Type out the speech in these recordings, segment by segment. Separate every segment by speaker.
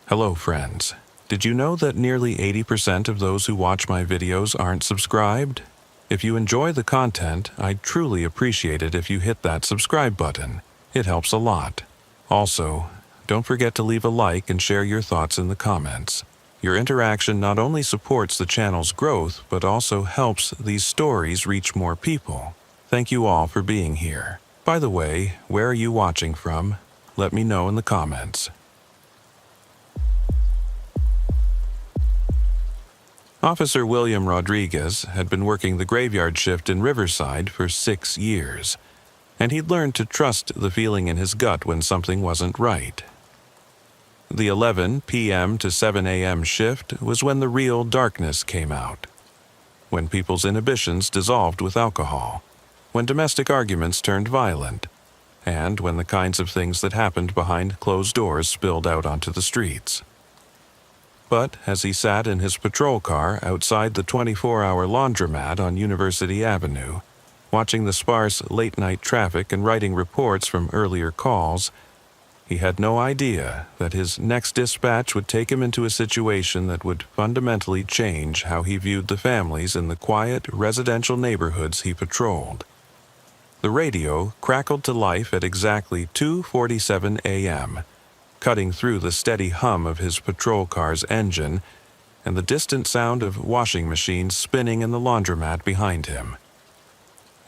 Speaker 1: Hello, friends. Did you know that nearly 80% of those who watch my videos aren't subscribed? If you enjoy the content, I'd truly appreciate it if you hit that subscribe button. It helps a lot. Also, don't forget to leave a like and share your thoughts in the comments. Your interaction not only supports the channel's growth, but also helps these stories reach more people. Thank you all for being here. By the way, where are you watching from? Let me know in the comments. Officer William Rodriguez had been working the graveyard shift in Riverside for 6 years, and he'd learned to trust the feeling in his gut when something wasn't right. The 11 p.m. to 7 a.m. shift was when the real darkness came out, when people's inhibitions dissolved with alcohol, when domestic arguments turned violent, and when the kinds of things that happened behind closed doors spilled out onto the streets. But as he sat in his patrol car outside the 24-hour laundromat on University Avenue, watching the sparse late-night traffic and writing reports from earlier calls, he had no idea that his next dispatch would take him into a situation that would fundamentally change how he viewed the families in the quiet residential neighborhoods he patrolled. The radio crackled to life at exactly 2:47 a.m., cutting through the steady hum of his patrol car's engine and the distant sound of washing machines spinning in the laundromat behind him.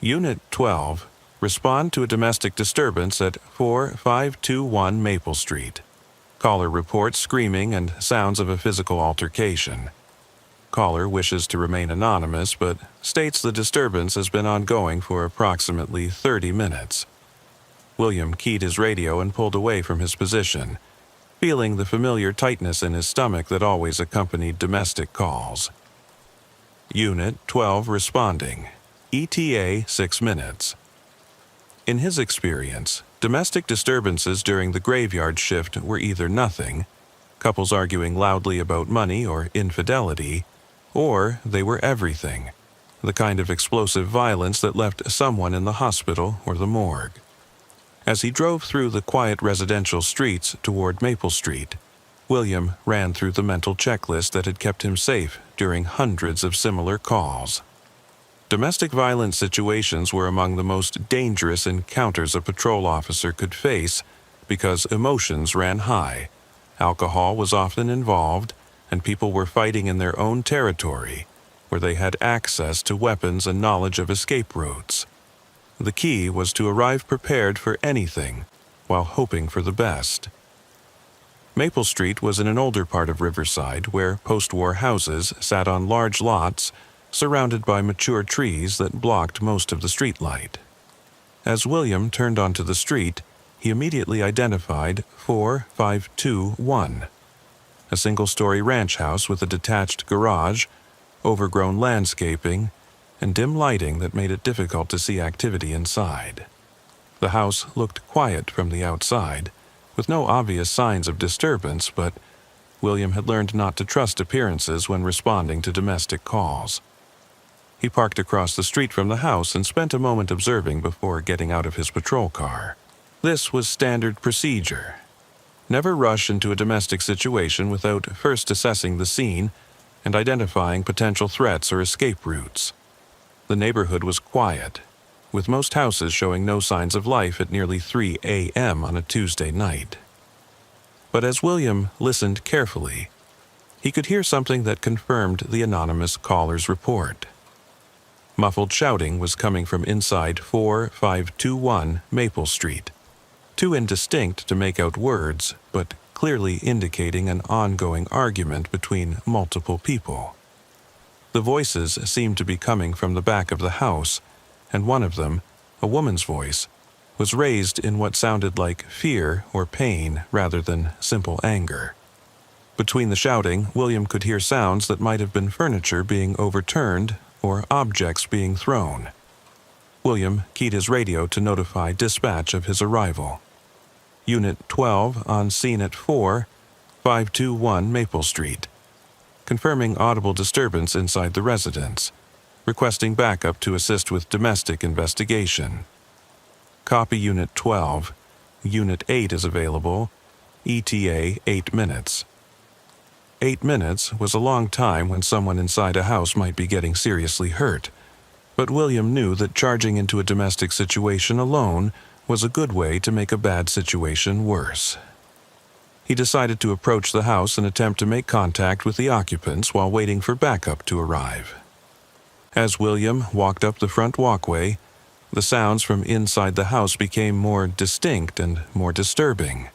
Speaker 1: Unit 12, respond to a domestic disturbance at 4521 Maple Street. Caller reports screaming and sounds of a physical altercation. Caller wishes to remain anonymous but states the disturbance has been ongoing for approximately 30 minutes. William keyed his radio and pulled away from his position, feeling the familiar tightness in his stomach that always accompanied domestic calls. Unit 12 responding. ETA 6 minutes. In his experience, domestic disturbances during the graveyard shift were either nothing, couples arguing loudly about money or infidelity, or they were everything, the kind of explosive violence that left someone in the hospital or the morgue. As he drove through the quiet residential streets toward Maple Street, William ran through the mental checklist that had kept him safe during hundreds of similar calls. Domestic violence situations were among the most dangerous encounters a patrol officer could face because emotions ran high, alcohol was often involved, and people were fighting in their own territory, where they had access to weapons and knowledge of escape routes. The key was to arrive prepared for anything, while hoping for the best. Maple Street was in an older part of Riverside where post-war houses sat on large lots surrounded by mature trees that blocked most of the streetlight. As William turned onto the street, he immediately identified 4521, a single-story ranch house with a detached garage, overgrown landscaping, and dim lighting that made it difficult to see activity inside. The house looked quiet from the outside, with no obvious signs of disturbance, but William had learned not to trust appearances when responding to domestic calls. He parked across the street from the house and spent a moment observing before getting out of his patrol car. This was standard procedure. Never rush into a domestic situation without first assessing the scene and identifying potential threats or escape routes. The neighborhood was quiet, with most houses showing no signs of life at nearly 3 a.m. on a Tuesday night. But as William listened carefully, he could hear something that confirmed the anonymous caller's report. Muffled shouting was coming from inside 4521 Maple Street, too indistinct to make out words, but clearly indicating an ongoing argument between multiple people. The voices seemed to be coming from the back of the house, and one of them, a woman's voice, was raised in what sounded like fear or pain rather than simple anger. Between the shouting, William could hear sounds that might have been furniture being overturned or objects being thrown. William keyed his radio to notify dispatch of his arrival. Unit 12 on scene at 4521 Maple Street. Confirming audible disturbance inside the residence, requesting backup to assist with domestic investigation. Copy Unit 12. Unit 8 is available. ETA 8 minutes. 8 minutes was a long time when someone inside a house might be getting seriously hurt, but William knew that charging into a domestic situation alone was a good way to make a bad situation worse. He decided to approach the house and attempt to make contact with the occupants while waiting for backup to arrive. As William walked up the front walkway, the sounds from inside the house became more distinct and more disturbing.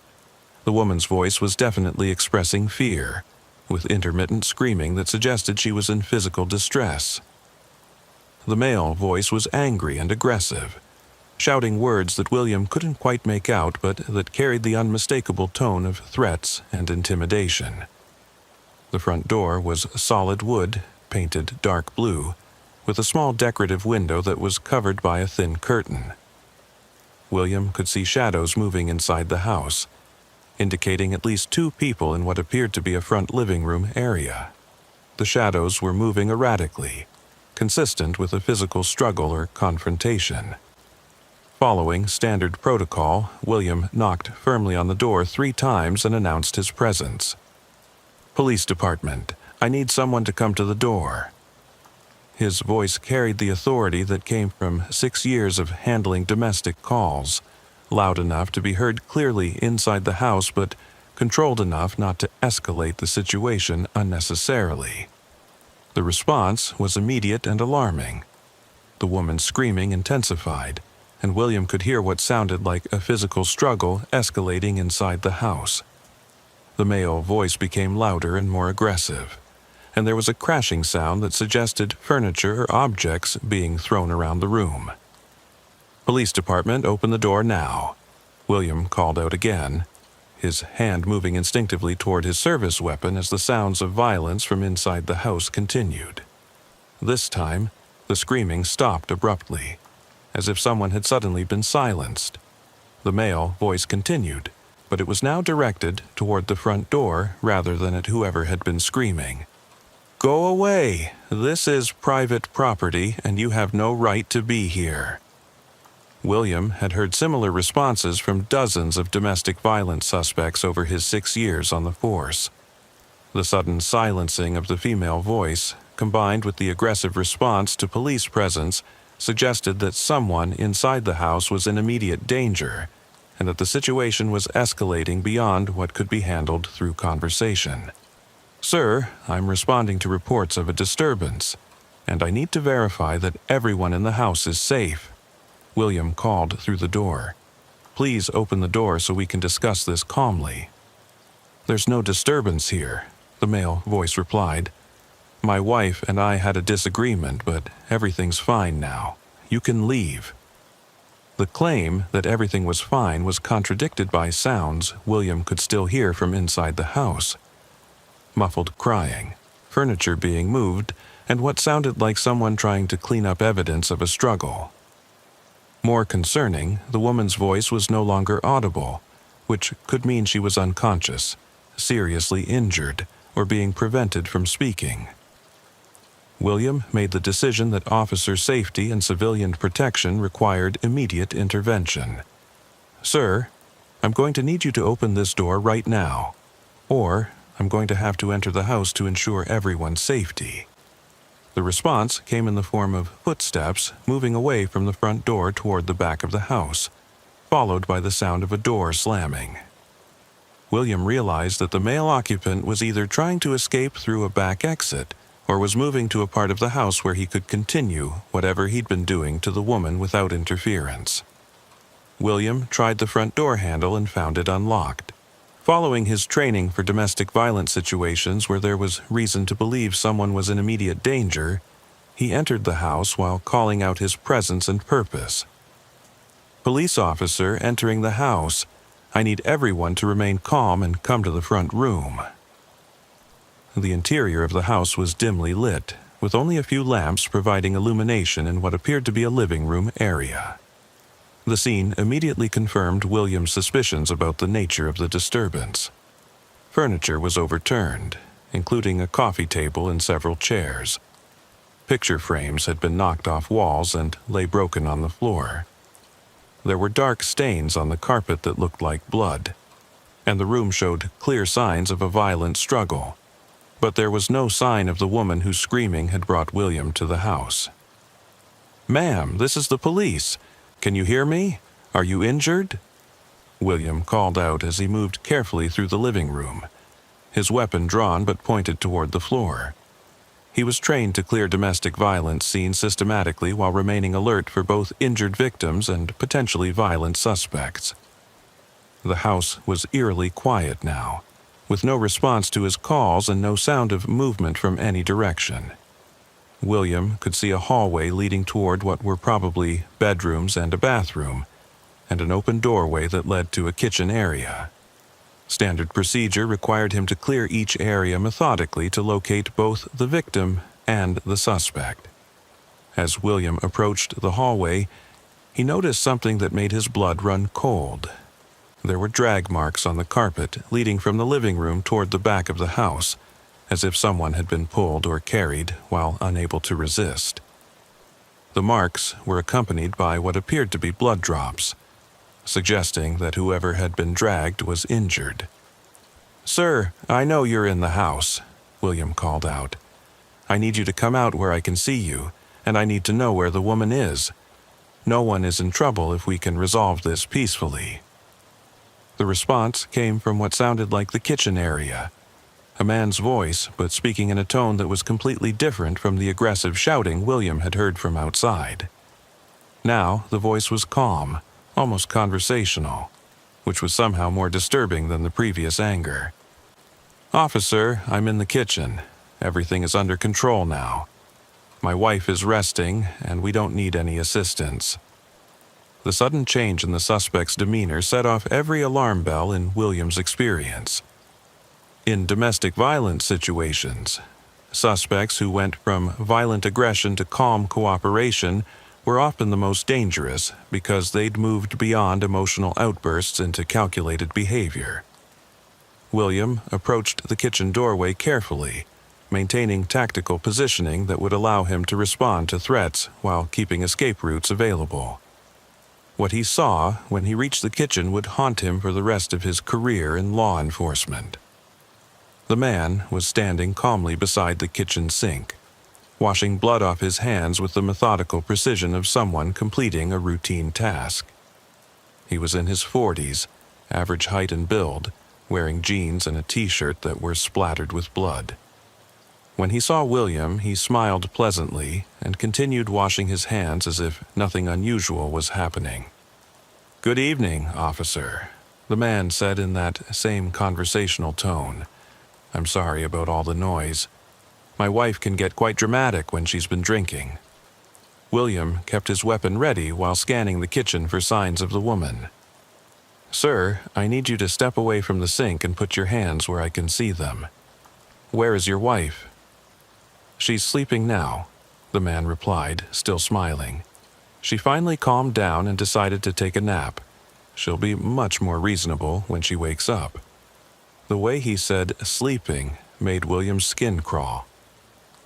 Speaker 1: The woman's voice was definitely expressing fear, with intermittent screaming that suggested she was in physical distress. The male voice was angry and aggressive, shouting words that William couldn't quite make out but that carried the unmistakable tone of threats and intimidation. The front door was solid wood, painted dark blue, with a small decorative window that was covered by a thin curtain. William could see shadows moving inside the house, indicating at least 2 people in what appeared to be a front living room area. The shadows were moving erratically, consistent with a physical struggle or confrontation. Following standard protocol, William knocked firmly on the door 3 times and announced his presence. "Police department, I need someone to come to the door." His voice carried the authority that came from 6 years of handling domestic calls, loud enough to be heard clearly inside the house but controlled enough not to escalate the situation unnecessarily. The response was immediate and alarming. The woman's screaming intensified, and William could hear what sounded like a physical struggle escalating inside the house. The male voice became louder and more aggressive, and there was a crashing sound that suggested furniture or objects being thrown around the room. "Police department, open the door now," William called out again, his hand moving instinctively toward his service weapon as the sounds of violence from inside the house continued. This time, the screaming stopped abruptly, as if someone had suddenly been silenced. The male voice continued, but it was now directed toward the front door rather than at whoever had been screaming. "Go away! This is private property, and you have no right to be here." William had heard similar responses from dozens of domestic violence suspects over his 6 years on the force. The sudden silencing of the female voice, combined with the aggressive response to police presence, suggested that someone inside the house was in immediate danger, and that the situation was escalating beyond what could be handled through conversation. "Sir, I'm responding to reports of a disturbance, and I need to verify that everyone in the house is safe," William called through the door. "Please open the door so we can discuss this calmly." "There's no disturbance here," the male voice replied. "My wife and I had a disagreement, but everything's fine now. You can leave." The claim that everything was fine was contradicted by sounds William could still hear from inside the house. Muffled crying, furniture being moved, and what sounded like someone trying to clean up evidence of a struggle. More concerning, the woman's voice was no longer audible, which could mean she was unconscious, seriously injured, or being prevented from speaking. William made the decision that officer safety and civilian protection required immediate intervention. "Sir, I'm going to need you to open this door right now, or I'm going to have to enter the house to ensure everyone's safety." The response came in the form of footsteps moving away from the front door toward the back of the house, followed by the sound of a door slamming. William realized that the male occupant was either trying to escape through a back exit or was moving to a part of the house where he could continue whatever he'd been doing to the woman without interference. William tried the front door handle and found it unlocked. Following his training for domestic violence situations where there was reason to believe someone was in immediate danger, he entered the house while calling out his presence and purpose. "Police officer entering the house. I need everyone to remain calm and come to the front room." The interior of the house was dimly lit, with only a few lamps providing illumination in what appeared to be a living room area. The scene immediately confirmed William's suspicions about the nature of the disturbance. Furniture was overturned, including a coffee table and several chairs. Picture frames had been knocked off walls and lay broken on the floor. There were dark stains on the carpet that looked like blood, and the room showed clear signs of a violent struggle. but there was no sign of the woman whose screaming had brought William to the house. "Ma'am, this is the police. Can you hear me? Are you injured?" William called out as he moved carefully through the living room, his weapon drawn but pointed toward the floor. He was trained to clear domestic violence scenes systematically while remaining alert for both injured victims and potentially violent suspects. The house was eerily quiet now, with no response to his calls and no sound of movement from any direction. William could see a hallway leading toward what were probably bedrooms and a bathroom, and an open doorway that led to a kitchen area. Standard procedure required him to clear each area methodically to locate both the victim and the suspect. As William approached the hallway, he noticed something that made his blood run cold. There were drag marks on the carpet leading from the living room toward the back of the house, as if someone had been pulled or carried while unable to resist. The marks were accompanied by what appeared to be blood drops, suggesting that whoever had been dragged was injured. "Sir, I know you're in the house," William called out. "I need you to come out where I can see you, and I need to know where the woman is. No one is in trouble if we can resolve this peacefully." The response came from what sounded like the kitchen area. A man's voice, but speaking in a tone that was completely different from the aggressive shouting William had heard from outside. Now the voice was calm, almost conversational, which was somehow more disturbing than the previous anger. "Officer, I'm in the kitchen. Everything is under control now. My wife is resting, and we don't need any assistance." The sudden change in the suspect's demeanor set off every alarm bell in William's experience. In domestic violence situations, suspects who went from violent aggression to calm cooperation were often the most dangerous because they'd moved beyond emotional outbursts into calculated behavior. William approached the kitchen doorway carefully, maintaining tactical positioning that would allow him to respond to threats while keeping escape routes available. What he saw when he reached the kitchen would haunt him for the rest of his career in law enforcement. The man was standing calmly beside the kitchen sink, washing blood off his hands with the methodical precision of someone completing a routine task. He was in his 40s, average height and build, wearing jeans and a t-shirt that were splattered with blood. When he saw William, he smiled pleasantly and continued washing his hands as if nothing unusual was happening. "Good evening, officer," the man said in that same conversational tone. "I'm sorry about all the noise. My wife can get quite dramatic when she's been drinking." William kept his weapon ready while scanning the kitchen for signs of the woman. "Sir, I need you to step away from the sink and put your hands where I can see them. Where is your wife?" "She's sleeping now," the man replied, still smiling. "She finally calmed down and decided to take a nap. She'll be much more reasonable when she wakes up." The way he said "sleeping" made William's skin crawl.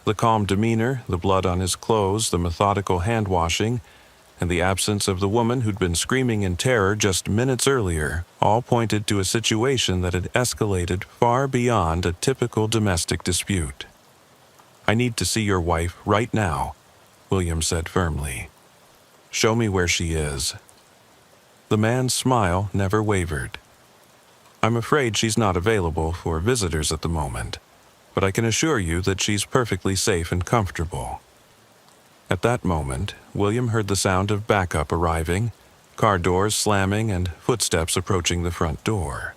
Speaker 1: The calm demeanor, the blood on his clothes, the methodical hand-washing, and the absence of the woman who'd been screaming in terror just minutes earlier all pointed to a situation that had escalated far beyond a typical domestic dispute. "I need to see your wife right now," William said firmly. "Show me where she is." The man's smile never wavered. "I'm afraid she's not available for visitors at the moment, but I can assure you that she's perfectly safe and comfortable." At that moment, William heard the sound of backup arriving, car doors slamming, and footsteps approaching the front door.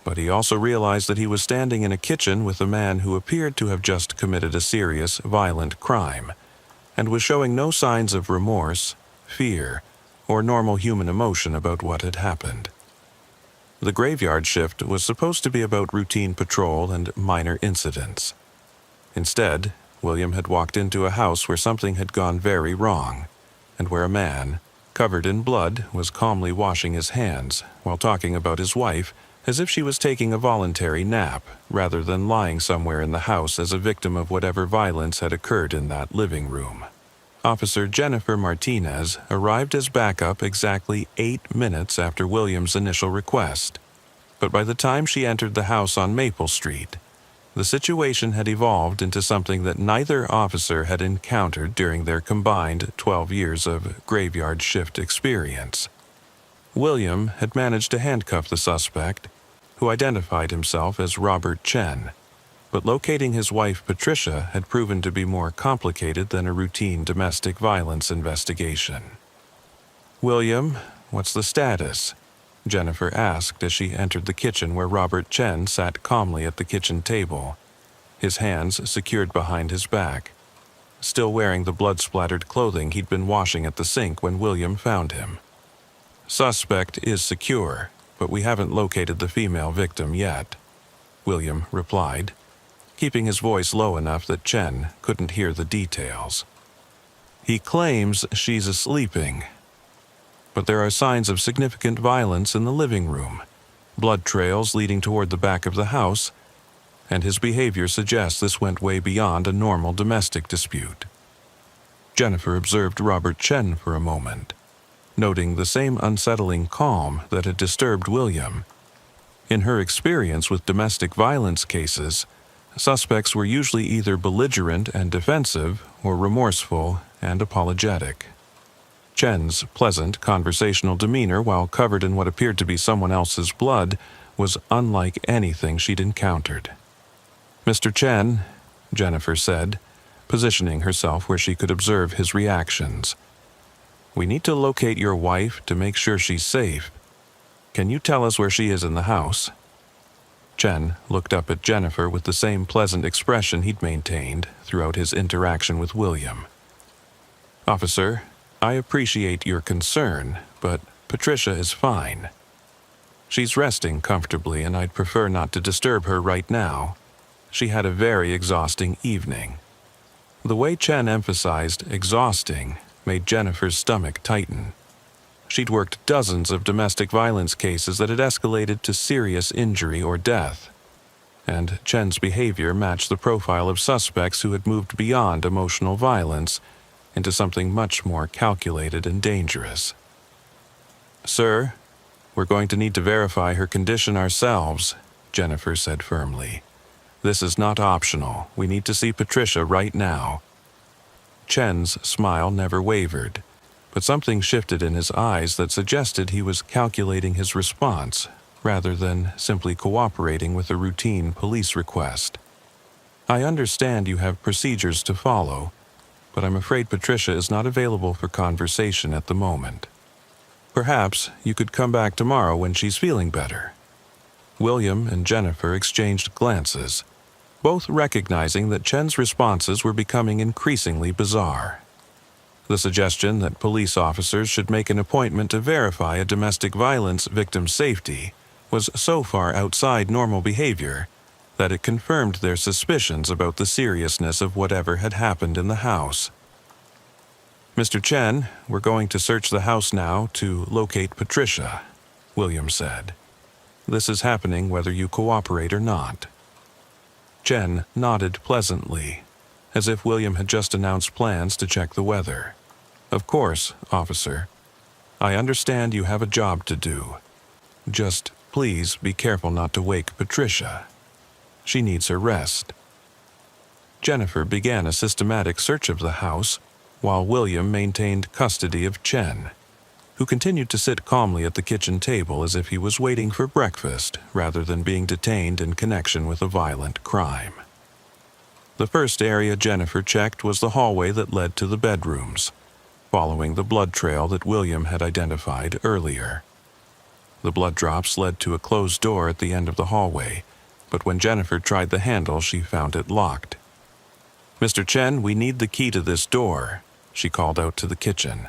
Speaker 1: But he also realized that he was standing in a kitchen with a man who appeared to have just committed a serious, violent crime, and was showing no signs of remorse, fear, or normal human emotion about what had happened. The graveyard shift was supposed to be about routine patrol and minor incidents. Instead, William had walked into a house where something had gone very wrong, and where a man, covered in blood, was calmly washing his hands while talking about his wife as if she was taking a voluntary nap rather than lying somewhere in the house as a victim of whatever violence had occurred in that living room. Officer Jennifer Martinez arrived as backup exactly 8 minutes after William's initial request, but by the time she entered the house on Maple Street, The situation had evolved into something that neither officer had encountered during their combined 12 years of graveyard shift experience. William had managed to handcuff the suspect, who identified himself as Robert Chen, but locating his wife Patricia had proven to be more complicated than a routine domestic violence investigation. "William, what's the status?" Jennifer asked as she entered the kitchen where Robert Chen sat calmly at the kitchen table, his hands secured behind his back, still wearing the blood-splattered clothing he'd been washing at the sink when William found him. "Suspect is secure, but we haven't located the female victim yet," William replied, keeping his voice low enough that Chen couldn't hear the details. "He claims she's sleeping, but there are signs of significant violence in the living room, blood trails leading toward the back of the house, and his behavior suggests this went way beyond a normal domestic dispute." Jennifer observed Robert Chen for a moment, noting the same unsettling calm that had disturbed William. In her experience with domestic violence cases, suspects were usually either belligerent and defensive or remorseful and apologetic. Chen's pleasant, conversational demeanor, while covered in what appeared to be someone else's blood, was unlike anything she'd encountered. "Mr. Chen," Jennifer said, positioning herself where she could observe his reactions, "we need to locate your wife to make sure she's safe. Can you tell us where she is in the house?" Chen looked up at Jennifer with the same pleasant expression he'd maintained throughout his interaction with William. "Officer, I appreciate your concern, but Patricia is fine. She's resting comfortably, and I'd prefer not to disturb her right now. She had a very exhausting evening." The way Chen emphasized exhausting made Jennifer's stomach tighten. She'd worked dozens of domestic violence cases that had escalated to serious injury or death, and Chen's behavior matched the profile of suspects who had moved beyond emotional violence into something much more calculated and dangerous. "Sir, we're going to need to verify her condition ourselves," Jennifer said firmly. "This is not optional. We need to see Patricia right now." Chen's smile never wavered, but something shifted in his eyes that suggested he was calculating his response rather than simply cooperating with a routine police request. "I understand you have procedures to follow, but I'm afraid Patricia is not available for conversation at the moment. Perhaps you could come back tomorrow when she's feeling better." William and Jennifer exchanged glances, both recognizing that Chen's responses were becoming increasingly bizarre. The suggestion that police officers should make an appointment to verify a domestic violence victim's safety was so far outside normal behavior that it confirmed their suspicions about the seriousness of whatever had happened in the house. "Mr. Chen, we're going to search the house now to locate Patricia," William said. "This is happening whether you cooperate or not." Chen nodded pleasantly, as if William had just announced plans to check the weather. "Of course, officer. I understand you have a job to do. Just please be careful not to wake Patricia. She needs her rest." Jennifer began a systematic search of the house, while William maintained custody of Chen, who continued to sit calmly at the kitchen table as if he was waiting for breakfast rather than being detained in connection with a violent crime. The first area Jennifer checked was the hallway that led to the bedrooms, following the blood trail that William had identified earlier. The blood drops led to a closed door at the end of the hallway, but when Jennifer tried the handle, she found it locked. "Mr. Chen, we need the key to this door," she called out to the kitchen.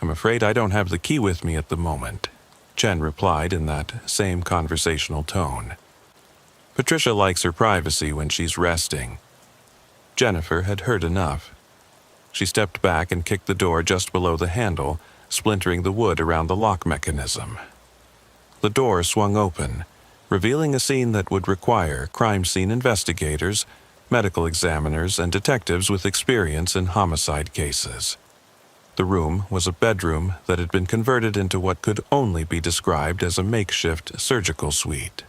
Speaker 1: "I'm afraid I don't have the key with me at the moment," Chen replied in that same conversational tone. "Patricia likes her privacy when she's resting." Jennifer had heard enough. She stepped back and kicked the door just below the handle, splintering the wood around the lock mechanism. The door swung open, revealing a scene that would require crime scene investigators, medical examiners, and detectives with experience in homicide cases. The room was a bedroom that had been converted into what could only be described as a makeshift surgical suite.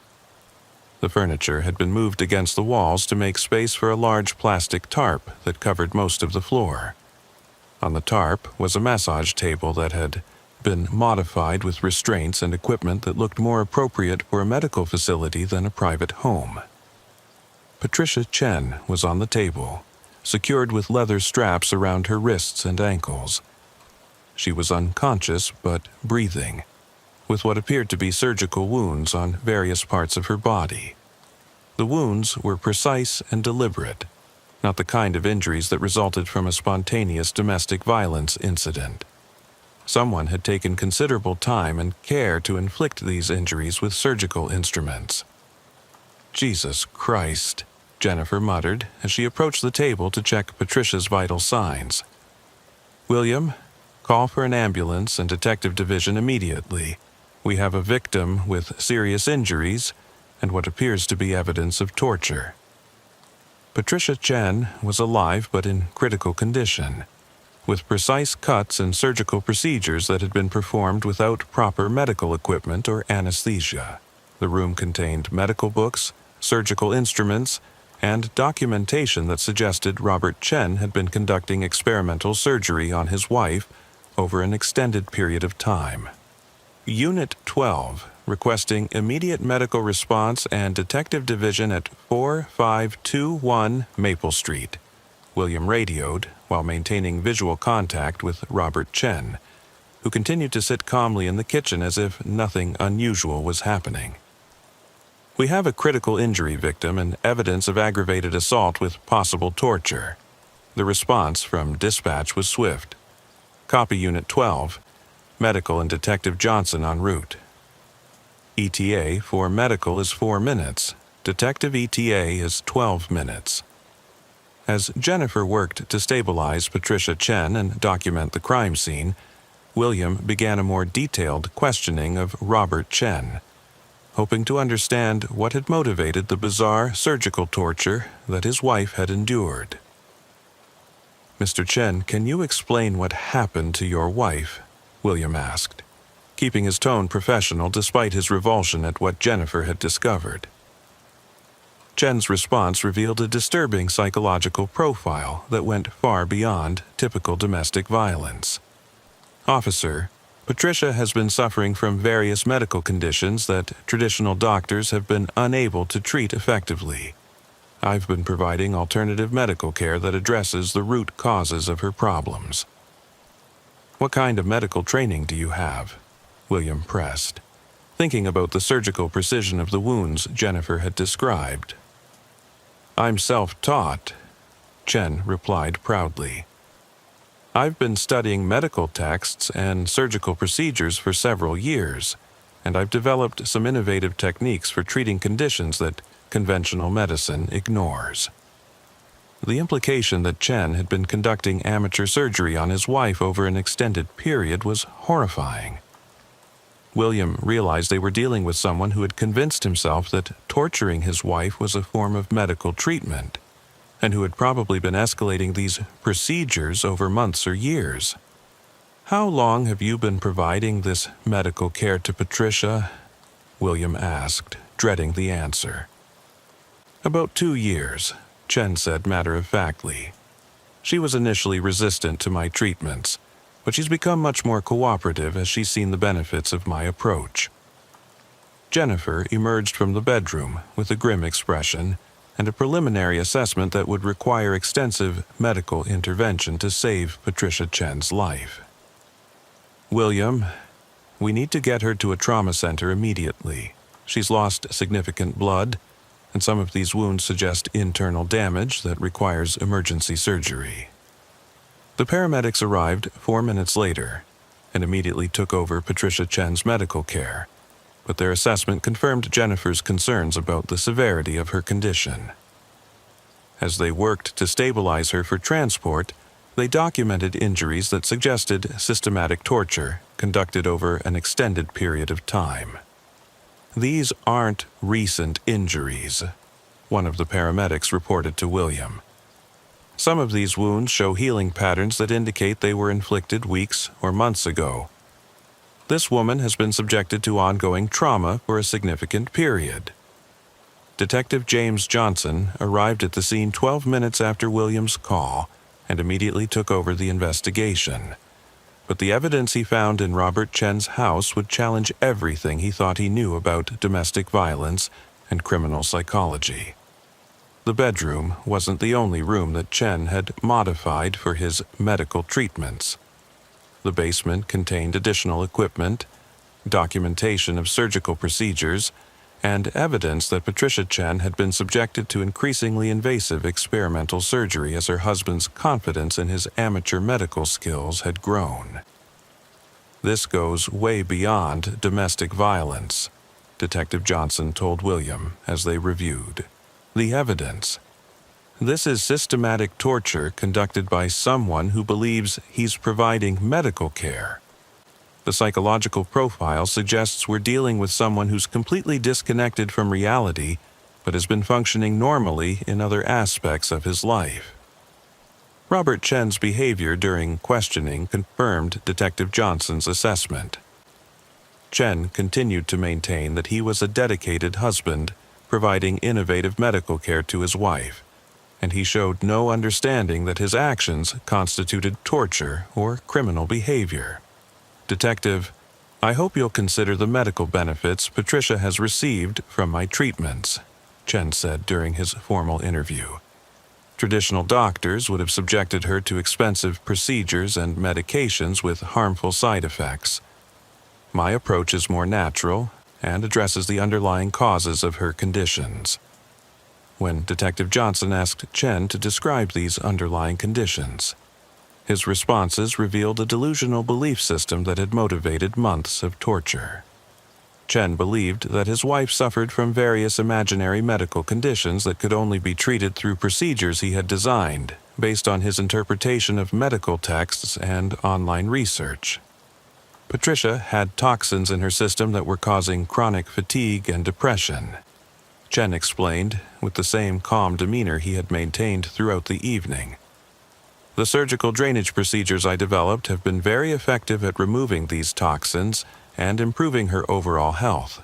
Speaker 1: The furniture had been moved against the walls to make space for a large plastic tarp that covered most of the floor. On the tarp was a massage table that had been modified with restraints and equipment that looked more appropriate for a medical facility than a private home. Patricia Chen was on the table, secured with leather straps around her wrists and ankles. She was unconscious but breathing, with what appeared to be surgical wounds on various parts of her body. The wounds were precise and deliberate, not the kind of injuries that resulted from a spontaneous domestic violence incident. Someone had taken considerable time and care to inflict these injuries with surgical instruments. "Jesus Christ," Jennifer muttered as she approached the table to check Patricia's vital signs. "William, call for an ambulance and detective division immediately. We have a victim with serious injuries and what appears to be evidence of torture." Patricia Chen was alive but in critical condition, with precise cuts and surgical procedures that had been performed without proper medical equipment or anesthesia. The room contained medical books, surgical instruments, and documentation that suggested Robert Chen had been conducting experimental surgery on his wife over an extended period of time. Unit 12, requesting immediate medical response and detective division at 4521 Maple Street. William radioed while maintaining visual contact with Robert Chen, who continued to sit calmly in the kitchen as if nothing unusual was happening. "We have a critical injury victim and evidence of aggravated assault with possible torture." The response from dispatch was swift. "Copy Unit 12. Medical and Detective Johnson en route." ETA for medical is 4 minutes. Detective ETA is 12 minutes. As Jennifer worked to stabilize Patricia Chen and document the crime scene, William began a more detailed questioning of Robert Chen, hoping to understand what had motivated the bizarre surgical torture that his wife had endured. "Mr. Chen, can you explain what happened to your wife?" William asked, keeping his tone professional despite his revulsion at what Jennifer had discovered. Chen's response revealed a disturbing psychological profile that went far beyond typical domestic violence. "Officer, Patricia has been suffering from various medical conditions that traditional doctors have been unable to treat effectively. I've been providing alternative medical care that addresses the root causes of her problems." "What kind of medical training do you have?" William pressed, thinking about the surgical precision of the wounds Jennifer had described. "I'm self-taught," Chen replied proudly. "I've been studying medical texts and surgical procedures for several years, and I've developed some innovative techniques for treating conditions that conventional medicine ignores." The implication that Chen had been conducting amateur surgery on his wife over an extended period was horrifying. William realized they were dealing with someone who had convinced himself that torturing his wife was a form of medical treatment, and who had probably been escalating these procedures over months or years. "How long have you been providing this medical care to Patricia?" William asked, dreading the answer. "About 2 years," Chen said matter-of-factly. "She was initially resistant to my treatments, but she's become much more cooperative as she's seen the benefits of my approach." Jennifer emerged from the bedroom with a grim expression and a preliminary assessment that would require extensive medical intervention to save Patricia Chen's life. "William, we need to get her to a trauma center immediately. She's lost significant blood, and some of these wounds suggest internal damage that requires emergency surgery." The paramedics arrived 4 minutes later and immediately took over Patricia Chen's medical care, but their assessment confirmed Jennifer's concerns about the severity of her condition. As they worked to stabilize her for transport, they documented injuries that suggested systematic torture conducted over an extended period of time. "These aren't recent injuries," one of the paramedics reported to William. "Some of these wounds show healing patterns that indicate they were inflicted weeks or months ago. This woman has been subjected to ongoing trauma for a significant period." Detective James Johnson arrived at the scene 12 minutes after William's call and immediately took over the investigation. But the evidence he found in Robert Chen's house would challenge everything he thought he knew about domestic violence and criminal psychology. The bedroom wasn't the only room that Chen had modified for his medical treatments. The basement contained additional equipment, documentation of surgical procedures, and evidence that Patricia Chen had been subjected to increasingly invasive experimental surgery as her husband's confidence in his amateur medical skills had grown. This goes way beyond domestic violence, Detective Johnson told William as they reviewed the evidence. This is systematic torture conducted by someone who believes he's providing medical care. The psychological profile suggests we're dealing with someone who's completely disconnected from reality, but has been functioning normally in other aspects of his life. Robert Chen's behavior during questioning confirmed Detective Johnson's assessment. Chen continued to maintain that he was a dedicated husband, providing innovative medical care to his wife, and he showed no understanding that his actions constituted torture or criminal behavior. Detective, I hope you'll consider the medical benefits Patricia has received from my treatments, Chen said during his formal interview. Traditional doctors would have subjected her to expensive procedures and medications with harmful side effects. My approach is more natural and addresses the underlying causes of her conditions. When Detective Johnson asked Chen to describe these underlying conditions, his responses revealed a delusional belief system that had motivated months of torture. Chen believed that his wife suffered from various imaginary medical conditions that could only be treated through procedures he had designed, based on his interpretation of medical texts and online research. Patricia had toxins in her system that were causing chronic fatigue and depression, Chen explained, with the same calm demeanor he had maintained throughout the evening. The surgical drainage procedures I developed have been very effective at removing these toxins and improving her overall health.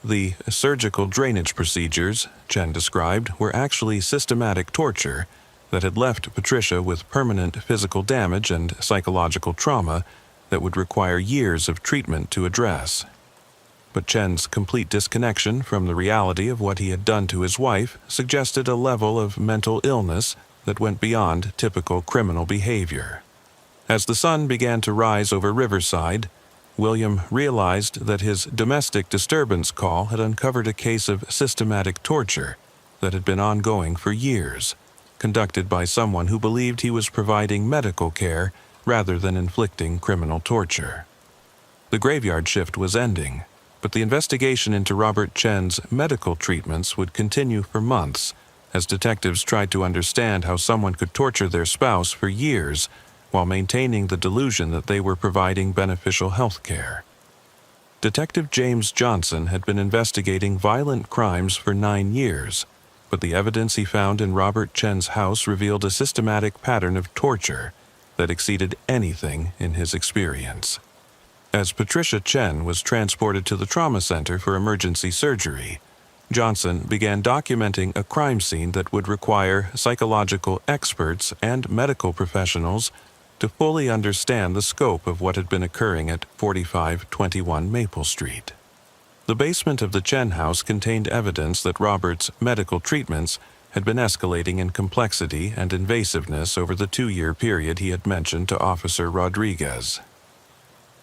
Speaker 1: The surgical drainage procedures, Chen described, were actually systematic torture that had left Patricia with permanent physical damage and psychological trauma that would require years of treatment to address. But Chen's complete disconnection from the reality of what he had done to his wife suggested a level of mental illness that went beyond typical criminal behavior. As the sun began to rise over Riverside, William realized that his domestic disturbance call had uncovered a case of systematic torture that had been ongoing for years, conducted by someone who believed he was providing medical care rather than inflicting criminal torture. The graveyard shift was ending, but the investigation into Robert Chen's medical treatments would continue for months as detectives tried to understand how someone could torture their spouse for years while maintaining the delusion that they were providing beneficial health care. Detective James Johnson had been investigating violent crimes for 9 years, but the evidence he found in Robert Chen's house revealed a systematic pattern of torture that exceeded anything in his experience. As Patricia Chen was transported to the trauma center for emergency surgery, Johnson began documenting a crime scene that would require psychological experts and medical professionals to fully understand the scope of what had been occurring at 4521 Maple Street. The basement of the Chen house contained evidence that Robert's medical treatments had been escalating in complexity and invasiveness over the 2-year period he had mentioned to Officer Rodriguez.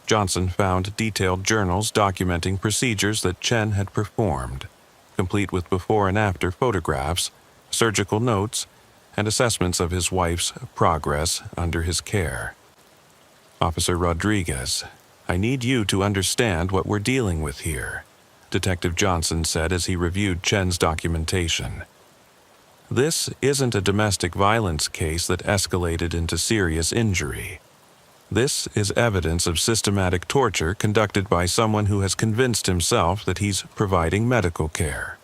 Speaker 1: Johnson found detailed journals documenting procedures that Chen had performed, complete with before and after photographs, surgical notes, and assessments of his wife's progress under his care. Officer Rodriguez, I need you to understand what we're dealing with here, Detective Johnson said as he reviewed Chen's documentation. This isn't a domestic violence case that escalated into serious injury. This is evidence of systematic torture conducted by someone who has convinced himself that he's providing medical care.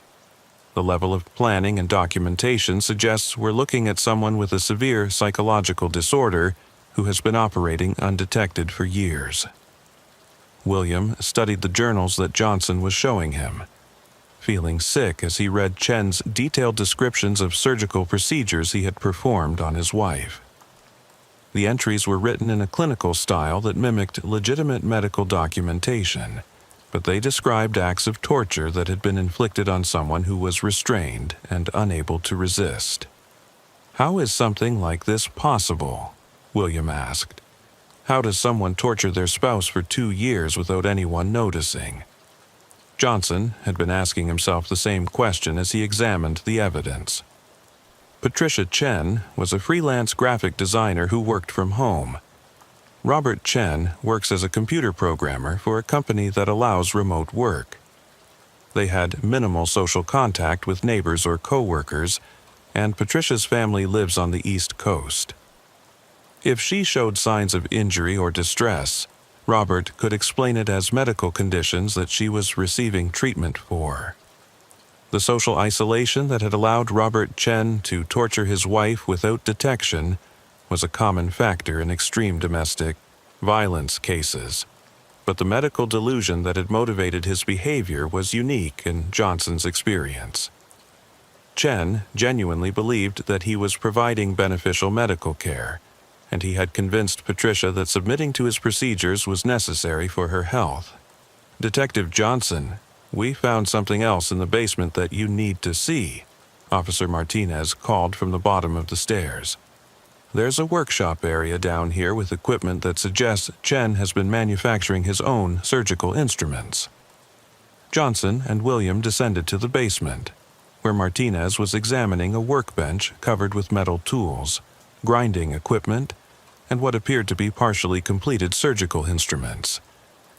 Speaker 1: The level of planning and documentation suggests we're looking at someone with a severe psychological disorder who has been operating undetected for years. William studied the journals that Johnson was showing him. feeling sick as he read Chen's detailed descriptions of surgical procedures he had performed on his wife. The entries were written in a clinical style that mimicked legitimate medical documentation, but they described acts of torture that had been inflicted on someone who was restrained and unable to resist. "How is something like this possible?" William asked. "How does someone torture their spouse for 2 years without anyone noticing?" Johnson had been asking himself the same question as he examined the evidence. Patricia Chen was a freelance graphic designer who worked from home. Robert Chen works as a computer programmer for a company that allows remote work. They had minimal social contact with neighbors or co-workers, and Patricia's family lives on the East Coast. If she showed signs of injury or distress, Robert could explain it as medical conditions that she was receiving treatment for. The social isolation that had allowed Robert Chen to torture his wife without detection was a common factor in extreme domestic violence cases, but the medical delusion that had motivated his behavior was unique in Johnson's experience. Chen genuinely believed that he was providing beneficial medical care, and he had convinced Patricia that submitting to his procedures was necessary for her health. "Detective Johnson, we found something else in the basement that you need to see," Officer Martinez called from the bottom of the stairs. "There's a workshop area down here with equipment that suggests Chen has been manufacturing his own surgical instruments." Johnson and William descended to the basement, where Martinez was examining a workbench covered with metal tools, grinding equipment, and what appeared to be partially completed surgical instruments.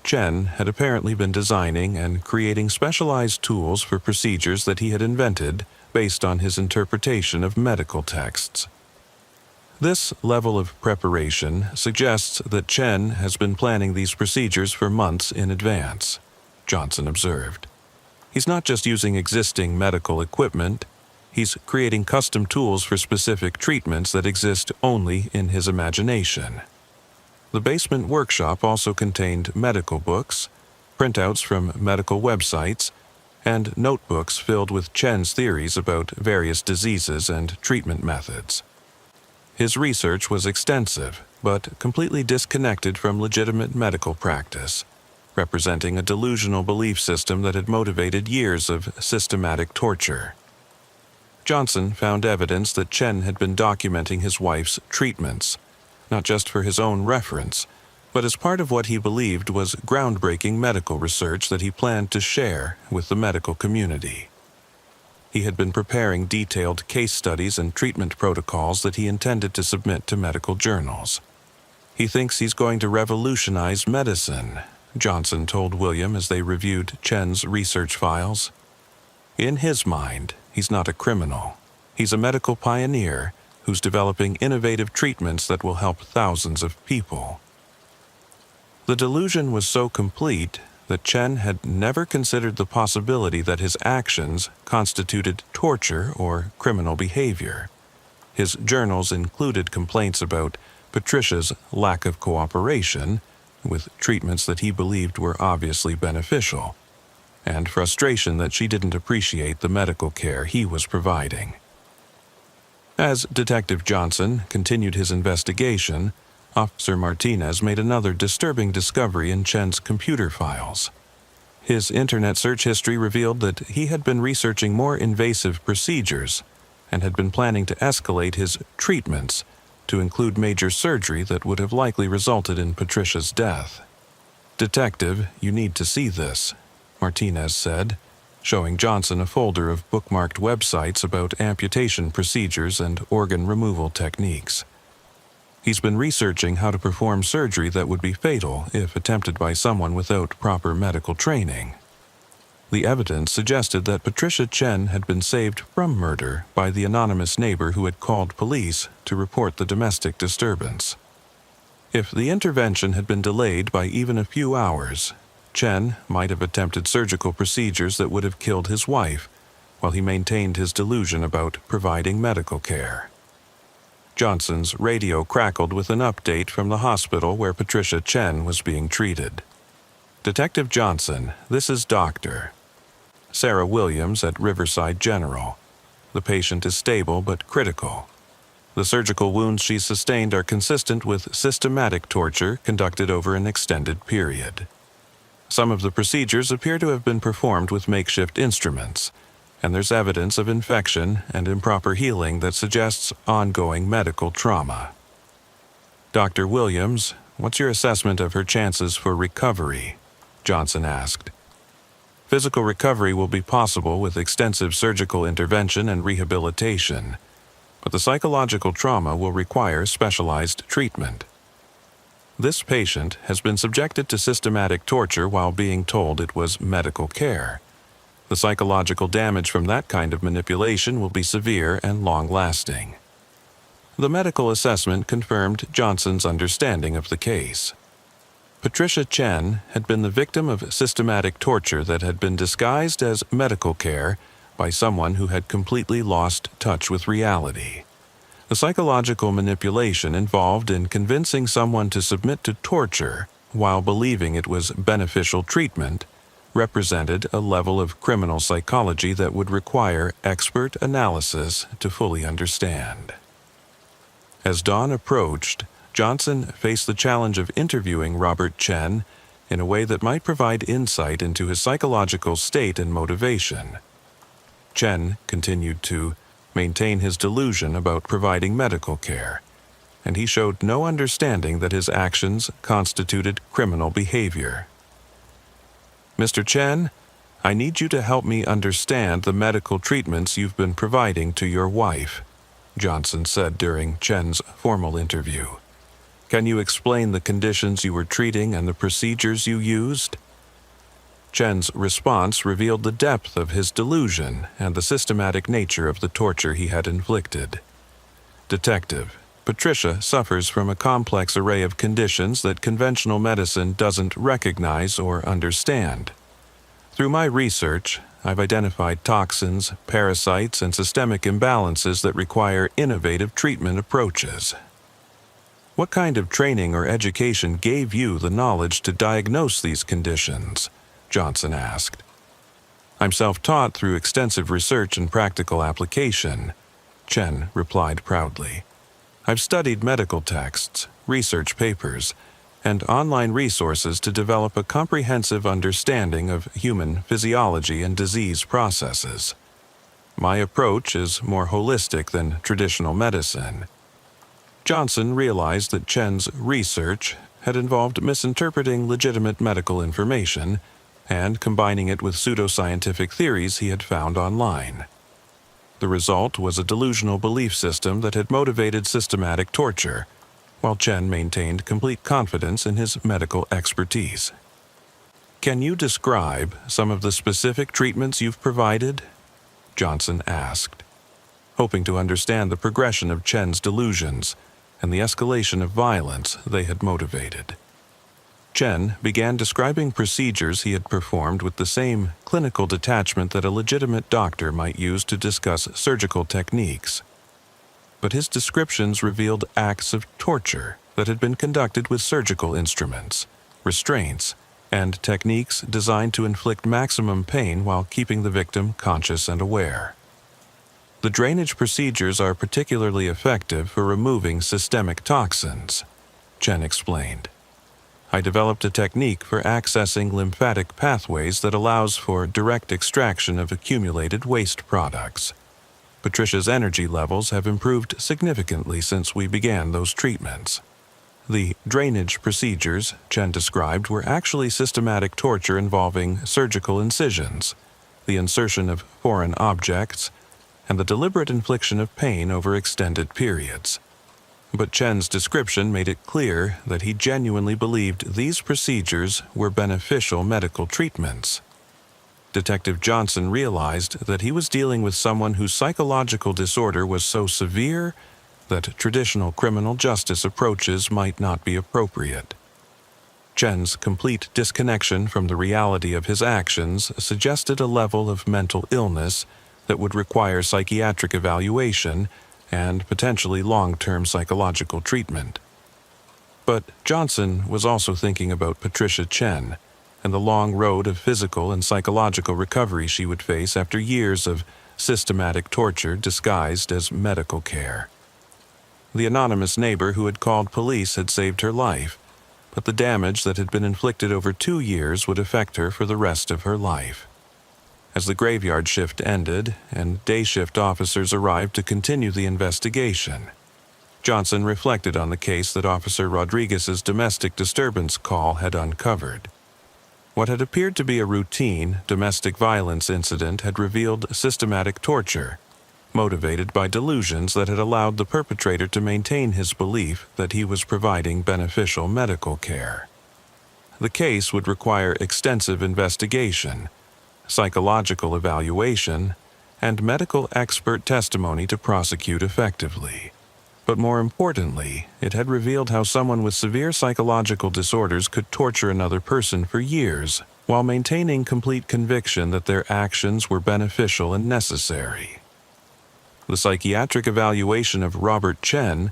Speaker 1: Chen had apparently been designing and creating specialized tools for procedures that he had invented based on his interpretation of medical texts. This level of preparation suggests that Chen has been planning these procedures for months in advance, Johnson observed. He's not just using existing medical equipment, he's creating custom tools for specific treatments that exist only in his imagination. The basement workshop also contained medical books, printouts from medical websites, and notebooks filled with Chen's theories about various diseases and treatment methods. His research was extensive, but completely disconnected from legitimate medical practice, representing a delusional belief system that had motivated years of systematic torture. Johnson found evidence that Chen had been documenting his wife's treatments, not just for his own reference, but as part of what he believed was groundbreaking medical research that he planned to share with the medical community. He had been preparing detailed case studies and treatment protocols that he intended to submit to medical journals. "He thinks he's going to revolutionize medicine," Johnson told William as they reviewed Chen's research files. "In his mind, he's not a criminal. He's a medical pioneer who's developing innovative treatments that will help thousands of people." The delusion was so complete that Chen had never considered the possibility that his actions constituted torture or criminal behavior. His journals included complaints about Patricia's lack of cooperation with treatments that he believed were obviously beneficial, and frustration that she didn't appreciate the medical care he was providing. As Detective Johnson continued his investigation, Officer Martinez made another disturbing discovery in Chen's computer files. His internet search history revealed that he had been researching more invasive procedures and had been planning to escalate his treatments to include major surgery that would have likely resulted in Patricia's death. "Detective, you need to see this," Martinez said, showing Johnson a folder of bookmarked websites about amputation procedures and organ removal techniques. He's been researching how to perform surgery that would be fatal if attempted by someone without proper medical training. The evidence suggested that Patricia Chen had been saved from murder by the anonymous neighbor who had called police to report the domestic disturbance. If the intervention had been delayed by even a few hours, Chen might have attempted surgical procedures that would have killed his wife, while he maintained his delusion about providing medical care. Johnson's radio crackled with an update from the hospital where Patricia Chen was being treated. "Detective Johnson, this is Doctor." Sarah Williams at Riverside General. The patient is stable but critical. The surgical wounds she sustained are consistent with systematic torture conducted over an extended period. Some of the procedures appear to have been performed with makeshift instruments, and there's evidence of infection and improper healing that suggests ongoing medical trauma. Dr. Williams, what's your assessment of her chances for recovery? Johnson asked. Physical recovery will be possible with extensive surgical intervention and rehabilitation, but the psychological trauma will require specialized treatment. This patient has been subjected to systematic torture while being told it was medical care. The psychological damage from that kind of manipulation will be severe and long-lasting. The medical assessment confirmed Johnson's understanding of the case. Patricia Chen had been the victim of systematic torture that had been disguised as medical care by someone who had completely lost touch with reality. The psychological manipulation involved in convincing someone to submit to torture while believing it was beneficial treatment represented a level of criminal psychology that would require expert analysis to fully understand. As dawn approached, Johnson faced the challenge of interviewing Robert Chen in a way that might provide insight into his psychological state and motivation. Chen continued to maintain his delusion about providing medical care, and he showed no understanding that his actions constituted criminal behavior. Mr. Chen, I need you to help me understand the medical treatments you've been providing to your wife, Johnson said during Chen's formal interview. Can you explain the conditions you were treating and the procedures you used? Chen's response revealed the depth of his delusion and the systematic nature of the torture he had inflicted. Detective, Patricia suffers from a complex array of conditions that conventional medicine doesn't recognize or understand. Through my research, I've identified toxins, parasites, and systemic imbalances that require innovative treatment approaches. What kind of training or education gave you the knowledge to diagnose these conditions? Johnson asked. I'm self-taught through extensive research and practical application, Chen replied proudly. I've studied medical texts, research papers, and online resources to develop a comprehensive understanding of human physiology and disease processes. My approach is more holistic than traditional medicine. Johnson realized that Chen's research had involved misinterpreting legitimate medical information and combining it with pseudoscientific theories he had found online. The result was a delusional belief system that had motivated systematic torture, while Chen maintained complete confidence in his medical expertise. Can you describe some of the specific treatments you've provided? Johnson asked, hoping to understand the progression of Chen's delusions and the escalation of violence they had motivated. Chen began describing procedures he had performed with the same clinical detachment that a legitimate doctor might use to discuss surgical techniques. But his descriptions revealed acts of torture that had been conducted with surgical instruments, restraints, and techniques designed to inflict maximum pain while keeping the victim conscious and aware. The drainage procedures are particularly effective for removing systemic toxins, Chen explained. I developed a technique for accessing lymphatic pathways that allows for direct extraction of accumulated waste products. Patricia's energy levels have improved significantly since we began those treatments. The drainage procedures Chen described were actually systematic torture involving surgical incisions, the insertion of foreign objects, and the deliberate infliction of pain over extended periods. But Chen's description made it clear that he genuinely believed these procedures were beneficial medical treatments. Detective Johnson realized that he was dealing with someone whose psychological disorder was so severe that traditional criminal justice approaches might not be appropriate. Chen's complete disconnection from the reality of his actions suggested a level of mental illness that would require psychiatric evaluation and potentially long-term psychological treatment. But Johnson was also thinking about Patricia Chen, and the long road of physical and psychological recovery she would face after years of systematic torture disguised as medical care. The anonymous neighbor who had called police had saved her life, but the damage that had been inflicted over 2 years would affect her for the rest of her life. As the graveyard shift ended and day shift officers arrived to continue the investigation, Johnson reflected on the case that Officer Rodriguez's domestic disturbance call had uncovered. What had appeared to be a routine domestic violence incident had revealed systematic torture, motivated by delusions that had allowed the perpetrator to maintain his belief that he was providing beneficial medical care. The case would require extensive investigation, psychological evaluation, and medical expert testimony to prosecute effectively. But more importantly, it had revealed how someone with severe psychological disorders could torture another person for years while maintaining complete conviction that their actions were beneficial and necessary. The psychiatric evaluation of Robert Chen,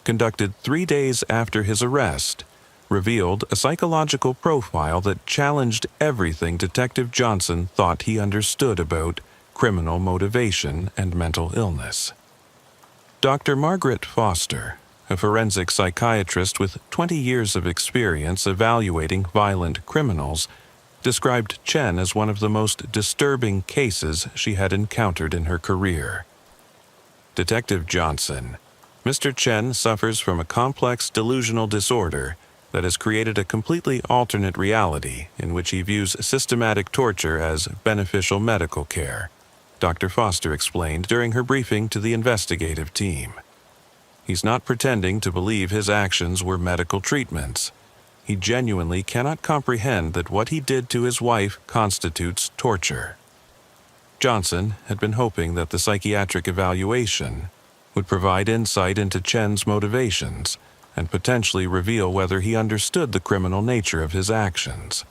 Speaker 1: conducted 3 days after his arrest, revealed a psychological profile that challenged everything Detective Johnson thought he understood about criminal motivation and mental illness. Dr. Margaret Foster, a forensic psychiatrist with 20 years of experience evaluating violent criminals, described Chen as one of the most disturbing cases she had encountered in her career. Detective Johnson, Mr. Chen suffers from a complex delusional disorder that has created a completely alternate reality in which he views systematic torture as beneficial medical care, Dr. Foster explained during her briefing to the investigative team. He's not pretending to believe his actions were medical treatments. He genuinely cannot comprehend that what he did to his wife constitutes torture. Johnson had been hoping that the psychiatric evaluation would provide insight into Chen's motivations and potentially reveal whether he understood the criminal nature of his actions.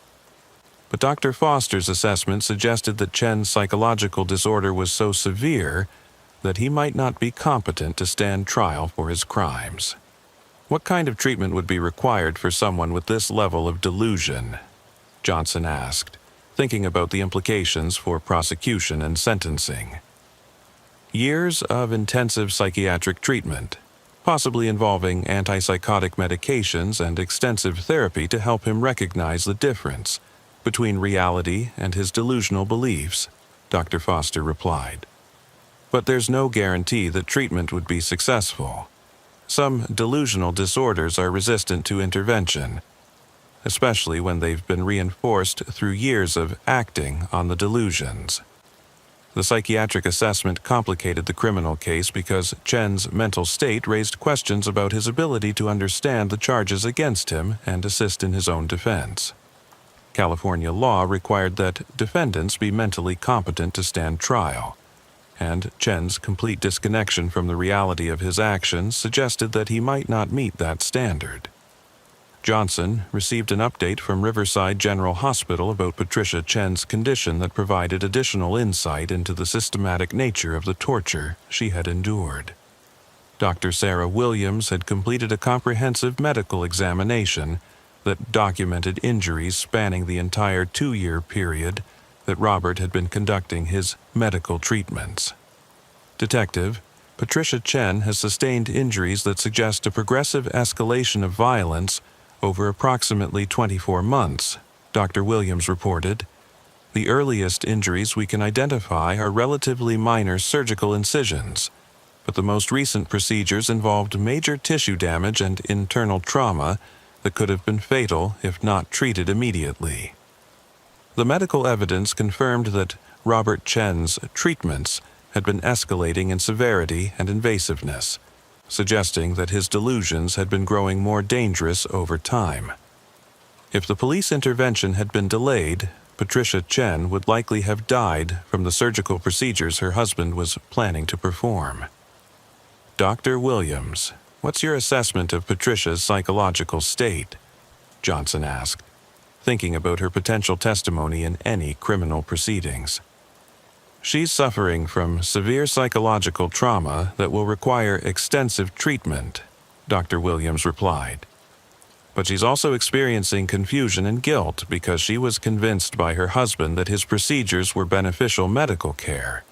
Speaker 1: But Dr. Foster's assessment suggested that Chen's psychological disorder was so severe that he might not be competent to stand trial for his crimes. What kind of treatment would be required for someone with this level of delusion? Johnson asked, thinking about the implications for prosecution and sentencing. Years of intensive psychiatric treatment, possibly involving antipsychotic medications and extensive therapy to help him recognize the difference between reality and his delusional beliefs, Dr. Foster replied. But there's no guarantee that treatment would be successful. Some delusional disorders are resistant to intervention, especially when they've been reinforced through years of acting on the delusions. The psychiatric assessment complicated the criminal case because Chen's mental state raised questions about his ability to understand the charges against him and assist in his own defense. California law required that defendants be mentally competent to stand trial, and Chen's complete disconnection from the reality of his actions suggested that he might not meet that standard. Johnson received an update from Riverside General Hospital about Patricia Chen's condition that provided additional insight into the systematic nature of the torture she had endured. Dr. Sarah Williams had completed a comprehensive medical examination that documented injuries spanning the entire 2-year period that Robert had been conducting his medical treatments. Detective, Patricia Chen has sustained injuries that suggest a progressive escalation of violence over approximately 24 months, Dr. Williams reported. The earliest injuries we can identify are relatively minor surgical incisions, but the most recent procedures involved major tissue damage and internal trauma that could have been fatal if not treated immediately. The medical evidence confirmed that Robert Chen's treatments had been escalating in severity and invasiveness, suggesting that his delusions had been growing more dangerous over time. If the police intervention had been delayed, Patricia Chen would likely have died from the surgical procedures her husband was planning to perform. Dr. Williams, what's your assessment of Patricia's psychological state? Johnson asked, thinking about her potential testimony in any criminal proceedings. She's suffering from severe psychological trauma that will require extensive treatment, Dr. Williams replied. But she's also experiencing confusion and guilt because she was convinced by her husband that his procedures were beneficial medical care.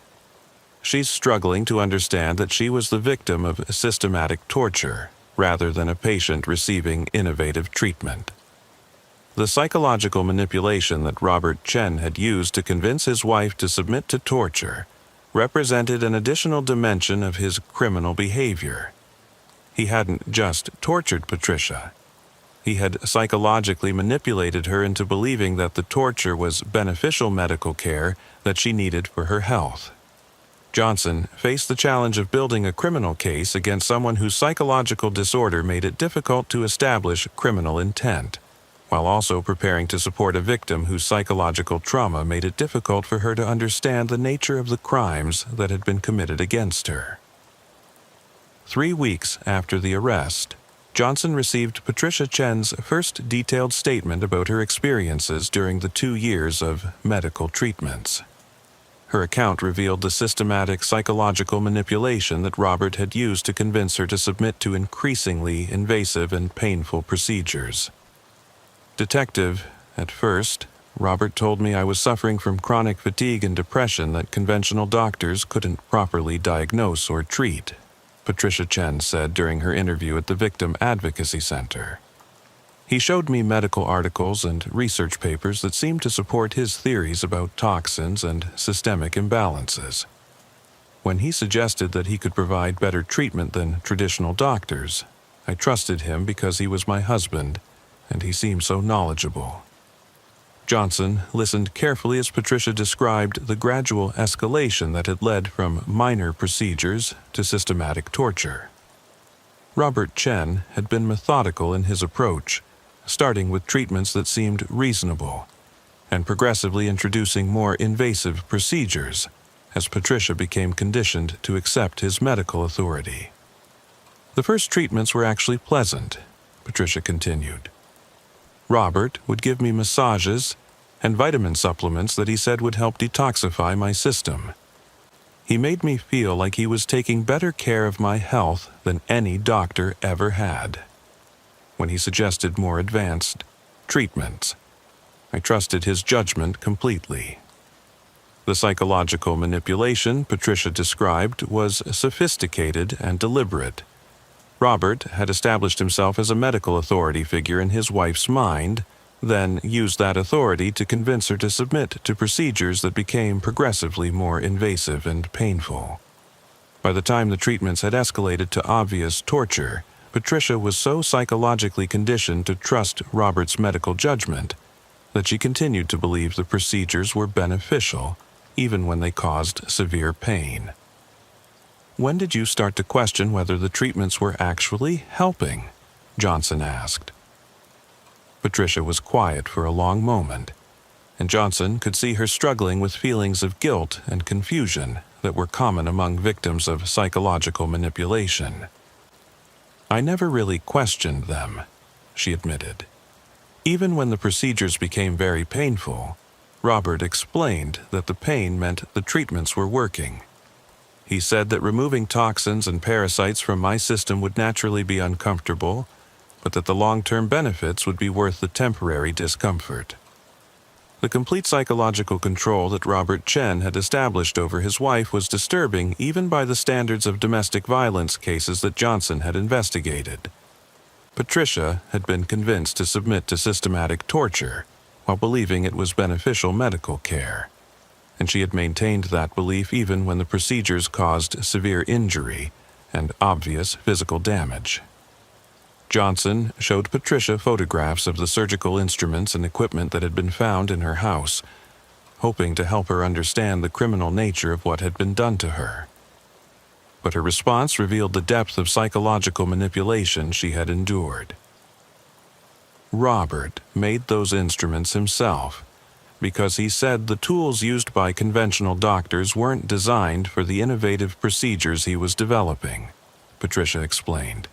Speaker 1: She's struggling to understand that she was the victim of systematic torture rather than a patient receiving innovative treatment. The psychological manipulation that Robert Chen had used to convince his wife to submit to torture represented an additional dimension of his criminal behavior. He hadn't just tortured Patricia. He had psychologically manipulated her into believing that the torture was beneficial medical care that she needed for her health. Johnson faced the challenge of building a criminal case against someone whose psychological disorder made it difficult to establish criminal intent, while also preparing to support a victim whose psychological trauma made it difficult for her to understand the nature of the crimes that had been committed against her. 3 weeks after the arrest, Johnson received Patricia Chen's first detailed statement about her experiences during the 2 years of medical treatments. Her account revealed the systematic psychological manipulation that Robert had used to convince her to submit to increasingly invasive and painful procedures. "Detective, at first, Robert told me I was suffering from chronic fatigue and depression that conventional doctors couldn't properly diagnose or treat," Patricia Chen said during her interview at the Victim Advocacy Center. "He showed me medical articles and research papers that seemed to support his theories about toxins and systemic imbalances. When he suggested that he could provide better treatment than traditional doctors, I trusted him because he was my husband, and he seemed so knowledgeable." Johnson listened carefully as Patricia described the gradual escalation that had led from minor procedures to systematic torture. Robert Chen had been methodical in his approach, starting with treatments that seemed reasonable, and progressively introducing more invasive procedures as Patricia became conditioned to accept his medical authority. "The first treatments were actually pleasant," Patricia continued. "Robert would give me massages and vitamin supplements that he said would help detoxify my system. He made me feel like he was taking better care of my health than any doctor ever had. When he suggested more advanced treatments, I trusted his judgment completely." The psychological manipulation Patricia described was sophisticated and deliberate. Robert had established himself as a medical authority figure in his wife's mind, then used that authority to convince her to submit to procedures that became progressively more invasive and painful. By the time the treatments had escalated to obvious torture, Patricia was so psychologically conditioned to trust Robert's medical judgment that she continued to believe the procedures were beneficial, even when they caused severe pain. "When did you start to question whether the treatments were actually helping?" Johnson asked. Patricia was quiet for a long moment, and Johnson could see her struggling with feelings of guilt and confusion that were common among victims of psychological manipulation. "I never really questioned them," she admitted. "Even when the procedures became very painful, Robert explained that the pain meant the treatments were working. He said that removing toxins and parasites from my system would naturally be uncomfortable, but that the long-term benefits would be worth the temporary discomfort." The complete psychological control that Robert Chen had established over his wife was disturbing even by the standards of domestic violence cases that Johnson had investigated. Patricia had been convinced to submit to systematic torture while believing it was beneficial medical care, and she had maintained that belief even when the procedures caused severe injury and obvious physical damage. Johnson showed Patricia photographs of the surgical instruments and equipment that had been found in her house, hoping to help her understand the criminal nature of what had been done to her. But her response revealed the depth of psychological manipulation she had endured. Robert made those instruments himself because he said the tools used by conventional doctors weren't designed for the innovative procedures he was developing, Patricia explained.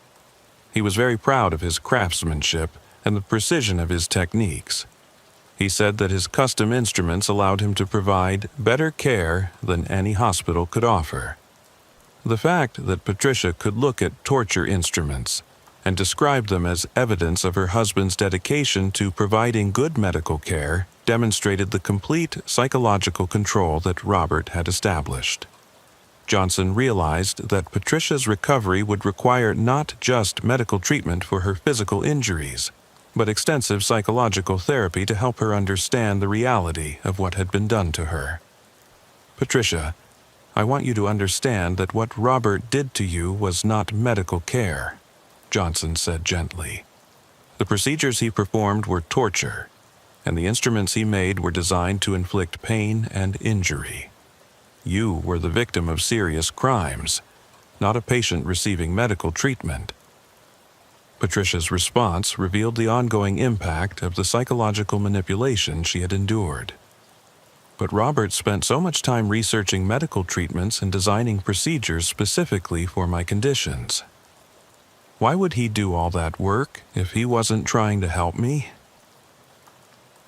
Speaker 1: He was very proud of his craftsmanship and the precision of his techniques. He said that his custom instruments allowed him to provide better care than any hospital could offer. The fact that Patricia could look at torture instruments and described them as evidence of her husband's dedication to providing good medical care demonstrated the complete psychological control that Robert had established. Johnson realized that Patricia's recovery would require not just medical treatment for her physical injuries, but extensive psychological therapy to help her understand the reality of what had been done to her. "Patricia, I want you to understand that what Robert did to you was not medical care," Johnson said gently. "The procedures he performed were torture, and the instruments he made were designed to inflict pain and injury. You were the victim of serious crimes, not a patient receiving medical treatment." Patricia's response revealed the ongoing impact of the psychological manipulation she had endured. "But Robert spent so much time researching medical treatments and designing procedures specifically for my conditions. Why would he do all that work if he wasn't trying to help me?"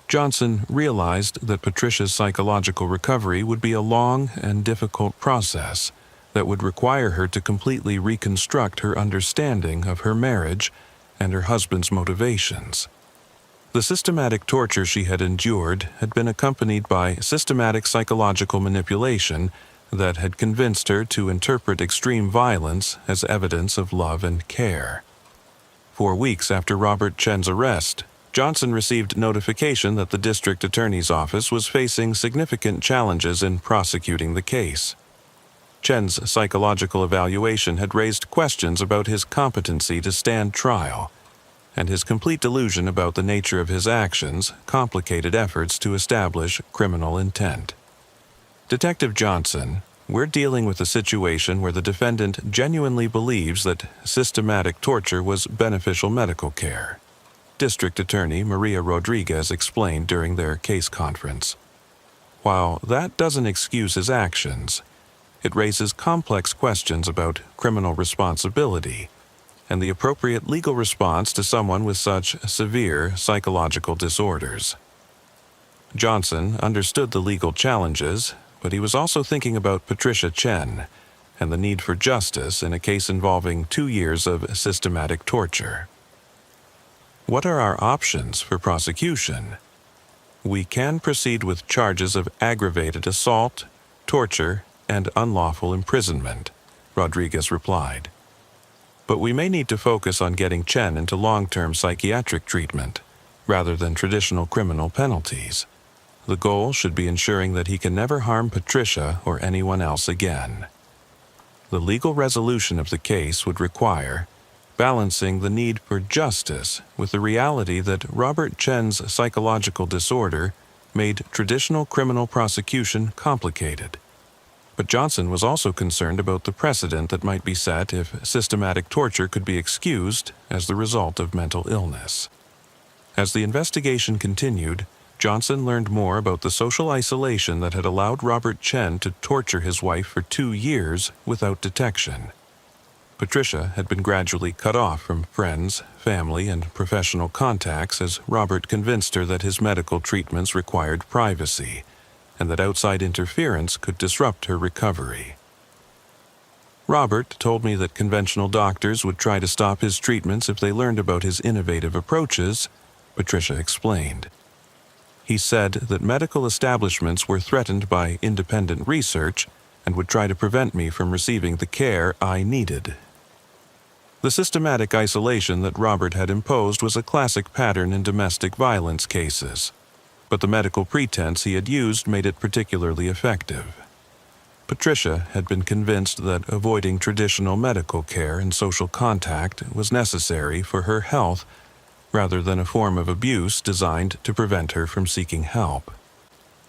Speaker 1: Johnson realized that Patricia's psychological recovery would be a long and difficult process that would require her to completely reconstruct her understanding of her marriage and her husband's motivations. The systematic torture she had endured had been accompanied by systematic psychological manipulation that had convinced her to interpret extreme violence as evidence of love and care. 4 weeks after Robert Chen's arrest, Johnson received notification that the district attorney's office was facing significant challenges in prosecuting the case. Chen's psychological evaluation had raised questions about his competency to stand trial, and his complete delusion about the nature of his actions complicated efforts to establish criminal intent. "Detective Johnson, we're dealing with a situation where the defendant genuinely believes that systematic torture was beneficial medical care," District Attorney Maria Rodriguez explained during their case conference. "While that doesn't excuse his actions, it raises complex questions about criminal responsibility and the appropriate legal response to someone with such severe psychological disorders." Johnson understood the legal challenges, but he was also thinking about Patricia Chen and the need for justice in a case involving 2 years of systematic torture. "What are our options for prosecution?" "We can proceed with charges of aggravated assault, torture, and unlawful imprisonment," Rodriguez replied. "But we may need to focus on getting Chen into long-term psychiatric treatment, rather than traditional criminal penalties. The goal should be ensuring that he can never harm Patricia or anyone else again." The legal resolution of the case would require balancing the need for justice with the reality that Robert Chen's psychological disorder made traditional criminal prosecution complicated. But Johnson was also concerned about the precedent that might be set if systematic torture could be excused as the result of mental illness. As the investigation continued, Johnson learned more about the social isolation that had allowed Robert Chen to torture his wife for 2 years without detection. Patricia had been gradually cut off from friends, family, and professional contacts as Robert convinced her that his medical treatments required privacy, and that outside interference could disrupt her recovery. "Robert told me that conventional doctors would try to stop his treatments if they learned about his innovative approaches," Patricia explained. "He said that medical establishments were threatened by independent research and would try to prevent me from receiving the care I needed." The systematic isolation that Robert had imposed was a classic pattern in domestic violence cases, but the medical pretense he had used made it particularly effective. Patricia had been convinced that avoiding traditional medical care and social contact was necessary for her health rather than a form of abuse designed to prevent her from seeking help.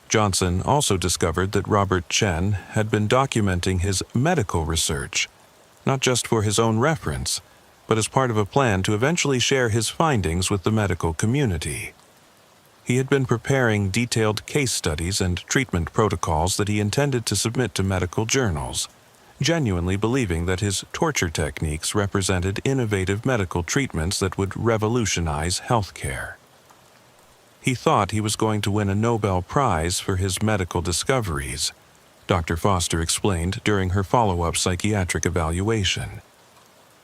Speaker 1: Johnson also discovered that Robert Chen had been documenting his medical research, not just for his own reference, but as part of a plan to eventually share his findings with the medical community. He had been preparing detailed case studies and treatment protocols that he intended to submit to medical journals, genuinely believing that his torture techniques represented innovative medical treatments that would revolutionize healthcare. He thought he was going to win a Nobel Prize for his medical discoveries, Dr. Foster explained during her follow-up psychiatric evaluation.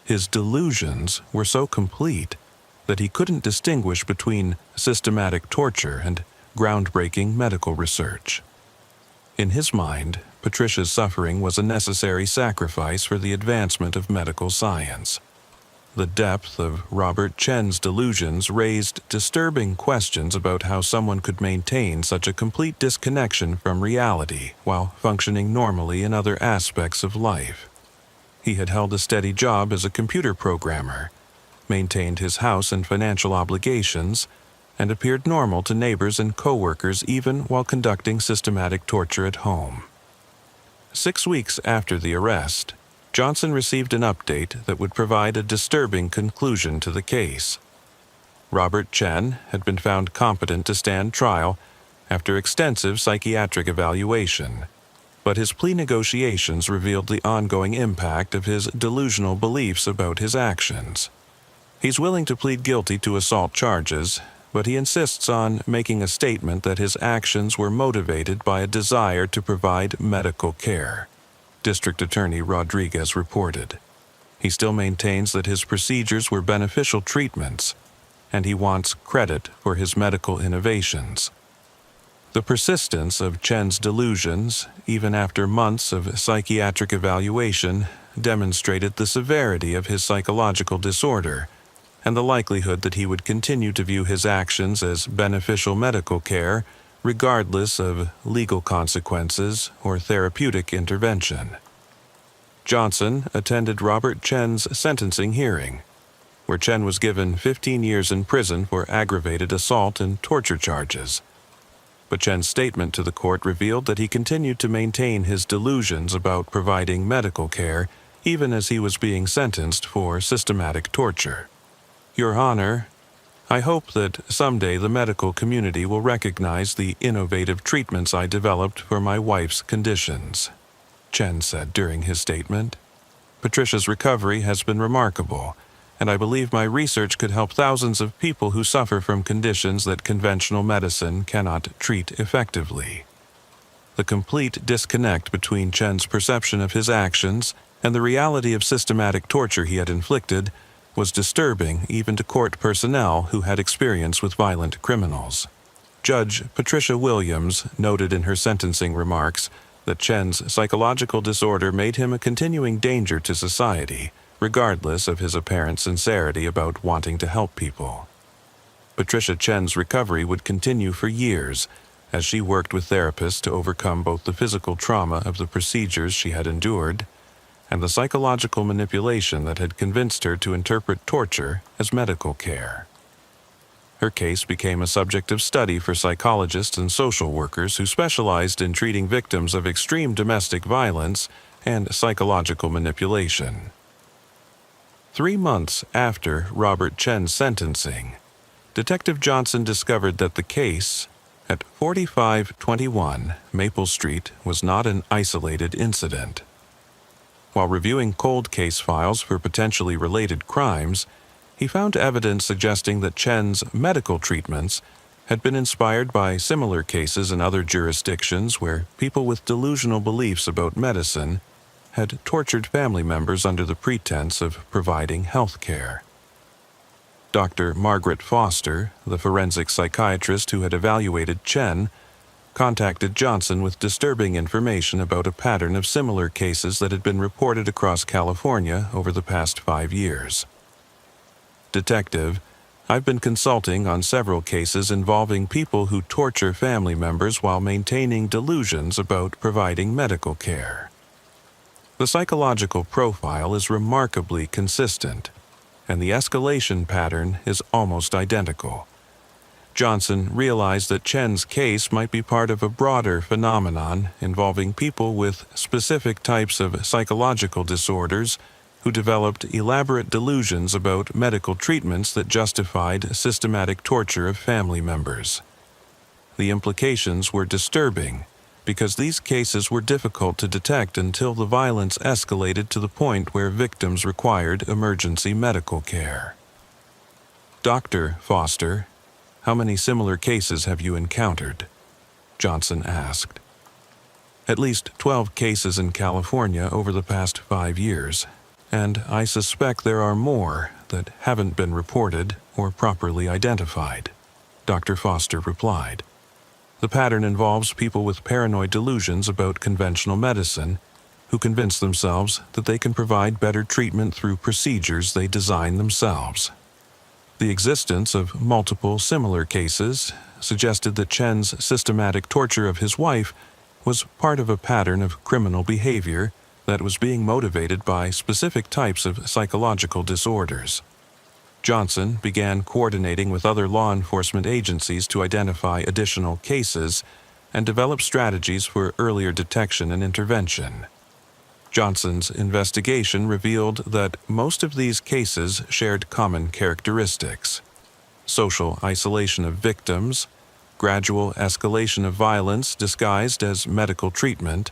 Speaker 1: His delusions were so complete that he couldn't distinguish between systematic torture and groundbreaking medical research. In his mind, Patricia's suffering was a necessary sacrifice for the advancement of medical science. The depth of Robert Chen's delusions raised disturbing questions about how someone could maintain such a complete disconnection from reality while functioning normally in other aspects of life. He had held a steady job as a computer programmer, maintained his house and financial obligations, and appeared normal to neighbors and co-workers even while conducting systematic torture at home. 6 weeks after the arrest, Johnson received an update that would provide a disturbing conclusion to the case. Robert Chen had been found competent to stand trial after extensive psychiatric evaluation, but his plea negotiations revealed the ongoing impact of his delusional beliefs about his actions. He's willing to plead guilty to assault charges, but he insists on making a statement that his actions were motivated by a desire to provide medical care, District Attorney Rodriguez reported. He still maintains that his procedures were beneficial treatments, and he wants credit for his medical innovations. The persistence of Chen's delusions, even after months of psychiatric evaluation, demonstrated the severity of his psychological disorder and the likelihood that he would continue to view his actions as beneficial medical care regardless of legal consequences or therapeutic intervention. Johnson attended Robert Chen's sentencing hearing, where Chen was given 15 years in prison for aggravated assault and torture charges. But Chen's statement to the court revealed that he continued to maintain his delusions about providing medical care even as he was being sentenced for systematic torture. Your Honor, I hope that someday the medical community will recognize the innovative treatments I developed for my wife's conditions, Chen said during his statement. Patricia's recovery has been remarkable, and I believe my research could help thousands of people who suffer from conditions that conventional medicine cannot treat effectively. The complete disconnect between Chen's perception of his actions and the reality of systematic torture he had inflicted was disturbing even to court personnel who had experience with violent criminals. Judge Patricia Williams noted in her sentencing remarks that Chen's psychological disorder made him a continuing danger to society, regardless of his apparent sincerity about wanting to help people. Patricia Chen's recovery would continue for years as she worked with therapists to overcome both the physical trauma of the procedures she had endured and the psychological manipulation that had convinced her to interpret torture as medical care. Her case became a subject of study for psychologists and social workers who specialized in treating victims of extreme domestic violence and psychological manipulation. 3 months after Robert Chen's sentencing, Detective Johnson discovered that the case at 4521 Maple Street was not an isolated incident. While reviewing cold case files for potentially related crimes, he found evidence suggesting that Chen's medical treatments had been inspired by similar cases in other jurisdictions where people with delusional beliefs about medicine had tortured family members under the pretense of providing health care. Dr. Margaret Foster, the forensic psychiatrist who had evaluated Chen, contacted Johnson with disturbing information about a pattern of similar cases that had been reported across California over the past 5 years. Detective, I've been consulting on several cases involving people who torture family members while maintaining delusions about providing medical care. The psychological profile is remarkably consistent, and the escalation pattern is almost identical. Johnson realized that Chen's case might be part of a broader phenomenon involving people with specific types of psychological disorders who developed elaborate delusions about medical treatments that justified systematic torture of family members. The implications were disturbing because these cases were difficult to detect until the violence escalated to the point where victims required emergency medical care. Dr. Foster, how many similar cases have you encountered? Johnson asked. At least 12 cases in California over the past 5 years, and I suspect there are more that haven't been reported or properly identified," Dr. Foster replied. "The pattern involves people with paranoid delusions about conventional medicine who convince themselves that they can provide better treatment through procedures they design themselves." The existence of multiple similar cases suggested that Chen's systematic torture of his wife was part of a pattern of criminal behavior that was being motivated by specific types of psychological disorders. Johnson began coordinating with other law enforcement agencies to identify additional cases and develop strategies for earlier detection and intervention. Johnson's investigation revealed that most of these cases shared common characteristics: social isolation of victims, gradual escalation of violence disguised as medical treatment,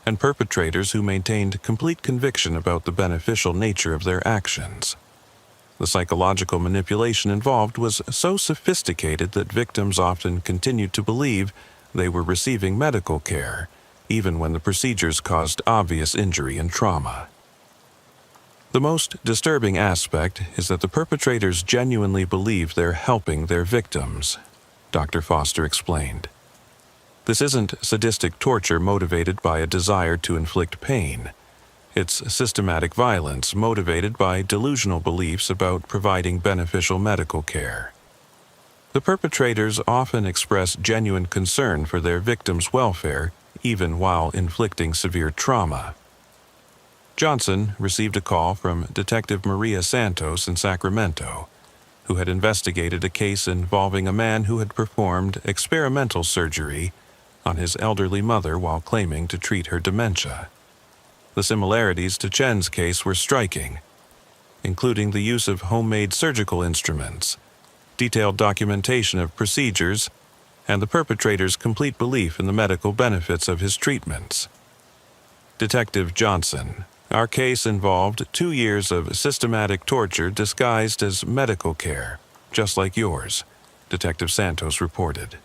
Speaker 1: and perpetrators who maintained complete conviction about the beneficial nature of their actions. The psychological manipulation involved was so sophisticated that victims often continued to believe they were receiving medical care, even when the procedures caused obvious injury and trauma. The most disturbing aspect is that the perpetrators genuinely believe they're helping their victims, Dr. Foster explained. This isn't sadistic torture motivated by a desire to inflict pain. It's systematic violence motivated by delusional beliefs about providing beneficial medical care. The perpetrators often express genuine concern for their victims' welfare, even while inflicting severe trauma. Johnson received a call from Detective Maria Santos in Sacramento, who had investigated a case involving a man who had performed experimental surgery on his elderly mother while claiming to treat her dementia. The similarities to Chen's case were striking, including the use of homemade surgical instruments, detailed documentation of procedures, and the perpetrator's complete belief in the medical benefits of his treatments. Detective Johnson, our case involved 2 years of systematic torture disguised as medical care, just like yours, Detective Santos reported.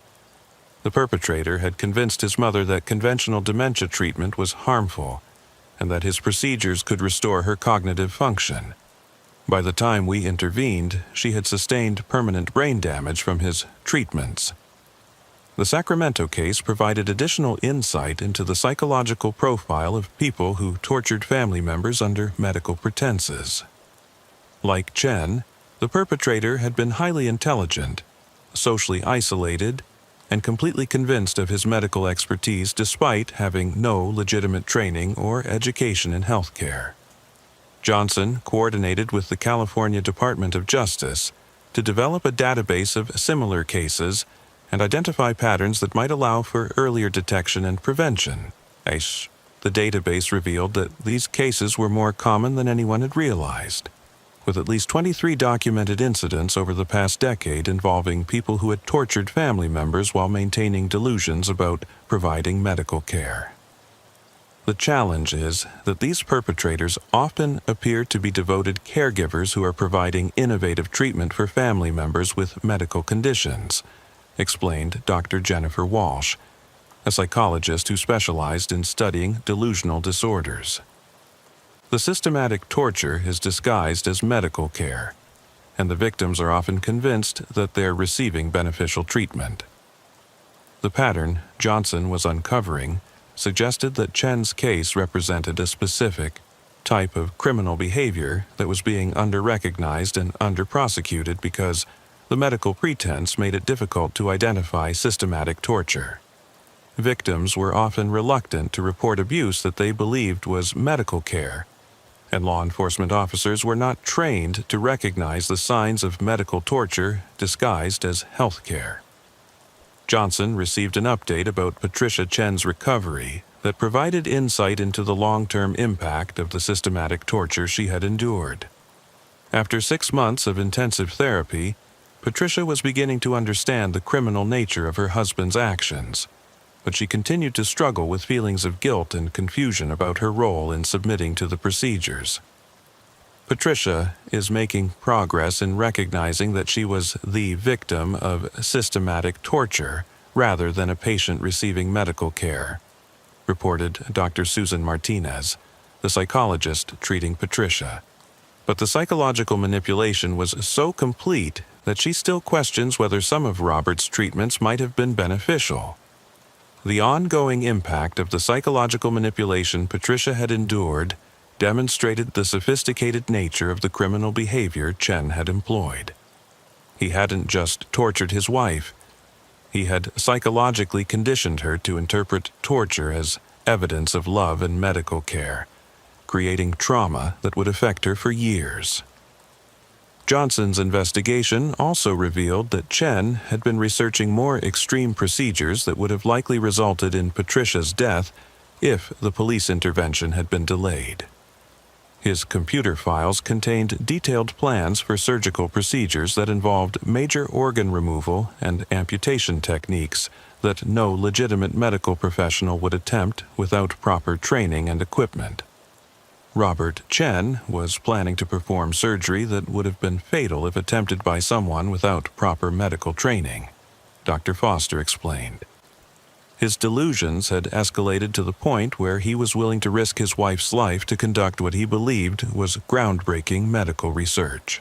Speaker 1: The perpetrator had convinced his mother that conventional dementia treatment was harmful and that his procedures could restore her cognitive function. By the time we intervened, she had sustained permanent brain damage from his treatments. The Sacramento case provided additional insight into the psychological profile of people who tortured family members under medical pretenses. Like Chen, the perpetrator had been highly intelligent, socially isolated, and completely convinced of his medical expertise despite having no legitimate training or education in healthcare. Johnson coordinated with the California Department of Justice to develop a database of similar cases and identify patterns that might allow for earlier detection and prevention. The database revealed that these cases were more common than anyone had realized, with at least 23 documented incidents over the past decade involving people who had tortured family members while maintaining delusions about providing medical care. The challenge is that these perpetrators often appear to be devoted caregivers who are providing innovative treatment for family members with medical conditions, explained Dr. Jennifer Walsh, a psychologist who specialized in studying delusional disorders. The systematic torture is disguised as medical care, and the victims are often convinced that they're receiving beneficial treatment. The pattern Johnson was uncovering suggested that Chen's case represented a specific type of criminal behavior that was being under-recognized and under-prosecuted because the medical pretense made it difficult to identify systematic torture. Victims were often reluctant to report abuse that they believed was medical care, and law enforcement officers were not trained to recognize the signs of medical torture disguised as health care. Johnson received an update about Patricia Chen's recovery that provided insight into the long-term impact of the systematic torture she had endured. After 6 months of intensive therapy, Patricia was beginning to understand the criminal nature of her husband's actions, but she continued to struggle with feelings of guilt and confusion about her role in submitting to the procedures. Patricia is making progress in recognizing that she was the victim of systematic torture rather than a patient receiving medical care, reported Dr. Susan Martinez, the psychologist treating Patricia. But the psychological manipulation was so complete that she still questions whether some of Robert's treatments might have been beneficial. The ongoing impact of the psychological manipulation Patricia had endured demonstrated the sophisticated nature of the criminal behavior Chen had employed. He hadn't just tortured his wife, he had psychologically conditioned her to interpret torture as evidence of love and medical care, creating trauma that would affect her for years. Johnson's investigation also revealed that Chen had been researching more extreme procedures that would have likely resulted in Patricia's death if the police intervention had been delayed. His computer files contained detailed plans for surgical procedures that involved major organ removal and amputation techniques that no legitimate medical professional would attempt without proper training and equipment. Robert Chen was planning to perform surgery that would have been fatal if attempted by someone without proper medical training, Dr. Foster explained. His delusions had escalated to the point where he was willing to risk his wife's life to conduct what he believed was groundbreaking medical research.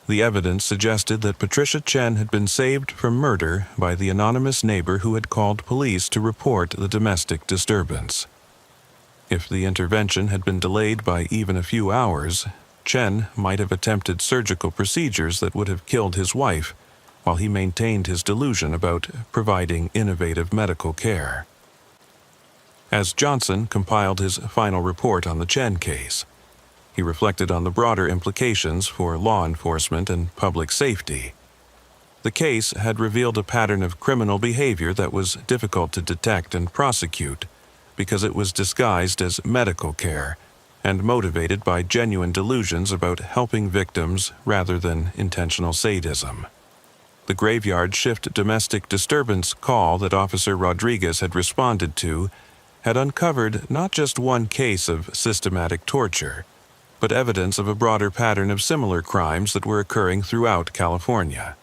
Speaker 1: The evidence suggested that Patricia Chen had been saved from murder by the anonymous neighbor who had called police to report the domestic disturbance. If the intervention had been delayed by even a few hours, Chen might have attempted surgical procedures that would have killed his wife, while he maintained his delusion about providing innovative medical care. As Johnson compiled his final report on the Chen case, he reflected on the broader implications for law enforcement and public safety. The case had revealed a pattern of criminal behavior that was difficult to detect and prosecute because it was disguised as medical care and motivated by genuine delusions about helping victims rather than intentional sadism. The graveyard shift domestic disturbance call that Officer Rodriguez had responded to had uncovered not just one case of systematic torture, but evidence of a broader pattern of similar crimes that were occurring throughout California.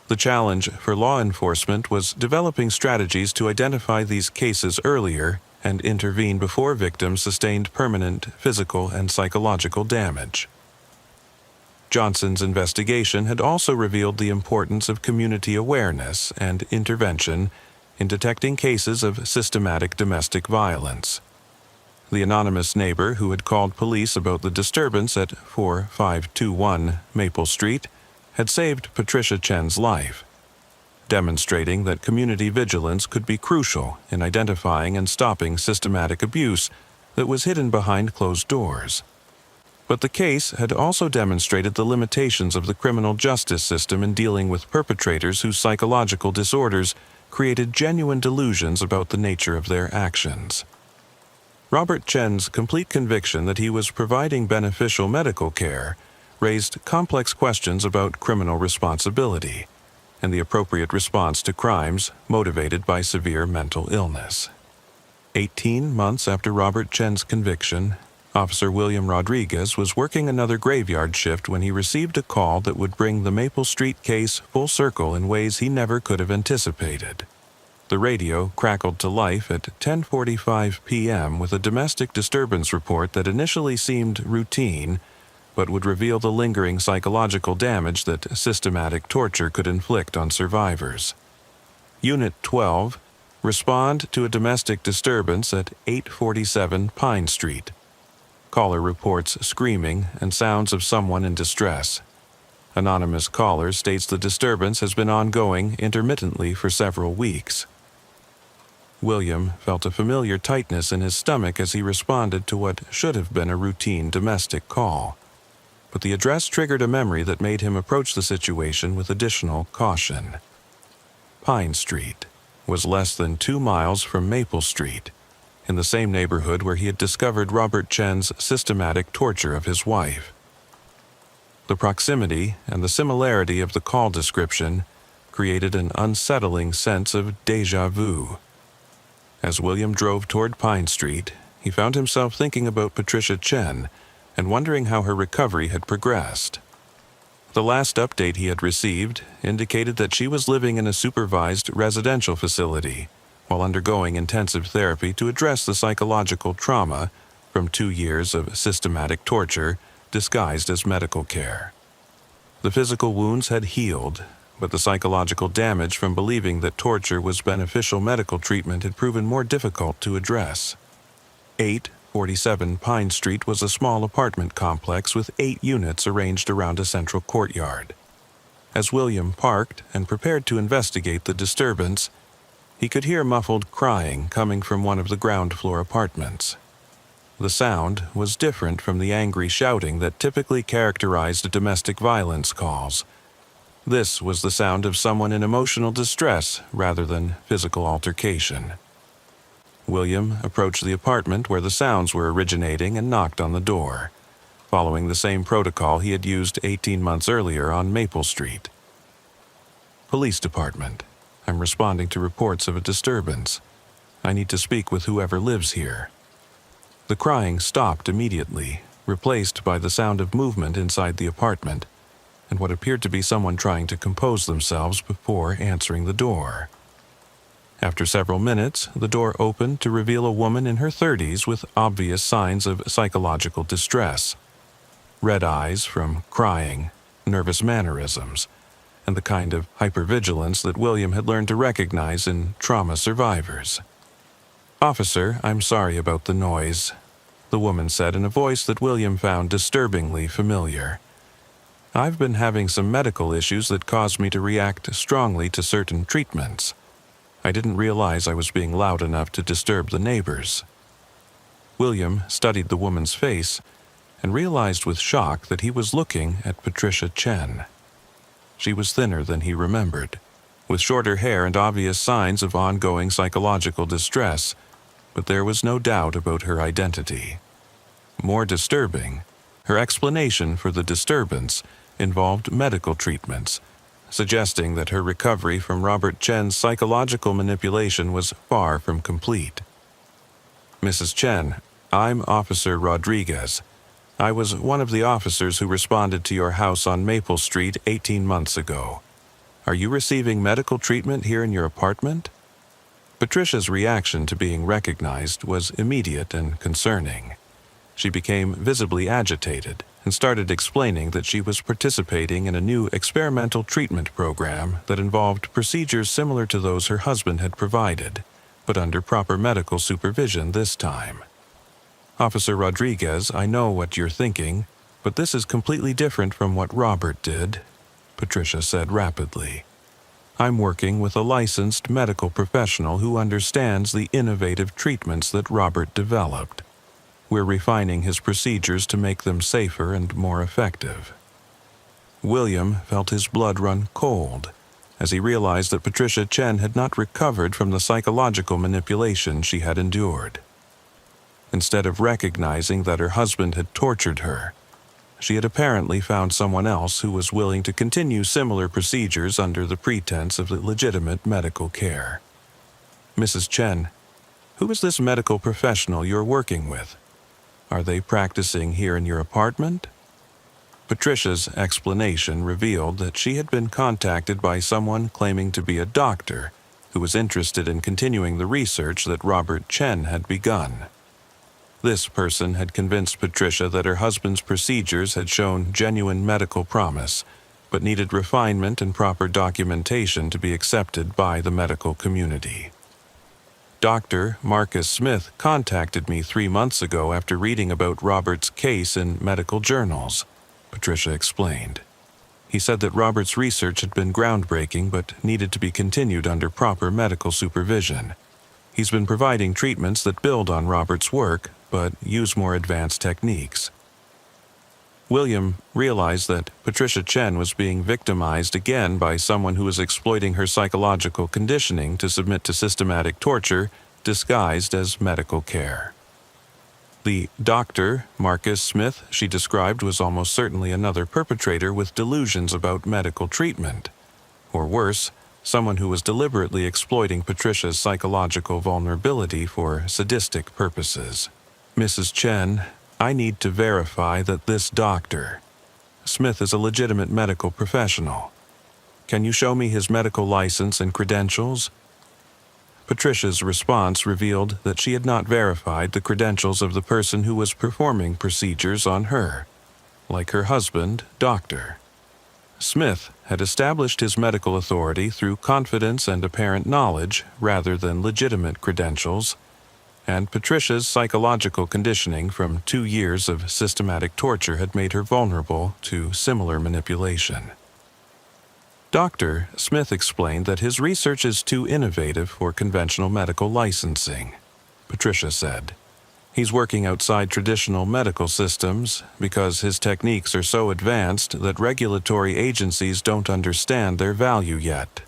Speaker 1: The challenge for law enforcement was developing strategies to identify these cases earlier and intervene before victims sustained permanent physical and psychological damage. Johnson's investigation had also revealed the importance of community awareness and intervention in detecting cases of systematic domestic violence. The anonymous neighbor who had called police about the disturbance at 4521 Maple Street had saved Patricia Chen's life, demonstrating that community vigilance could be crucial in identifying and stopping systematic abuse that was hidden behind closed doors. But the case had also demonstrated the limitations of the criminal justice system in dealing with perpetrators whose psychological disorders created genuine delusions about the nature of their actions. Robert Chen's complete conviction that he was providing beneficial medical care raised complex questions about criminal responsibility and the appropriate response to crimes motivated by severe mental illness. 18 months after Robert Chen's conviction, Officer William Rodriguez was working another graveyard shift when he received a call that would bring the Maple Street case full circle in ways he never could have anticipated. The radio crackled to life at 10:45 p.m. with a domestic disturbance report that initially seemed routine, but would reveal the lingering psychological damage that systematic torture could inflict on survivors. Unit 12, respond to a domestic disturbance at 847 Pine Street. Caller reports screaming and sounds of someone in distress. Anonymous caller states the disturbance has been ongoing intermittently for several weeks. William felt a familiar tightness in his stomach as he responded to what should have been a routine domestic call. But the address triggered a memory that made him approach the situation with additional caution. Pine Street was less than 2 miles from Maple Street, in the same neighborhood where he had discovered Robert Chen's systematic torture of his wife. The proximity and the similarity of the call description created an unsettling sense of déjà vu. As William drove toward Pine Street, he found himself thinking about Patricia Chen and wondering how her recovery had progressed. The last update he had received indicated that she was living in a supervised residential facility while undergoing intensive therapy to address the psychological trauma from 2 years of systematic torture disguised as medical care. The physical wounds had healed, but the psychological damage from believing that torture was beneficial medical treatment had proven more difficult to address. 847 Pine Street was a small apartment complex with 8 units arranged around a central courtyard. As William parked and prepared to investigate the disturbance, he could hear muffled crying coming from one of the ground-floor apartments. The sound was different from the angry shouting that typically characterized domestic violence calls. This was the sound of someone in emotional distress rather than physical altercation. William approached the apartment where the sounds were originating and knocked on the door, following the same protocol he had used 18 months earlier on Maple Street. Police Department. I'm responding to reports of a disturbance. I need to speak with whoever lives here. The crying stopped immediately, replaced by the sound of movement inside the apartment, and what appeared to be someone trying to compose themselves before answering the door. After several minutes, the door opened to reveal a woman in her 30s with obvious signs of psychological distress. Red eyes from crying, nervous mannerisms, and the kind of hypervigilance that William had learned to recognize in trauma survivors. "Officer, I'm sorry about the noise," the woman said in a voice that William found disturbingly familiar. "I've been having some medical issues that caused me to react strongly to certain treatments. I didn't realize I was being loud enough to disturb the neighbors." William studied the woman's face and realized with shock that he was looking at Patricia Chen. She was thinner than he remembered, with shorter hair and obvious signs of ongoing psychological distress, but there was no doubt about her identity. More disturbing, her explanation for the disturbance involved medical treatments, suggesting that her recovery from Robert Chen's psychological manipulation was far from complete. "Mrs. Chen, I'm Officer Rodriguez. I was one of the officers who responded to your house on Maple Street 18 months ago. Are you receiving medical treatment here in your apartment?" Patricia's reaction to being recognized was immediate and concerning. She became visibly agitated and started explaining that she was participating in a new experimental treatment program that involved procedures similar to those her husband had provided, but under proper medical supervision this time. "Officer Rodriguez, I know what you're thinking, but this is completely different from what Robert did," Patricia said rapidly. "I'm working with a licensed medical professional who understands the innovative treatments that Robert developed. We're refining his procedures to make them safer and more effective." William felt his blood run cold as he realized that Patricia Chen had not recovered from the psychological manipulation she had endured. Instead of recognizing that her husband had tortured her, she had apparently found someone else who was willing to continue similar procedures under the pretense of legitimate medical care. "Mrs. Chen, who is this medical professional you're working with? Are they practicing here in your apartment?" Patricia's explanation revealed that she had been contacted by someone claiming to be a doctor who was interested in continuing the research that Robert Chen had begun. This person had convinced Patricia that her husband's procedures had shown genuine medical promise, but needed refinement and proper documentation to be accepted by the medical community. "Dr. Marcus Smith contacted me 3 months ago after reading about Robert's case in medical journals," Patricia explained. "He said that Robert's research had been groundbreaking but needed to be continued under proper medical supervision. He's been providing treatments that build on Robert's work, but use more advanced techniques." William realized that Patricia Chen was being victimized again by someone who was exploiting her psychological conditioning to submit to systematic torture disguised as medical care. The Dr. Marcus Smith she described was almost certainly another perpetrator with delusions about medical treatment, or worse, someone who was deliberately exploiting Patricia's psychological vulnerability for sadistic purposes. "Mrs. Chen, I need to verify that this Dr. Smith is a legitimate medical professional. Can you show me his medical license and credentials?" Patricia's response revealed that she had not verified the credentials of the person who was performing procedures on her. Like her husband, Dr. Smith had established his medical authority through confidence and apparent knowledge rather than legitimate credentials, and Patricia's psychological conditioning from 2 years of systematic torture had made her vulnerable to similar manipulation. Dr. Smith explained that his research is too innovative for conventional medical licensing, Patricia said. He's working outside traditional medical systems because his techniques are so advanced that regulatory agencies don't understand their value yet.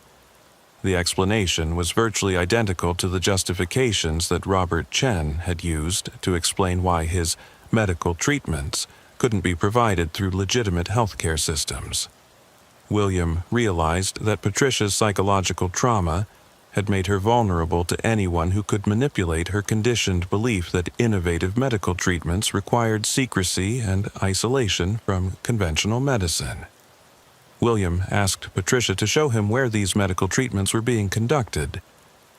Speaker 1: The explanation was virtually identical to the justifications that Robert Chen had used to explain why his medical treatments couldn't be provided through legitimate healthcare systems. William realized that Patricia's psychological trauma had made her vulnerable to anyone who could manipulate her conditioned belief that innovative medical treatments required secrecy and isolation from conventional medicine. William asked Patricia to show him where these medical treatments were being conducted,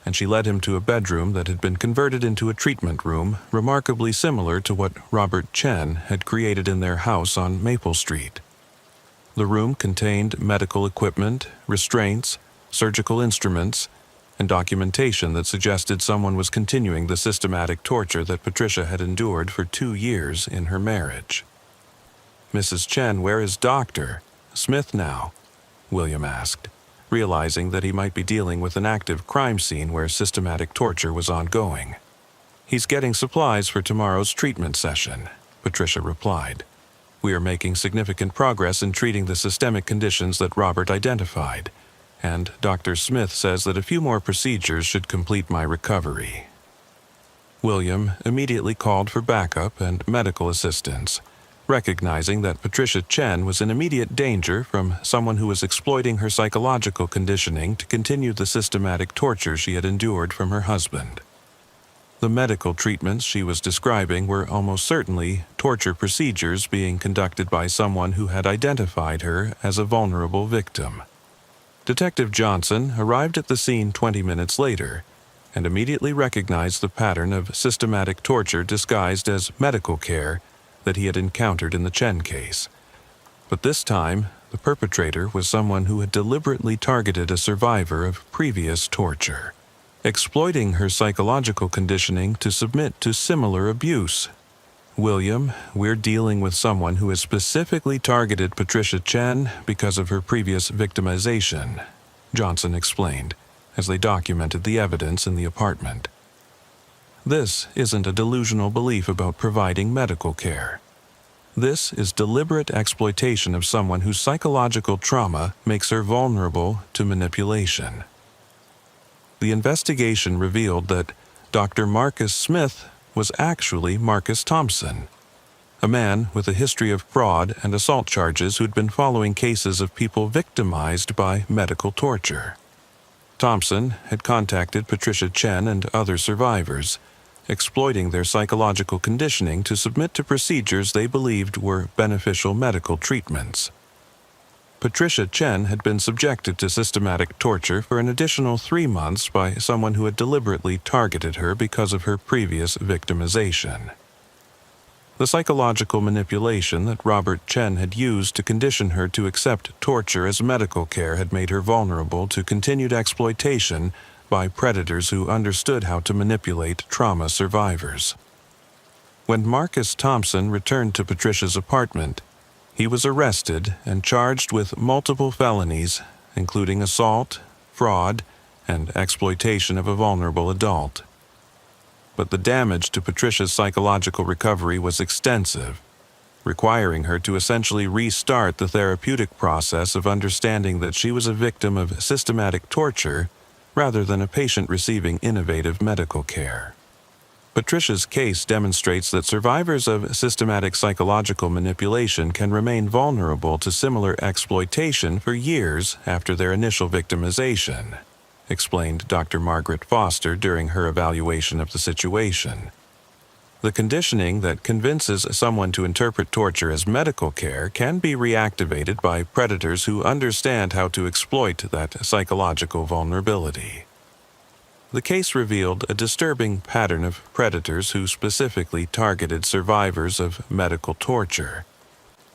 Speaker 1: and she led him to a bedroom that had been converted into a treatment room remarkably similar to what Robert Chen had created in their house on Maple Street. The room contained medical equipment, restraints, surgical instruments, and documentation that suggested someone was continuing the systematic torture that Patricia had endured for 2 years in her marriage. "Mrs. Chen, where is Dr. Smith now?" William asked, realizing that he might be dealing with an active crime scene where systematic torture was ongoing. "He's getting supplies for tomorrow's treatment session," Patricia replied. "We are making significant progress in treating the systemic conditions that Robert identified, and Dr. Smith says that a few more procedures should complete my recovery." William immediately called for backup and medical assistance, recognizing that Patricia Chen was in immediate danger from someone who was exploiting her psychological conditioning to continue the systematic torture she had endured from her husband. The medical treatments she was describing were almost certainly torture procedures being conducted by someone who had identified her as a vulnerable victim. Detective Johnson arrived at the scene 20 minutes later and immediately recognized the pattern of systematic torture disguised as medical care that he had encountered in the Chen case. But this time, the perpetrator was someone who had deliberately targeted a survivor of previous torture, exploiting her psychological conditioning to submit to similar abuse. "William, we're dealing with someone who has specifically targeted Patricia Chen because of her previous victimization," Johnson explained, as they documented the evidence in the apartment. "This isn't a delusional belief about providing medical care. This is deliberate exploitation of someone whose psychological trauma makes her vulnerable to manipulation." The investigation revealed that Dr. Marcus Smith was actually Marcus Thompson, a man with a history of fraud and assault charges who'd been following cases of people victimized by medical torture. Thompson had contacted Patricia Chen and other survivors, exploiting their psychological conditioning to submit to procedures they believed were beneficial medical treatments. Patricia Chen had been subjected to systematic torture for an additional 3 months by someone who had deliberately targeted her because of her previous victimization. The psychological manipulation that Robert Chen had used to condition her to accept torture as medical care had made her vulnerable to continued exploitation by predators who understood how to manipulate trauma survivors. When Marcus Thompson returned to Patricia's apartment, he was arrested and charged with multiple felonies, including assault, fraud, and exploitation of a vulnerable adult. But the damage to Patricia's psychological recovery was extensive, requiring her to essentially restart the therapeutic process of understanding that she was a victim of systematic torture rather than a patient receiving innovative medical care. Patricia's case demonstrates that survivors of systematic psychological manipulation can remain vulnerable to similar exploitation for years after their initial victimization, explained Dr. Margaret Foster during her evaluation of the situation. The conditioning that convinces someone to interpret torture as medical care can be reactivated by predators who understand how to exploit that psychological vulnerability. The case revealed a disturbing pattern of predators who specifically targeted survivors of medical torture,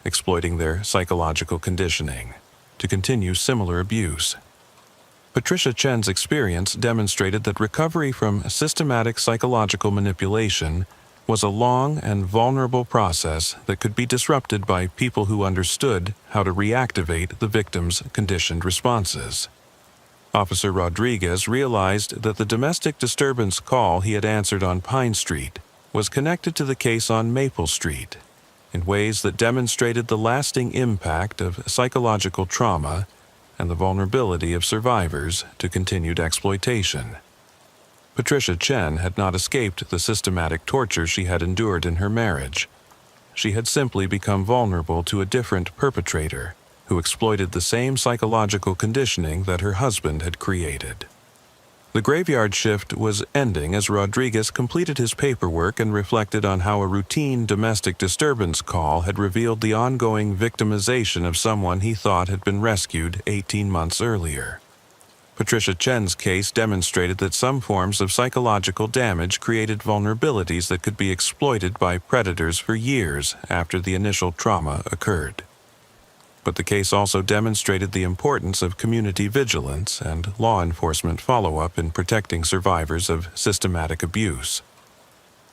Speaker 1: exploiting their psychological conditioning to continue similar abuse. Patricia Chen's experience demonstrated that recovery from systematic psychological manipulation was a long and vulnerable process that could be disrupted by people who understood how to reactivate the victim's conditioned responses. Officer Rodriguez realized that the domestic disturbance call he had answered on Pine Street was connected to the case on Maple Street in ways that demonstrated the lasting impact of psychological trauma and the vulnerability of survivors to continued exploitation. Patricia Chen had not escaped the systematic torture she had endured in her marriage. She had simply become vulnerable to a different perpetrator who exploited the same psychological conditioning that her husband had created. The graveyard shift was ending as Rodriguez completed his paperwork and reflected on how a routine domestic disturbance call had revealed the ongoing victimization of someone he thought had been rescued 18 months earlier. Patricia Chen's case demonstrated that some forms of psychological damage created vulnerabilities that could be exploited by predators for years after the initial trauma occurred. But the case also demonstrated the importance of community vigilance and law enforcement follow-up in protecting survivors of systematic abuse.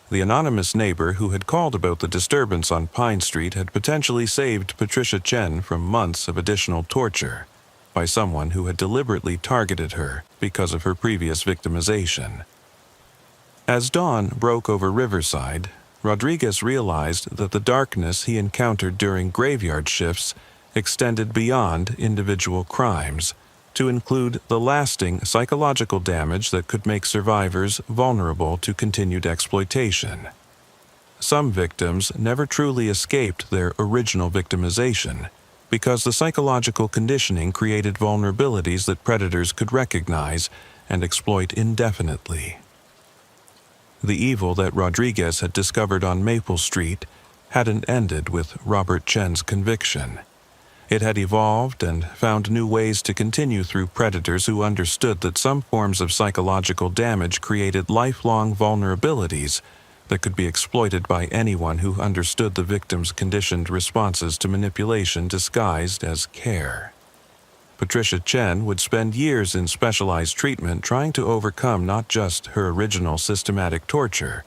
Speaker 1: The anonymous neighbor who had called about the disturbance on Pine Street had potentially saved Patricia Chen from months of additional torture by someone who had deliberately targeted her because of her previous victimization. As dawn broke over Riverside, Rodriguez realized that the darkness he encountered during graveyard shifts extended beyond individual crimes to include the lasting psychological damage that could make survivors vulnerable to continued exploitation. Some victims never truly escaped their original victimization because the psychological conditioning created vulnerabilities that predators could recognize and exploit indefinitely. The evil that Rodriguez had discovered on Maple Street hadn't ended with Robert Chen's conviction. It had evolved and found new ways to continue through predators who understood that some forms of psychological damage created lifelong vulnerabilities that could be exploited by anyone who understood the victim's conditioned responses to manipulation disguised as care. Patricia Chen would spend years in specialized treatment trying to overcome not just her original systematic torture,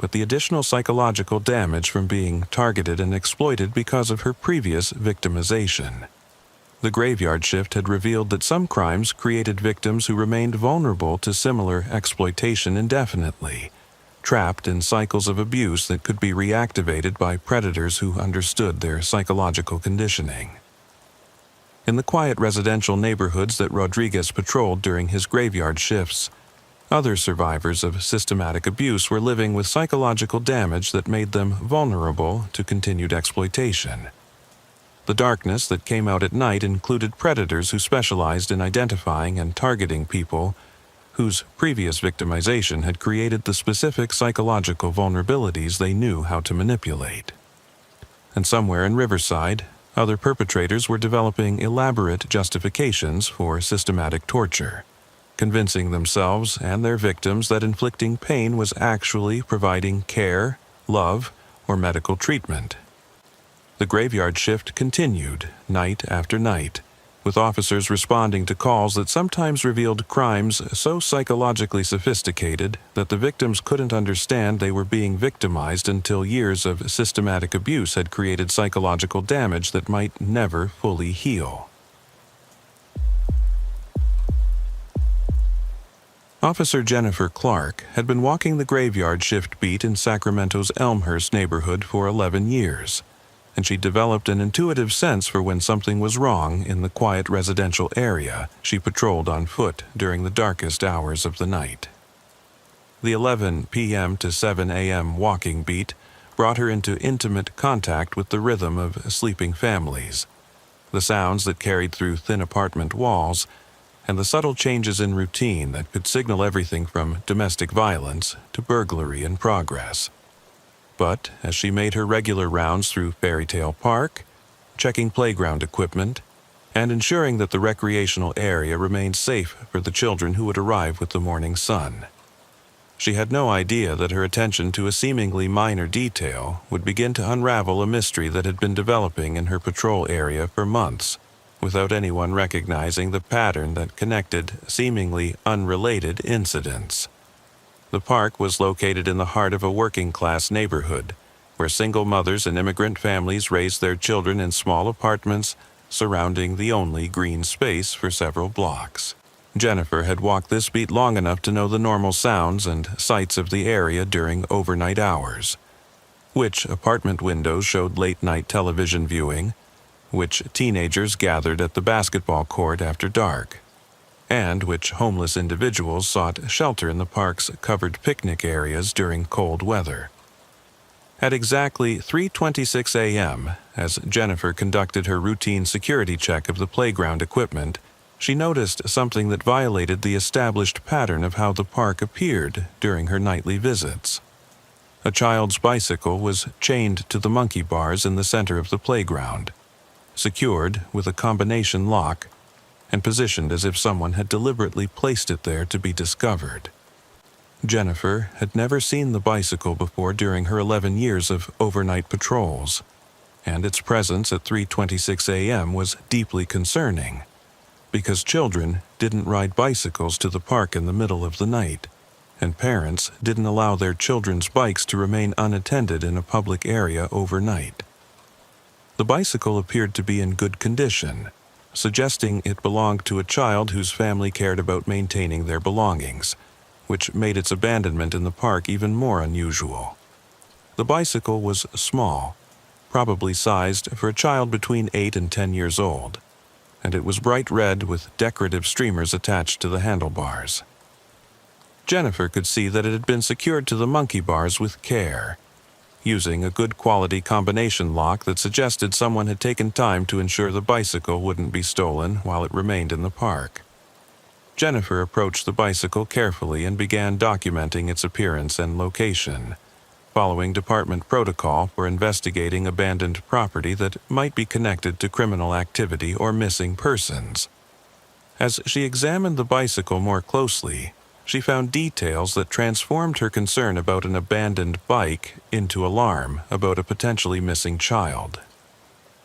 Speaker 1: but the additional psychological damage from being targeted and exploited because of her previous victimization. The graveyard shift had revealed that some crimes created victims who remained vulnerable to similar exploitation indefinitely, trapped in cycles of abuse that could be reactivated by predators who understood their psychological conditioning. In the quiet residential neighborhoods that Rodriguez patrolled during his graveyard shifts, other survivors of systematic abuse were living with psychological damage that made them vulnerable to continued exploitation. The darkness that came out at night included predators who specialized in identifying and targeting people whose previous victimization had created the specific psychological vulnerabilities they knew how to manipulate. And somewhere in Riverside, other perpetrators were developing elaborate justifications for systematic torture, convincing themselves and their victims that inflicting pain was actually providing care, love, or medical treatment. The graveyard shift continued night after night, with officers responding to calls that sometimes revealed crimes so psychologically sophisticated that the victims couldn't understand they were being victimized until years of systematic abuse had created psychological damage that might never fully heal. Officer Jennifer Clark had been walking the graveyard shift beat in Sacramento's Elmhurst neighborhood for 11 years, and she developed an intuitive sense for when something was wrong in the quiet residential area she patrolled on foot during the darkest hours of the night. The 11 p.m. to 7 a.m. walking beat brought her into intimate contact with the rhythm of sleeping families, the sounds that carried through thin apartment walls, and the subtle changes in routine that could signal everything from domestic violence to burglary in progress. But as she made her regular rounds through Fairytale Park, checking playground equipment, and ensuring that the recreational area remained safe for the children who would arrive with the morning sun. She had no idea that her attention to a seemingly minor detail would begin to unravel a mystery that had been developing in her patrol area for months, without anyone recognizing the pattern that connected seemingly unrelated incidents. The park was located in the heart of a working-class neighborhood, where single mothers and immigrant families raised their children in small apartments surrounding the only green space for several blocks. Jennifer had walked this beat long enough to know the normal sounds and sights of the area during overnight hours. Which apartment windows showed late-night television viewing, which teenagers gathered at the basketball court after dark, and which homeless individuals sought shelter in the park's covered picnic areas during cold weather. At exactly 3:26 a.m., as Jennifer conducted her routine security check of the playground equipment, she noticed something that violated the established pattern of how the park appeared during her nightly visits. A child's bicycle was chained to the monkey bars in the center of the playground, secured with a combination lock, and positioned as if someone had deliberately placed it there to be discovered. Jennifer had never seen the bicycle before during her 11 years of overnight patrols, and its presence at 3:26 a.m. was deeply concerning, because children didn't ride bicycles to the park in the middle of the night, and parents didn't allow their children's bikes to remain unattended in a public area overnight. The bicycle appeared to be in good condition, suggesting it belonged to a child whose family cared about maintaining their belongings, which made its abandonment in the park even more unusual. The bicycle was small, probably sized for a child between 8 and 10 years old, and it was bright red with decorative streamers attached to the handlebars. Jennifer could see that it had been secured to the monkey bars with care, using a good quality combination lock that suggested someone had taken time to ensure the bicycle wouldn't be stolen while it remained in the park. Jennifer approached the bicycle carefully and began documenting its appearance and location, following department protocol for investigating abandoned property that might be connected to criminal activity or missing persons. As she examined the bicycle more closely, she found details that transformed her concern about an abandoned bike into alarm about a potentially missing child.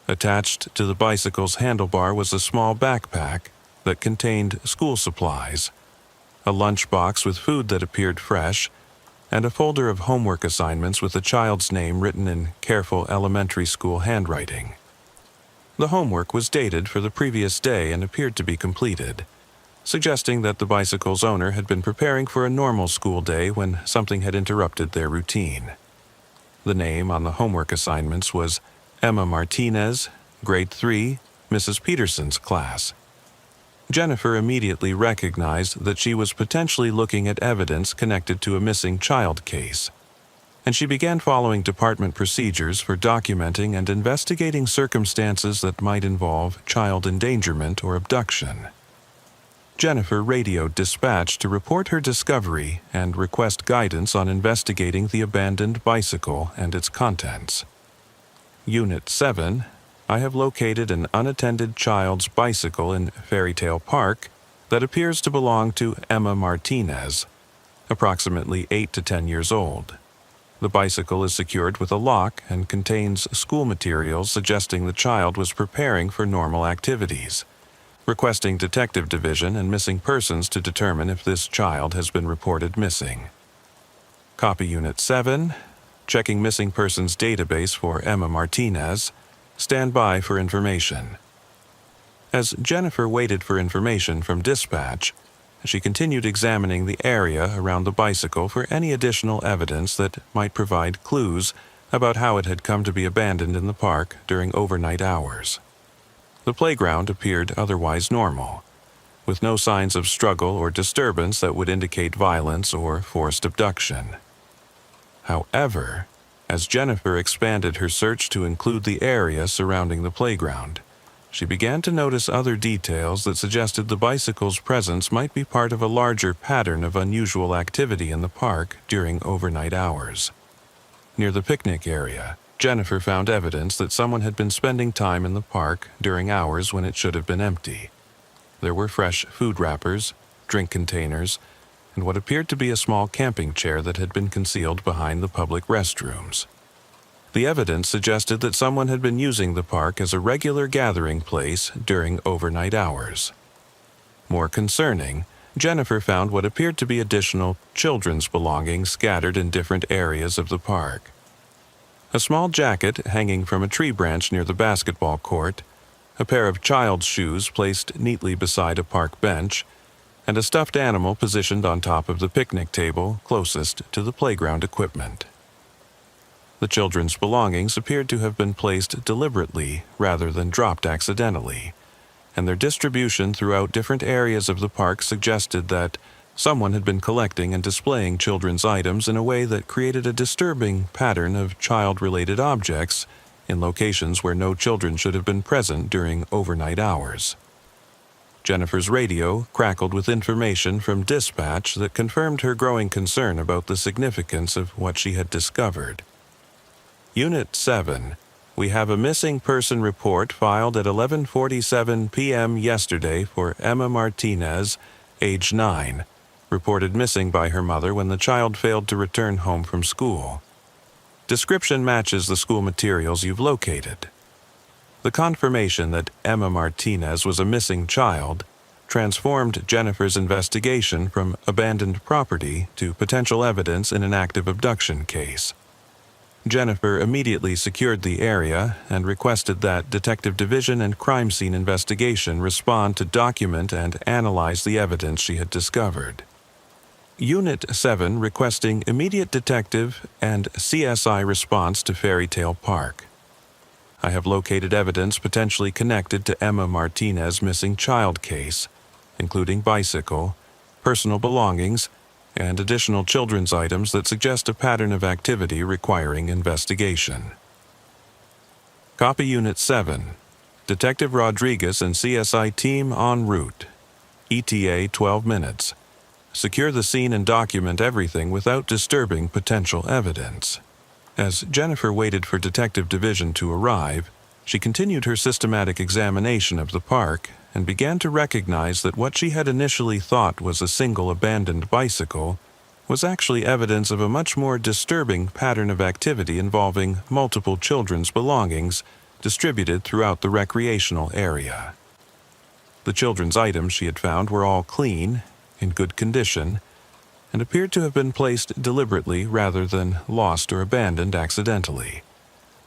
Speaker 1: Attached to the bicycle's handlebar was a small backpack that contained school supplies, a lunchbox with food that appeared fresh, and a folder of homework assignments with the child's name written in careful elementary school handwriting. The homework was dated for the previous day and appeared to be completed, suggesting that the bicycle's owner had been preparing for a normal school day when something had interrupted their routine. The name on the homework assignments was Emma Martinez, Grade 3, Mrs. Peterson's class. Jennifer immediately recognized that she was potentially looking at evidence connected to a missing child case, and she began following department procedures for documenting and investigating circumstances that might involve child endangerment or abduction. Jennifer radioed dispatch to report her discovery and request guidance on investigating the abandoned bicycle and its contents. Unit 7, I have located an unattended child's bicycle in Fairytale Park that appears to belong to Emma Martinez, approximately 8 to 10 years old. The bicycle is secured with a lock and contains school materials suggesting the child was preparing for normal activities, requesting Detective Division and Missing Persons to determine if this child has been reported missing. Copy Unit 7, checking Missing Persons database for Emma Martinez. Stand by for information. As Jennifer waited for information from dispatch, she continued examining the area around the bicycle for any additional evidence that might provide clues about how it had come to be abandoned in the park during overnight hours. The playground appeared otherwise normal, with no signs of struggle or disturbance that would indicate violence or forced abduction. However, as Jennifer expanded her search to include the area surrounding the playground, she began to notice other details that suggested the bicycle's presence might be part of a larger pattern of unusual activity in the park during overnight hours. Near the picnic area, Jennifer found evidence that someone had been spending time in the park during hours when it should have been empty. There were fresh food wrappers, drink containers, and what appeared to be a small camping chair that had been concealed behind the public restrooms. The evidence suggested that someone had been using the park as a regular gathering place during overnight hours. More concerning, Jennifer found what appeared to be additional children's belongings scattered in different areas of the park. A small jacket hanging from a tree branch near the basketball court, a pair of child's shoes placed neatly beside a park bench, and a stuffed animal positioned on top of the picnic table closest to the playground equipment. The children's belongings appeared to have been placed deliberately rather than dropped accidentally, and their distribution throughout different areas of the park suggested that someone had been collecting and displaying children's items in a way that created a disturbing pattern of child-related objects in locations where no children should have been present during overnight hours. Jennifer's radio crackled with information from dispatch that confirmed her growing concern about the significance of what she had discovered. Unit 7. We have a missing person report filed at 11:47 p.m. yesterday for Emma Martinez, age 9, reported missing by her mother when the child failed to return home from school. Description matches the school materials you've located. The confirmation that Emma Martinez was a missing child transformed Jennifer's investigation from abandoned property to potential evidence in an active abduction case. Jennifer immediately secured the area and requested that Detective Division and Crime Scene Investigation respond to document and analyze the evidence she had discovered. Unit 7 requesting immediate detective and CSI response to Fairy Tale Park. I have located evidence potentially connected to Emma Martinez's missing child case, including bicycle, personal belongings, and additional children's items that suggest a pattern of activity requiring investigation. Copy Unit 7. Detective Rodriguez and CSI team en route. ETA 12 minutes. Secure the scene and document everything without disturbing potential evidence. As Jennifer waited for Detective Division to arrive, she continued her systematic examination of the park and began to recognize that what she had initially thought was a single abandoned bicycle was actually evidence of a much more disturbing pattern of activity involving multiple children's belongings distributed throughout the recreational area. The children's items she had found were all clean, in good condition, and appeared to have been placed deliberately rather than lost or abandoned accidentally.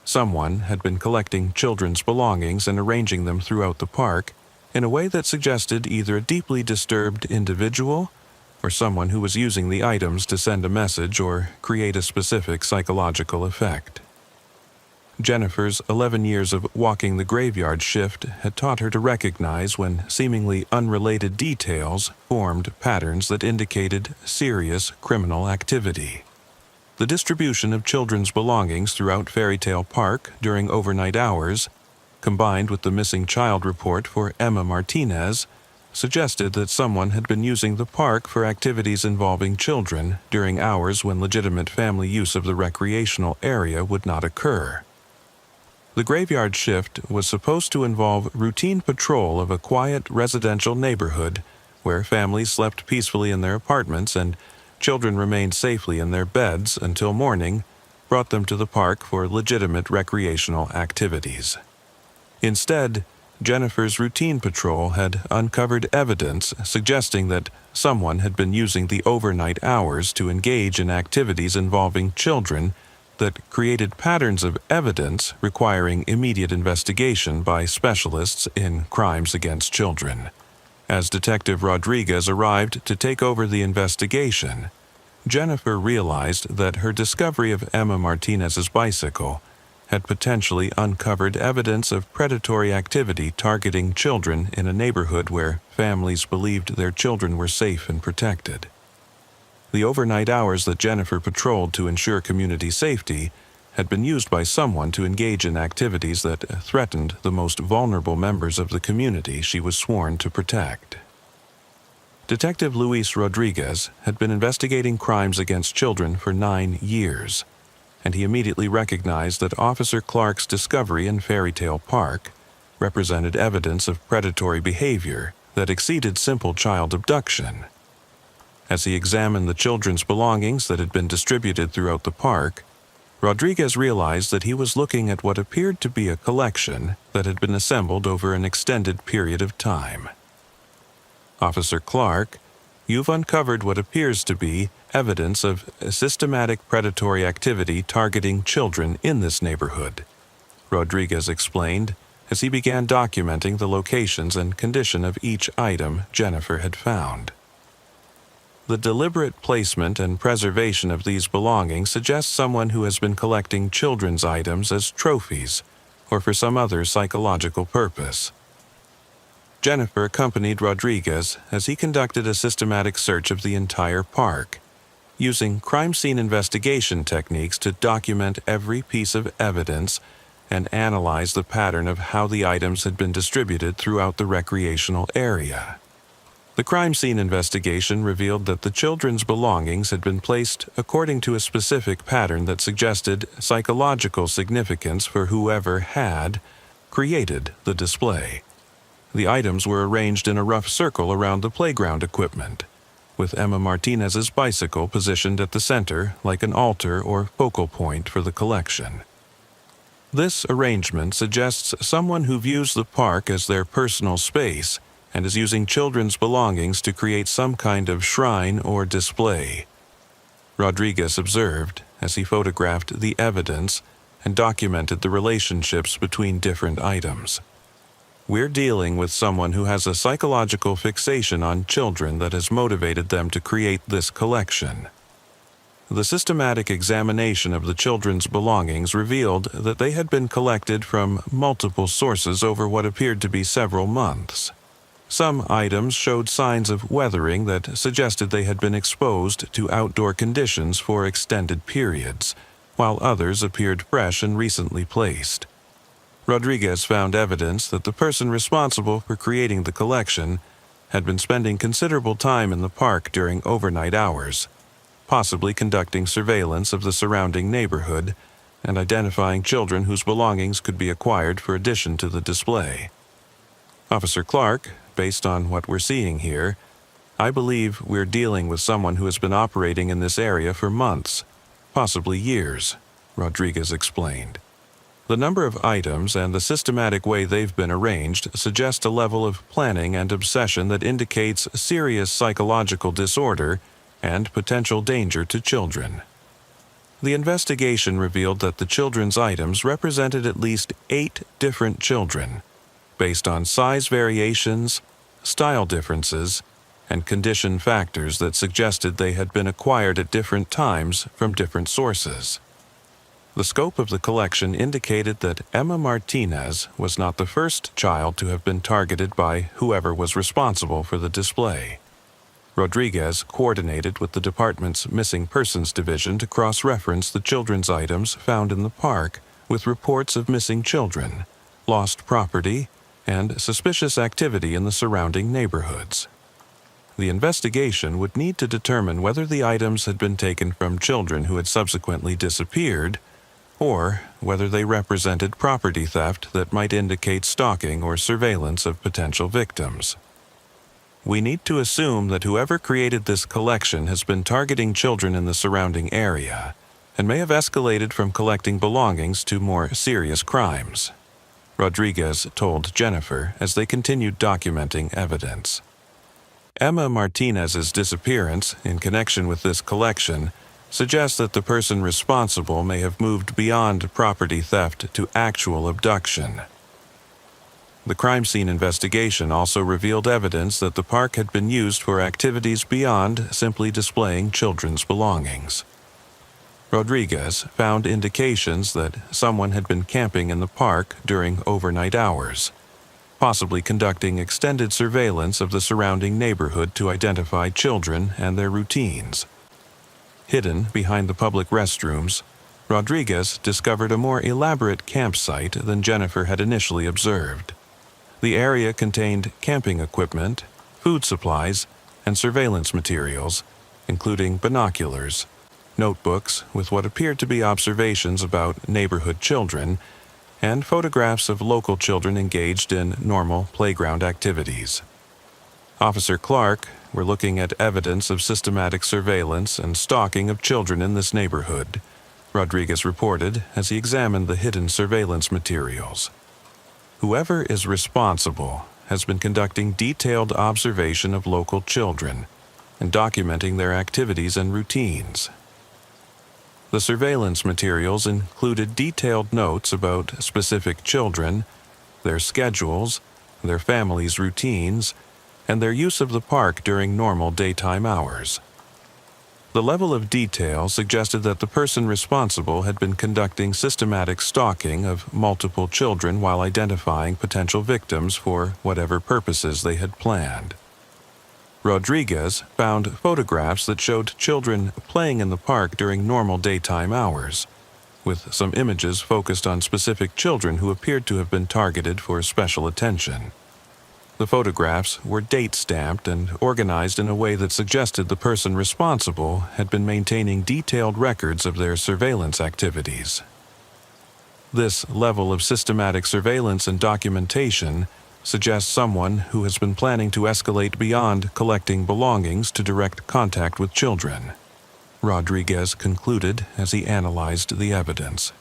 Speaker 1: Someone had been collecting children's belongings and arranging them throughout the park in a way that suggested either a deeply disturbed individual or someone who was using the items to send a message or create a specific psychological effect. Jennifer's 11 years of walking the graveyard shift had taught her to recognize when seemingly unrelated details formed patterns that indicated serious criminal activity. The distribution of children's belongings throughout Fairy Tale Park during overnight hours, combined with the missing child report for Emma Martinez, suggested that someone had been using the park for activities involving children during hours when legitimate family use of the recreational area would not occur. The graveyard shift was supposed to involve routine patrol of a quiet residential neighborhood where families slept peacefully in their apartments and children remained safely in their beds until morning brought them to the park for legitimate recreational activities. Instead, Jennifer's routine patrol had uncovered evidence suggesting that someone had been using the overnight hours to engage in activities involving children that created patterns of evidence requiring immediate investigation by specialists in crimes against children. As Detective Rodriguez arrived to take over the investigation, Jennifer realized that her discovery of Emma Martinez's bicycle had potentially uncovered evidence of predatory activity targeting children in a neighborhood where families believed their children were safe and protected. The overnight hours that Jennifer patrolled to ensure community safety had been used by someone to engage in activities that threatened the most vulnerable members of the community she was sworn to protect. Detective Luis Rodriguez had been investigating crimes against children for 9 years. and he immediately recognized that Officer Clark's discovery in Fairy Tale Park represented evidence of predatory behavior that exceeded simple child abduction. As he examined the children's belongings that had been distributed throughout the park, Rodriguez realized that he was looking at what appeared to be a collection that had been assembled over an extended period of time. Officer Clark, you've uncovered what appears to be evidence of systematic predatory activity targeting children in this neighborhood, Rodriguez explained as he began documenting the locations and condition of each item Jennifer had found. The deliberate placement and preservation of these belongings suggests someone who has been collecting children's items as trophies or for some other psychological purpose. Jennifer accompanied Rodriguez as he conducted a systematic search of the entire park, using crime scene investigation techniques to document every piece of evidence and analyze the pattern of how the items had been distributed throughout the recreational area. The crime scene investigation revealed that the children's belongings had been placed according to a specific pattern that suggested psychological significance for whoever had created the display. The items were arranged in a rough circle around the playground equipment, with Emma Martinez's bicycle positioned at the center like an altar or focal point for the collection. This arrangement suggests someone who views the park as their personal space and is using children's belongings to create some kind of shrine or display, Rodriguez observed as he photographed the evidence and documented the relationships between different items. We're dealing with someone who has a psychological fixation on children that has motivated them to create this collection. The systematic examination of the children's belongings revealed that they had been collected from multiple sources over what appeared to be several months. Some items showed signs of weathering that suggested they had been exposed to outdoor conditions for extended periods, while others appeared fresh and recently placed. Rodriguez found evidence that the person responsible for creating the collection had been spending considerable time in the park during overnight hours, possibly conducting surveillance of the surrounding neighborhood and identifying children whose belongings could be acquired for addition to the display. Officer Clark, based on what we're seeing here, I believe we're dealing with someone who has been operating in this area for months, possibly years, Rodriguez explained. The number of items and the systematic way they've been arranged suggest a level of planning and obsession that indicates serious psychological disorder and potential danger to children. The investigation revealed that the children's items represented at least 8 different children, based on size variations, style differences, and condition factors that suggested they had been acquired at different times from different sources. The scope of the collection indicated that Emma Martinez was not the first child to have been targeted by whoever was responsible for the display. Rodriguez coordinated with the department's Missing Persons Division to cross-reference the children's items found in the park with reports of missing children, lost property, and suspicious activity in the surrounding neighborhoods. The investigation would need to determine whether the items had been taken from children who had subsequently disappeared, or whether they represented property theft that might indicate stalking or surveillance of potential victims. We need to assume that whoever created this collection has been targeting children in the surrounding area and may have escalated from collecting belongings to more serious crimes, Rodriguez told Jennifer as they continued documenting evidence. Emma Martinez's disappearance in connection with this collection suggests that the person responsible may have moved beyond property theft to actual abduction. The crime scene investigation also revealed evidence that the park had been used for activities beyond simply displaying children's belongings. Rodriguez found indications that someone had been camping in the park during overnight hours, possibly conducting extended surveillance of the surrounding neighborhood to identify children and their routines. Hidden behind the public restrooms, Rodriguez discovered a more elaborate campsite than Jennifer had initially observed. The area contained camping equipment, food supplies, and surveillance materials, including binoculars, notebooks with what appeared to be observations about neighborhood children, and photographs of local children engaged in normal playground activities. Officer Clark were looking at evidence of systematic surveillance and stalking of children in this neighborhood, Rodriguez reported as he examined the hidden surveillance materials. Whoever is responsible has been conducting detailed observation of local children and documenting their activities and routines. The surveillance materials included detailed notes about specific children, their schedules, their families' routines, and their use of the park during normal daytime hours. The level of detail suggested that the person responsible had been conducting systematic stalking of multiple children while identifying potential victims for whatever purposes they had planned. Rodriguez found photographs that showed children playing in the park during normal daytime hours, with some images focused on specific children who appeared to have been targeted for special attention. The photographs were date-stamped and organized in a way that suggested the person responsible had been maintaining detailed records of their surveillance activities. This level of systematic surveillance and documentation suggests someone who has been planning to escalate beyond collecting belongings to direct contact with children, Rodriguez concluded as he analyzed the evidence.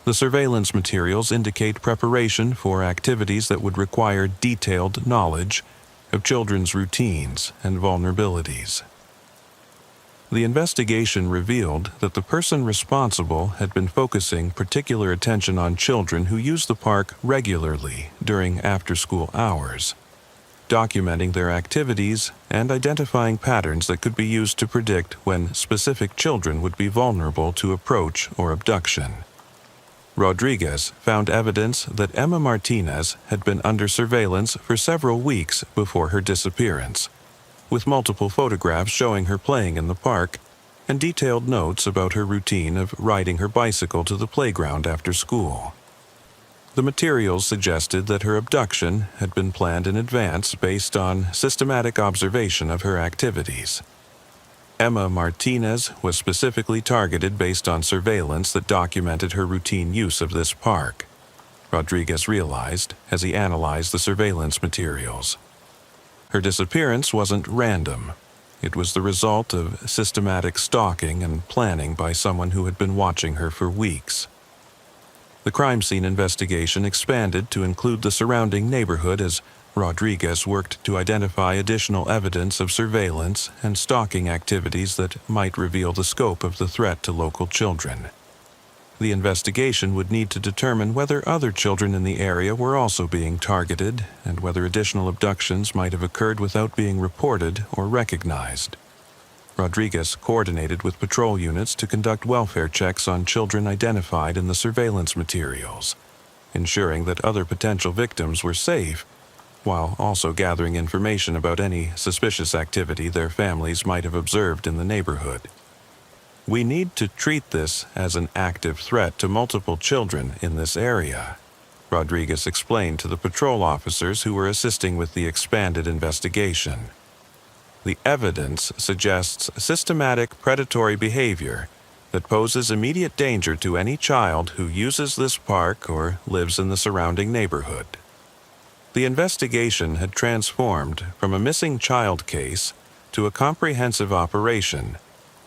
Speaker 1: The surveillance materials indicate preparation for activities that would require detailed knowledge of children's routines and vulnerabilities. The investigation revealed that the person responsible had been focusing particular attention on children who use the park regularly during after-school hours, documenting their activities and identifying patterns that could be used to predict when specific children would be vulnerable to approach or abduction. Rodriguez found evidence that Emma Martinez had been under surveillance for several weeks before her disappearance, with multiple photographs showing her playing in the park and detailed notes about her routine of riding her bicycle to the playground after school. The materials suggested that her abduction had been planned in advance based on systematic observation of her activities. Emma Martinez was specifically targeted based on surveillance that documented her routine use of this park, Rodriguez realized as he analyzed the surveillance materials. Her disappearance wasn't random. It was the result of systematic stalking and planning by someone who had been watching her for weeks. The crime scene investigation expanded to include the surrounding neighborhood as Rodriguez worked to identify additional evidence of surveillance and stalking activities that might reveal the scope of the threat to local children. The investigation would need to determine whether other children in the area were also being targeted and whether additional abductions might have occurred without being reported or recognized. Rodriguez coordinated with patrol units to conduct welfare checks on children identified in the surveillance materials, ensuring that other potential victims were safe, while also gathering information about any suspicious activity their families might have observed in the neighborhood. "We need to treat this as an active threat to multiple children in this area," Rodriguez explained to the patrol officers who were assisting with the expanded investigation. "The evidence suggests systematic predatory behavior that poses immediate danger to any child who uses this park or lives in the surrounding neighborhood." The investigation had transformed from a missing child case to a comprehensive operation,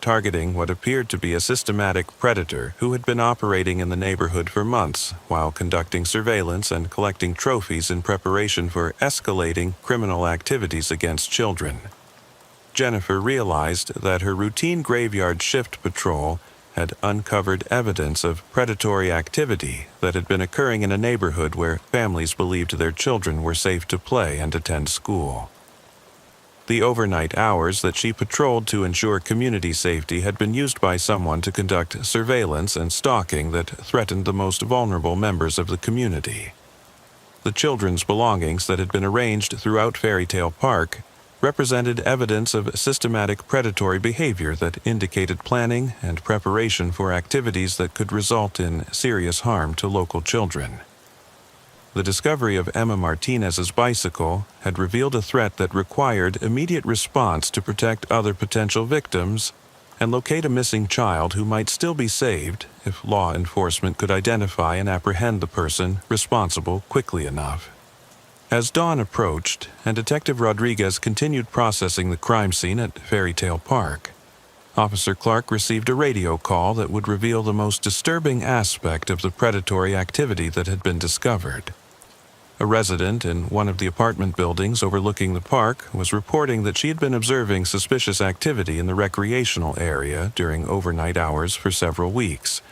Speaker 1: targeting what appeared to be a systematic predator who had been operating in the neighborhood for months while conducting surveillance and collecting trophies in preparation for escalating criminal activities against children. Jennifer realized that her routine graveyard shift patrol had uncovered evidence of predatory activity that had been occurring in a neighborhood where families believed their children were safe to play and attend school. The overnight hours that she patrolled to ensure community safety had been used by someone to conduct surveillance and stalking that threatened the most vulnerable members of the community. The children's belongings that had been arranged throughout Fairytale Park represented evidence of systematic predatory behavior that indicated planning and preparation for activities that could result in serious harm to local children. The discovery of Emma Martinez's bicycle had revealed a threat that required immediate response to protect other potential victims and locate a missing child who might still be saved if law enforcement could identify and apprehend the person responsible quickly enough. As dawn approached and Detective Rodriguez continued processing the crime scene at Fairytale Park, Officer Clark received a radio call that would reveal the most disturbing aspect of the predatory activity that had been discovered. A resident in one of the apartment buildings overlooking the park was reporting that she had been observing suspicious activity in the recreational area during overnight hours for several weeks,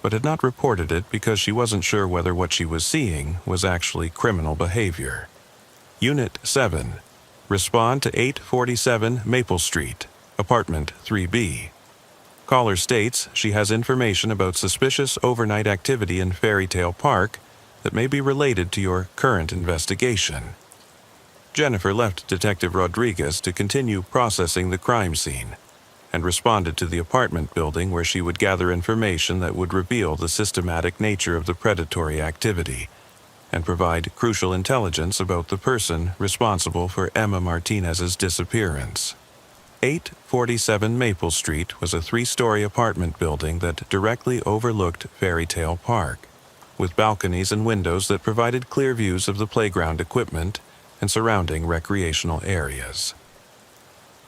Speaker 1: but had not reported it because she wasn't sure whether what she was seeing was actually criminal behavior. Unit 7. Respond to 847 Maple Street, Apartment 3B. Caller states she has information about suspicious overnight activity in Fairytale Park that may be related to your current investigation. Jennifer left Detective Rodriguez to continue processing the crime scene and responded to the apartment building where she would gather information that would reveal the systematic nature of the predatory activity and provide crucial intelligence about the person responsible for Emma Martinez's disappearance. 847 Maple Street was a 3-story apartment building that directly overlooked Fairytale Park, with balconies and windows that provided clear views of the playground equipment and surrounding recreational areas.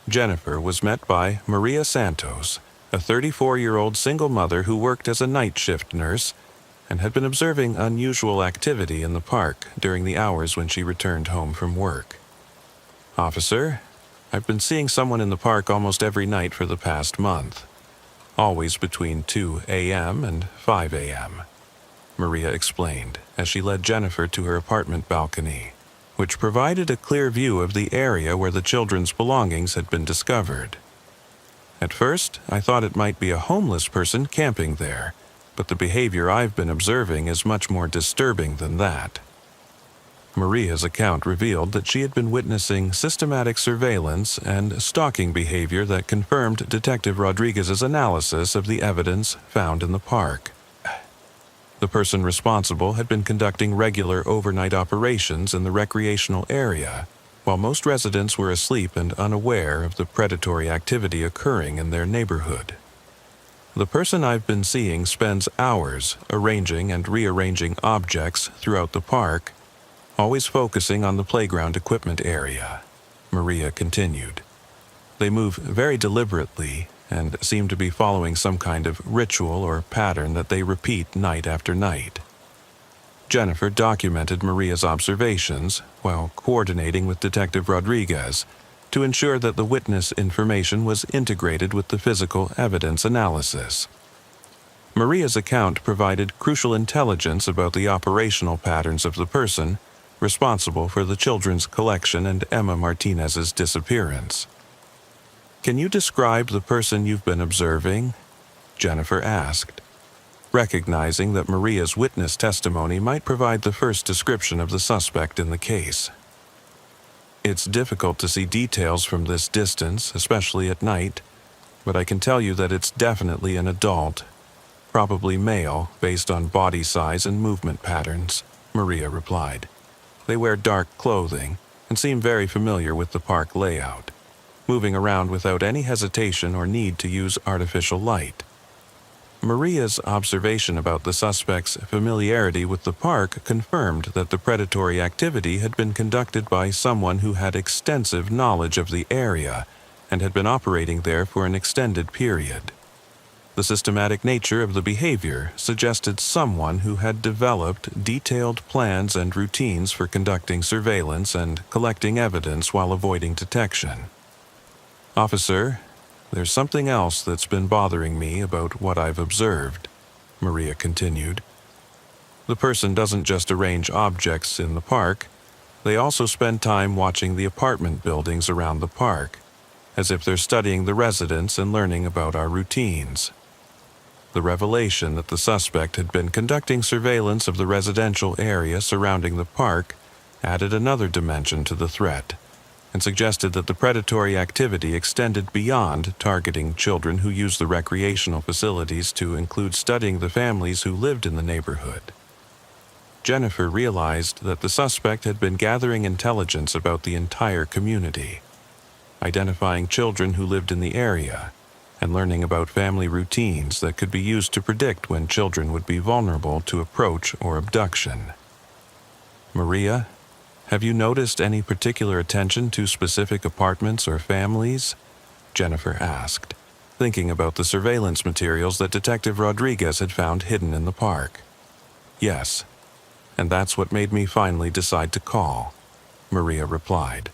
Speaker 1: Jennifer was met by Maria Santos, a 34-year-old single mother who worked as a night shift nurse and had been observing unusual activity in the park during the hours when she returned home from work. "Officer, I've been seeing someone in the park almost every night for the past month, always between 2 a.m. and 5 a.m., Maria explained as she led Jennifer to her apartment balcony, which provided a clear view of the area where the children's belongings had been discovered. "At first, I thought it might be a homeless person camping there, but the behavior I've been observing is much more disturbing than that." Maria's account revealed that she had been witnessing systematic surveillance and stalking behavior that confirmed Detective Rodriguez's analysis of the evidence found in the park. The person responsible had been conducting regular overnight operations in the recreational area, while most residents were asleep and unaware of the predatory activity occurring in their neighborhood. "The person I've been seeing spends hours arranging and rearranging objects throughout the park, always focusing on the playground equipment area," Maria continued. "They move very deliberately and seem to be following some kind of ritual or pattern that they repeat night after night." Jennifer documented Maria's observations while coordinating with Detective Rodriguez to ensure that the witness information was integrated with the physical evidence analysis. Maria's account provided crucial intelligence about the operational patterns of the person responsible for the children's collection and Emma Martinez's disappearance. "Can you describe the person you've been observing?" Jennifer asked, recognizing that Maria's witness testimony might provide the first description of the suspect in the case. "It's difficult to see details from this distance, especially at night, but I can tell you that it's definitely an adult, probably male based on body size and movement patterns," Maria replied. "They wear dark clothing and seem very familiar with the park layout, moving around without any hesitation or need to use artificial light." Maria's observation about the suspect's familiarity with the park confirmed that the predatory activity had been conducted by someone who had extensive knowledge of the area and had been operating there for an extended period. The systematic nature of the behavior suggested someone who had developed detailed plans and routines for conducting surveillance and collecting evidence while avoiding detection. "Officer, there's something else that's been bothering me about what I've observed," Maria continued. "The person doesn't just arrange objects in the park, they also spend time watching the apartment buildings around the park, as if they're studying the residents and learning about our routines." The revelation that the suspect had been conducting surveillance of the residential area surrounding the park added another dimension to the threat, and suggested that the predatory activity extended beyond targeting children who used the recreational facilities to include studying the families who lived in the neighborhood. Jennifer realized that the suspect had been gathering intelligence about the entire community, identifying children who lived in the area, and learning about family routines that could be used to predict when children would be vulnerable to approach or abduction. Maria, have you noticed any particular attention to specific apartments or families? Jennifer asked, thinking about the surveillance materials that Detective Rodriguez had found hidden in the park. Yes, and that's what made me finally decide to call, Maria replied.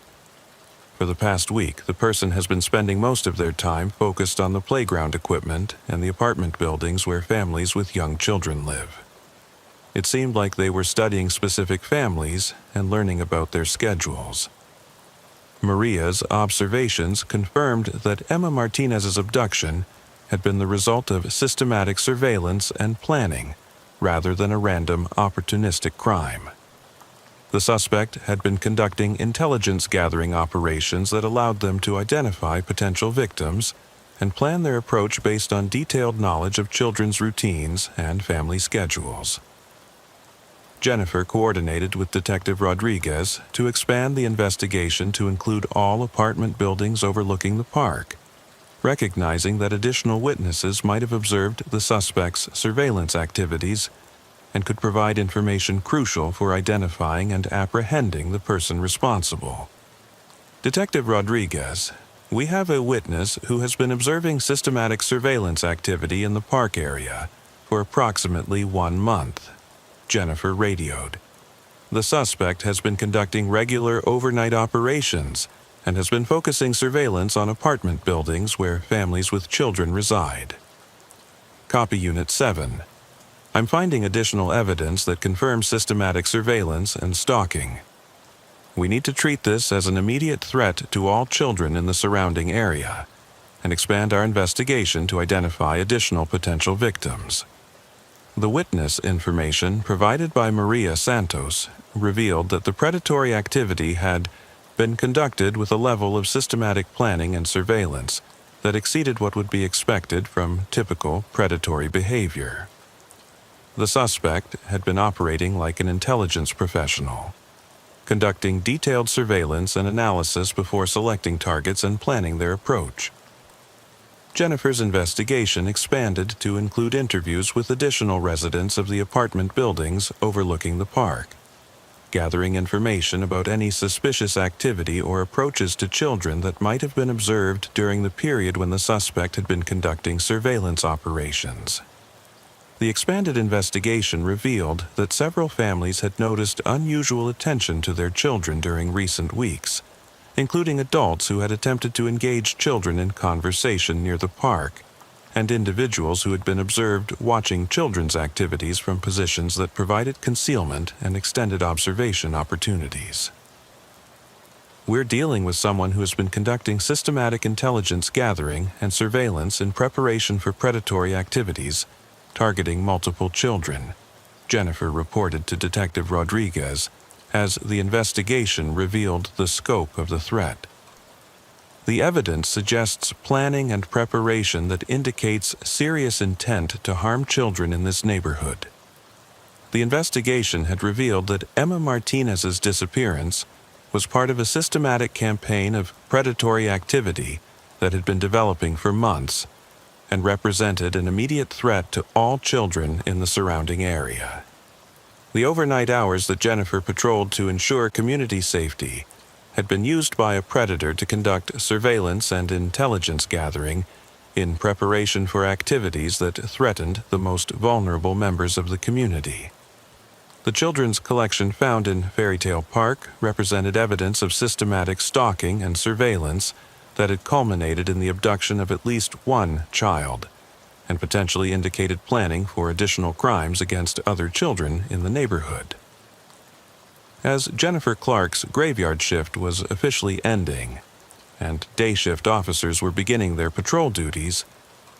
Speaker 1: For the past week, the person has been spending most of their time focused on the playground equipment and the apartment buildings where families with young children live. It seemed like they were studying specific families and learning about their schedules. Maria's observations confirmed that Emma Martinez's abduction had been the result of systematic surveillance and planning, rather than a random, opportunistic crime. The suspect had been conducting intelligence-gathering operations that allowed them to identify potential victims and plan their approach based on detailed knowledge of children's routines and family schedules. Jennifer coordinated with Detective Rodriguez to expand the investigation to include all apartment buildings overlooking the park, recognizing that additional witnesses might have observed the suspect's surveillance activities and could provide information crucial for identifying and apprehending the person responsible. Detective Rodriguez, we have a witness who has been observing systematic surveillance activity in the park area for approximately 1 month, Jennifer radioed. The suspect has been conducting regular overnight operations and has been focusing surveillance on apartment buildings where families with children reside. Copy Unit 7. I'm finding additional evidence that confirms systematic surveillance and stalking. We need to treat this as an immediate threat to all children in the surrounding area and expand our investigation to identify additional potential victims. The witness information provided by Maria Santos revealed that the predatory activity had been conducted with a level of systematic planning and surveillance that exceeded what would be expected from typical predatory behavior. The suspect had been operating like an intelligence professional, conducting detailed surveillance and analysis before selecting targets and planning their approach. Jennifer's investigation expanded to include interviews with additional residents of the apartment buildings overlooking the park, gathering information about any suspicious activity or approaches to children that might have been observed during the period when the suspect had been conducting surveillance operations. The expanded investigation revealed that several families had noticed unusual attention to their children during recent weeks, including adults who had attempted to engage children in conversation near the park, and individuals who had been observed watching children's activities from positions that provided concealment and extended observation opportunities. We're dealing with someone who has been conducting systematic intelligence gathering and surveillance in preparation for predatory activities targeting multiple children, Jennifer reported to Detective Rodriguez, as the investigation revealed the scope of the threat. The evidence suggests planning and preparation that indicates serious intent to harm children in this neighborhood. The investigation had revealed that Emma Martinez's disappearance was part of a systematic campaign of predatory activity that had been developing for months and represented an immediate threat to all children in the surrounding area. The overnight hours that Jennifer patrolled to ensure community safety had been used by a predator to conduct surveillance and intelligence gathering in preparation for activities that threatened the most vulnerable members of the community. The children's collection found in Fairytale Park represented evidence of systematic stalking and surveillance that had culminated in the abduction of at least one child, and potentially indicated planning for additional crimes against other children in the neighborhood. As Jennifer Clark's graveyard shift was officially ending, and day shift officers were beginning their patrol duties,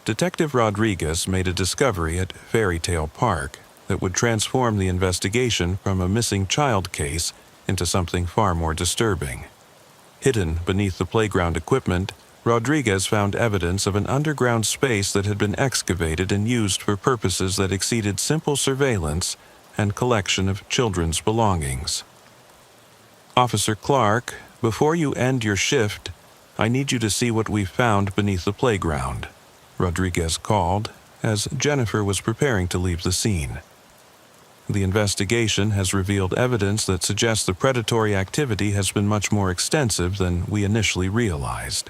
Speaker 1: Detective Rodriguez made a discovery at Fairytale Park that would transform the investigation from a missing child case into something far more disturbing. Hidden beneath the playground equipment, Rodriguez found evidence of an underground space that had been excavated and used for purposes that exceeded simple surveillance and collection of children's belongings. Officer Clark, before you end your shift, I need you to see what we've found beneath the playground, Rodriguez called as Jennifer was preparing to leave the scene. The investigation has revealed evidence that suggests the predatory activity has been much more extensive than we initially realized.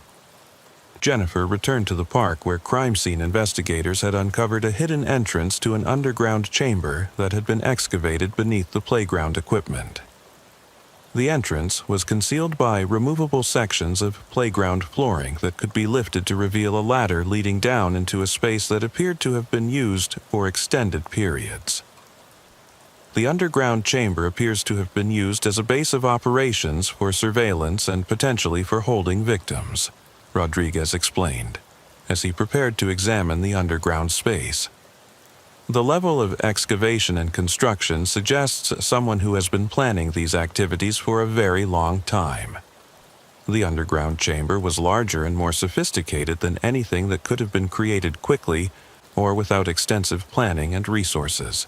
Speaker 1: Jennifer returned to the park where crime scene investigators had uncovered a hidden entrance to an underground chamber that had been excavated beneath the playground equipment. The entrance was concealed by removable sections of playground flooring that could be lifted to reveal a ladder leading down into a space that appeared to have been used for extended periods. The underground chamber appears to have been used as a base of operations for surveillance and potentially for holding victims, Rodriguez explained, as he prepared to examine the underground space. The level of excavation and construction suggests someone who has been planning these activities for a very long time. The underground chamber was larger and more sophisticated than anything that could have been created quickly or without extensive planning and resources.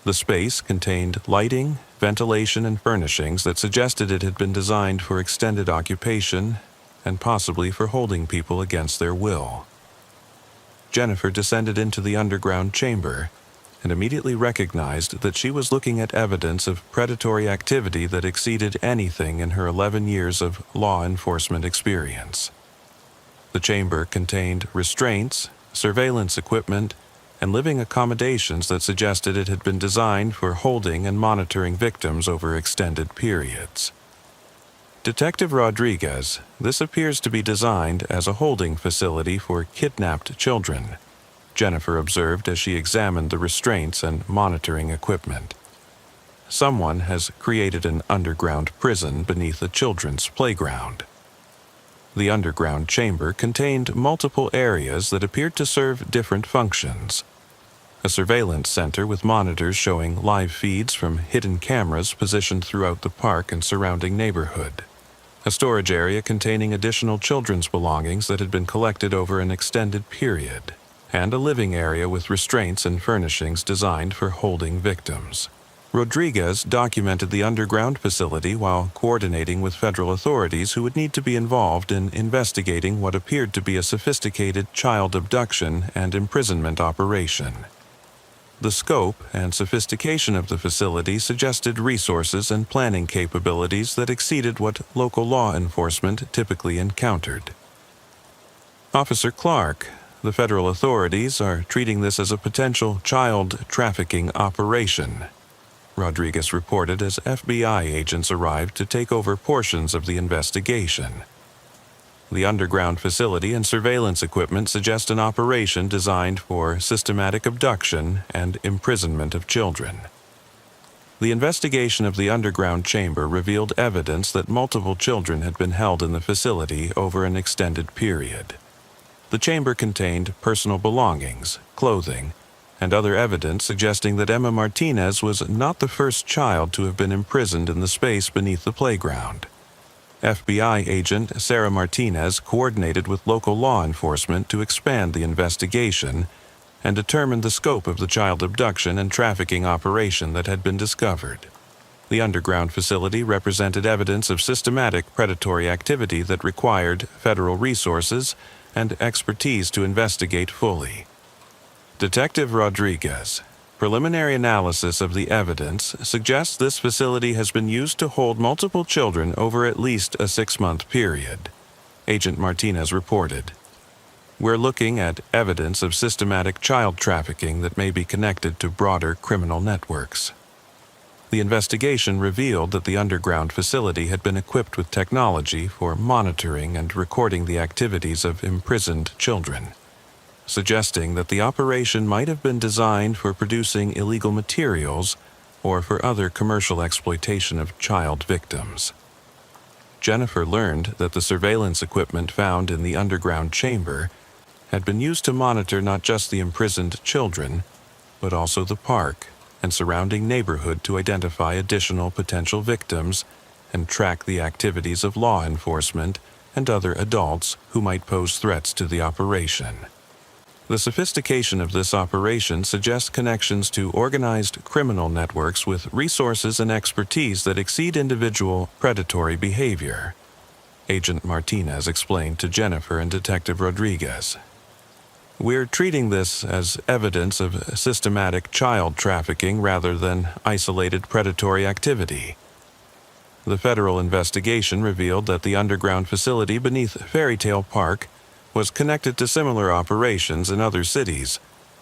Speaker 1: The space contained lighting, ventilation, and furnishings that suggested it had been designed for extended occupation and possibly for holding people against their will. Jennifer descended into the underground chamber and immediately recognized that she was looking at evidence of predatory activity that exceeded anything in her 11 years of law enforcement experience. The chamber contained restraints, surveillance equipment, and living accommodations that suggested it had been designed for holding and monitoring victims over extended periods. Detective Rodriguez, this appears to be designed as a holding facility for kidnapped children, Jennifer observed as she examined the restraints and monitoring equipment. Someone has created an underground prison beneath a children's playground. The underground chamber contained multiple areas that appeared to serve different functions. A surveillance center with monitors showing live feeds from hidden cameras positioned throughout the park and surrounding neighborhood. A storage area containing additional children's belongings that had been collected over an extended period, and a living area with restraints and furnishings designed for holding victims. Rodriguez documented the underground facility while coordinating with federal authorities who would need to be involved in investigating what appeared to be a sophisticated child abduction and imprisonment operation. The scope and sophistication of the facility suggested resources and planning capabilities that exceeded what local law enforcement typically encountered. Officer Clark, the federal authorities are treating this as a potential child trafficking operation, Rodriguez reported as FBI agents arrived to take over portions of the investigation. The underground facility and surveillance equipment suggest an operation designed for systematic abduction and imprisonment of children. The investigation of the underground chamber revealed evidence that multiple children had been held in the facility over an extended period. The chamber contained personal belongings, clothing, and other evidence suggesting that Emma Martinez was not the first child to have been imprisoned in the space beneath the playground. FBI agent Sarah Martinez coordinated with local law enforcement to expand the investigation and determine the scope of the child abduction and trafficking operation that had been discovered. The underground facility represented evidence of systematic predatory activity that required federal resources and expertise to investigate fully. Detective Rodriguez, preliminary analysis of the evidence suggests this facility has been used to hold multiple children over at least a 6-month period, Agent Martinez reported. We're looking at evidence of systematic child trafficking that may be connected to broader criminal networks. The investigation revealed that the underground facility had been equipped with technology for monitoring and recording the activities of imprisoned children, suggesting that the operation might have been designed for producing illegal materials or for other commercial exploitation of child victims. Jennifer learned that the surveillance equipment found in the underground chamber had been used to monitor not just the imprisoned children, but also the park and surrounding neighborhood to identify additional potential victims and track the activities of law enforcement and other adults who might pose threats to the operation. The sophistication of this operation suggests connections to organized criminal networks with resources and expertise that exceed individual predatory behavior, Agent Martinez explained to Jennifer and Detective Rodriguez. We're treating this as evidence of systematic child trafficking rather than isolated predatory activity. The federal investigation revealed that the underground facility beneath Fairytale Park was connected to similar operations in other cities,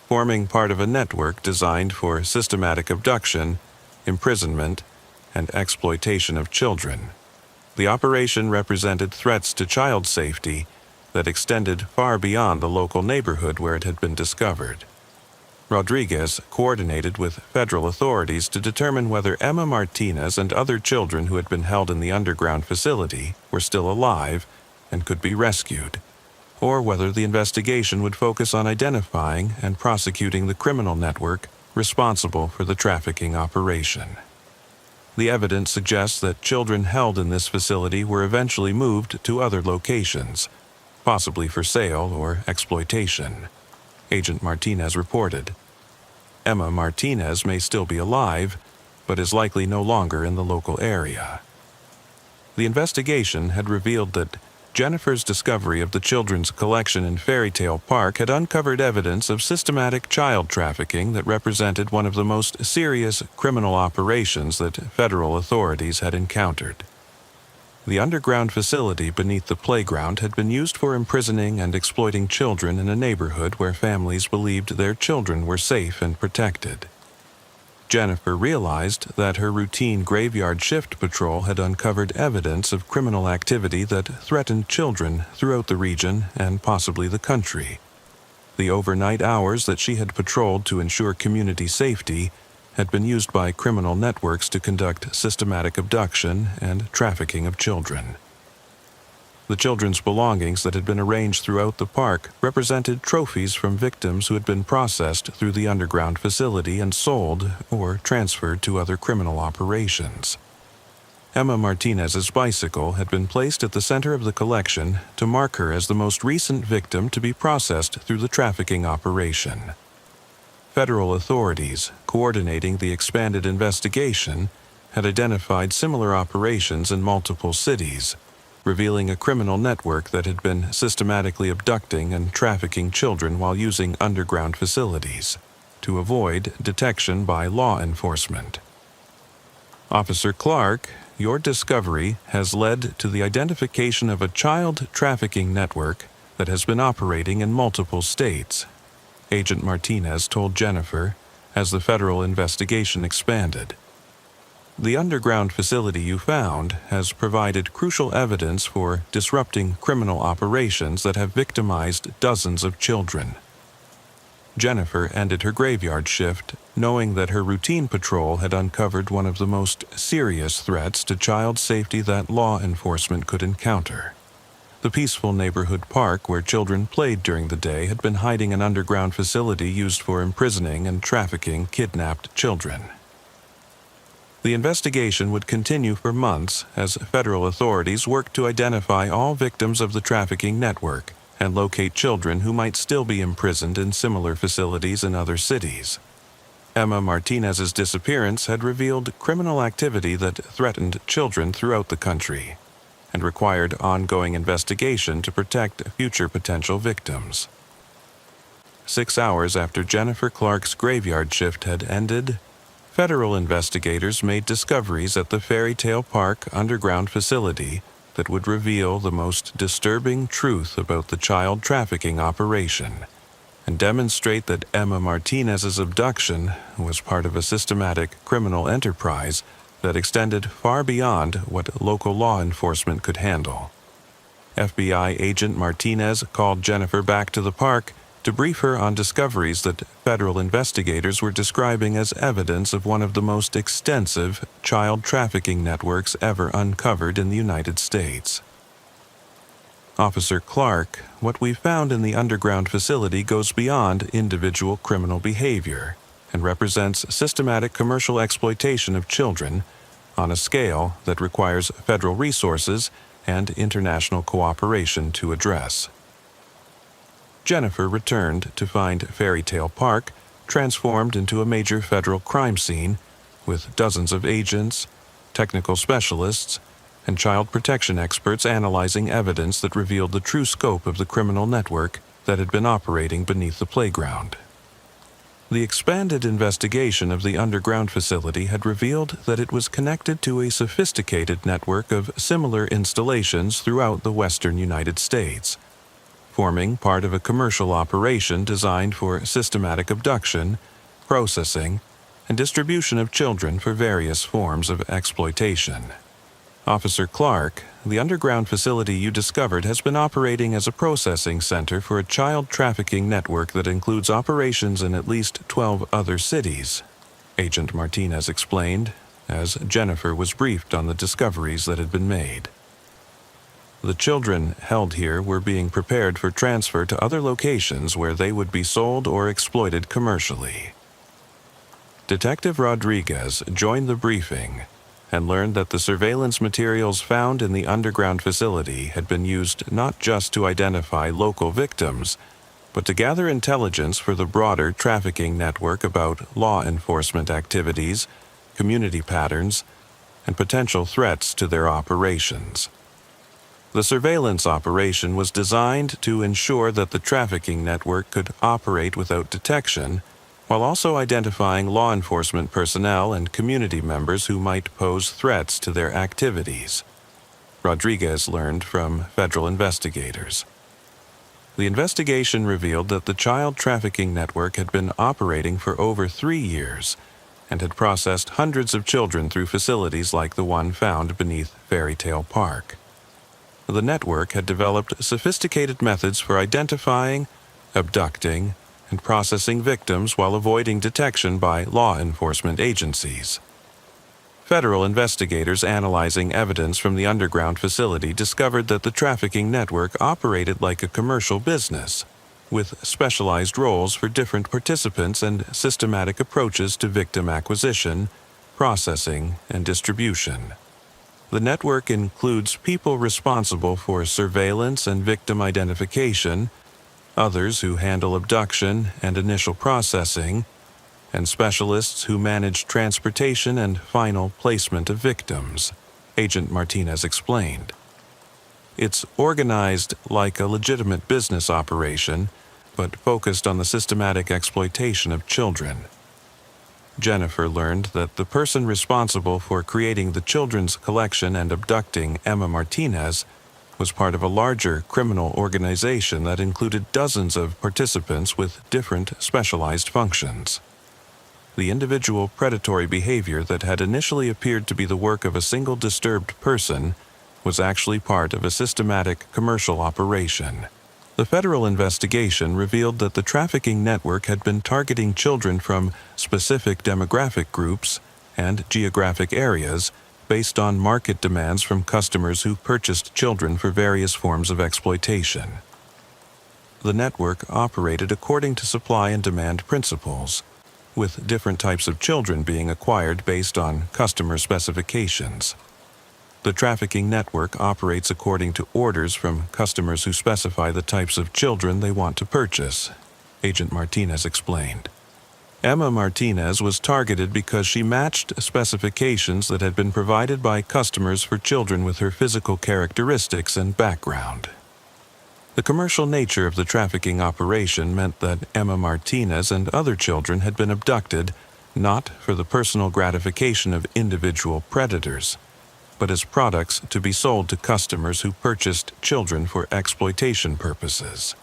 Speaker 1: forming part of a network designed for systematic abduction, imprisonment, and exploitation of children. The operation represented threats to child safety that extended far beyond the local neighborhood where it had been discovered. Rodriguez coordinated with federal authorities to determine whether Emma Martinez and other children who had been held in the underground facility were still alive and could be rescued, or whether the investigation would focus on identifying and prosecuting the criminal network responsible for the trafficking operation. The evidence suggests that children held in this facility were eventually moved to other locations, possibly for sale or exploitation, Agent Martinez reported. Emma Martinez may still be alive, but is likely no longer in the local area. The investigation had revealed that Jennifer's discovery of the children's collection in Fairytale Park had uncovered evidence of systematic child trafficking that represented one of the most serious criminal operations that federal authorities had encountered. The underground facility beneath the playground had been used for imprisoning and exploiting children in a neighborhood where families believed their children were safe and protected. Jennifer realized that her routine graveyard shift patrol had uncovered evidence of criminal activity that threatened children throughout the region and possibly the country. The overnight hours that she had patrolled to ensure community safety had been used by criminal networks to conduct systematic abduction and trafficking of children. The children's belongings that had been arranged throughout the park represented trophies from victims who had been processed through the underground facility and sold or transferred to other criminal operations. Emma Martinez's bicycle had been placed at the center of the collection to mark her as the most recent victim to be processed through the trafficking operation. Federal authorities, coordinating the expanded investigation, had identified similar operations in multiple cities, revealing a criminal network that had been systematically abducting and trafficking children while using underground facilities to avoid detection by law enforcement. Officer Clark, your discovery has led to the identification of a child trafficking network that has been operating in multiple states, Agent Martinez told Jennifer as the federal investigation expanded. The underground facility you found has provided crucial evidence for disrupting criminal operations that have victimized dozens of children. Jennifer ended her graveyard shift, knowing that her routine patrol had uncovered one of the most serious threats to child safety that law enforcement could encounter. The peaceful neighborhood park where children played during the day had been hiding an underground facility used for imprisoning and trafficking kidnapped children. The investigation would continue for months as federal authorities worked to identify all victims of the trafficking network and locate children who might still be imprisoned in similar facilities in other cities. Emma Martinez's disappearance had revealed criminal activity that threatened children throughout the country and required ongoing investigation to protect future potential victims. 6 hours after Jennifer Clark's graveyard shift had ended, federal investigators made discoveries at the Fairytale Park underground facility that would reveal the most disturbing truth about the child trafficking operation and demonstrate that Emma Martinez's abduction was part of a systematic criminal enterprise that extended far beyond what local law enforcement could handle. FBI agent Martinez called Jennifer back to the park to brief her on discoveries that federal investigators were describing as evidence of one of the most extensive child trafficking networks ever uncovered in the United States. Officer Clark, what we found in the underground facility goes beyond individual criminal behavior and represents systematic commercial exploitation of children on a scale that requires federal resources and international cooperation to address. Jennifer returned to find Fairytale Park transformed into a major federal crime scene with dozens of agents, technical specialists, and child protection experts analyzing evidence that revealed the true scope of the criminal network that had been operating beneath the playground. The expanded investigation of the underground facility had revealed that it was connected to a sophisticated network of similar installations throughout the western United States, forming part of a commercial operation designed for systematic abduction, processing, and distribution of children for various forms of exploitation. Officer Clark, the underground facility you discovered has been operating as a processing center for a child trafficking network that includes operations in at least 12 other cities, Agent Martinez explained, as Jennifer was briefed on the discoveries that had been made. The children held here were being prepared for transfer to other locations where they would be sold or exploited commercially. Detective Rodriguez joined the briefing and learned that the surveillance materials found in the underground facility had been used not just to identify local victims, but to gather intelligence for the broader trafficking network about law enforcement activities, community patterns, and potential threats to their operations. The surveillance operation was designed to ensure that the trafficking network could operate without detection, while also identifying law enforcement personnel and community members who might pose threats to their activities, Rodriguez learned from federal investigators. The investigation revealed that the child trafficking network had been operating for over 3 years and had processed hundreds of children through facilities like the one found beneath Fairy Tale Park. The network had developed sophisticated methods for identifying, abducting, and processing victims while avoiding detection by law enforcement agencies. Federal investigators analyzing evidence from the underground facility discovered that the trafficking network operated like a commercial business, with specialized roles for different participants and systematic approaches to victim acquisition, processing, and distribution. The network includes people responsible for surveillance and victim identification, others who handle abduction and initial processing, and specialists who manage transportation and final placement of victims, Agent Martinez explained. It's organized like a legitimate business operation, but focused on the systematic exploitation of children. Jennifer learned that the person responsible for creating the children's collection and abducting Emma Martinez was part of a larger criminal organization that included dozens of participants with different specialized functions. The individual predatory behavior that had initially appeared to be the work of a single disturbed person was actually part of a systematic commercial operation. The federal investigation revealed that the trafficking network had been targeting children from specific demographic groups and geographic areas based on market demands from customers who purchased children for various forms of exploitation. The network operated according to supply and demand principles, with different types of children being acquired based on customer specifications. The trafficking network operates according to orders from customers who specify the types of children they want to purchase, Agent Martinez explained. Emma Martinez was targeted because she matched specifications that had been provided by customers for children with her physical characteristics and background. The commercial nature of the trafficking operation meant that Emma Martinez and other children had been abducted not for the personal gratification of individual predators, but as products to be sold to customers who purchased children for exploitation purposes.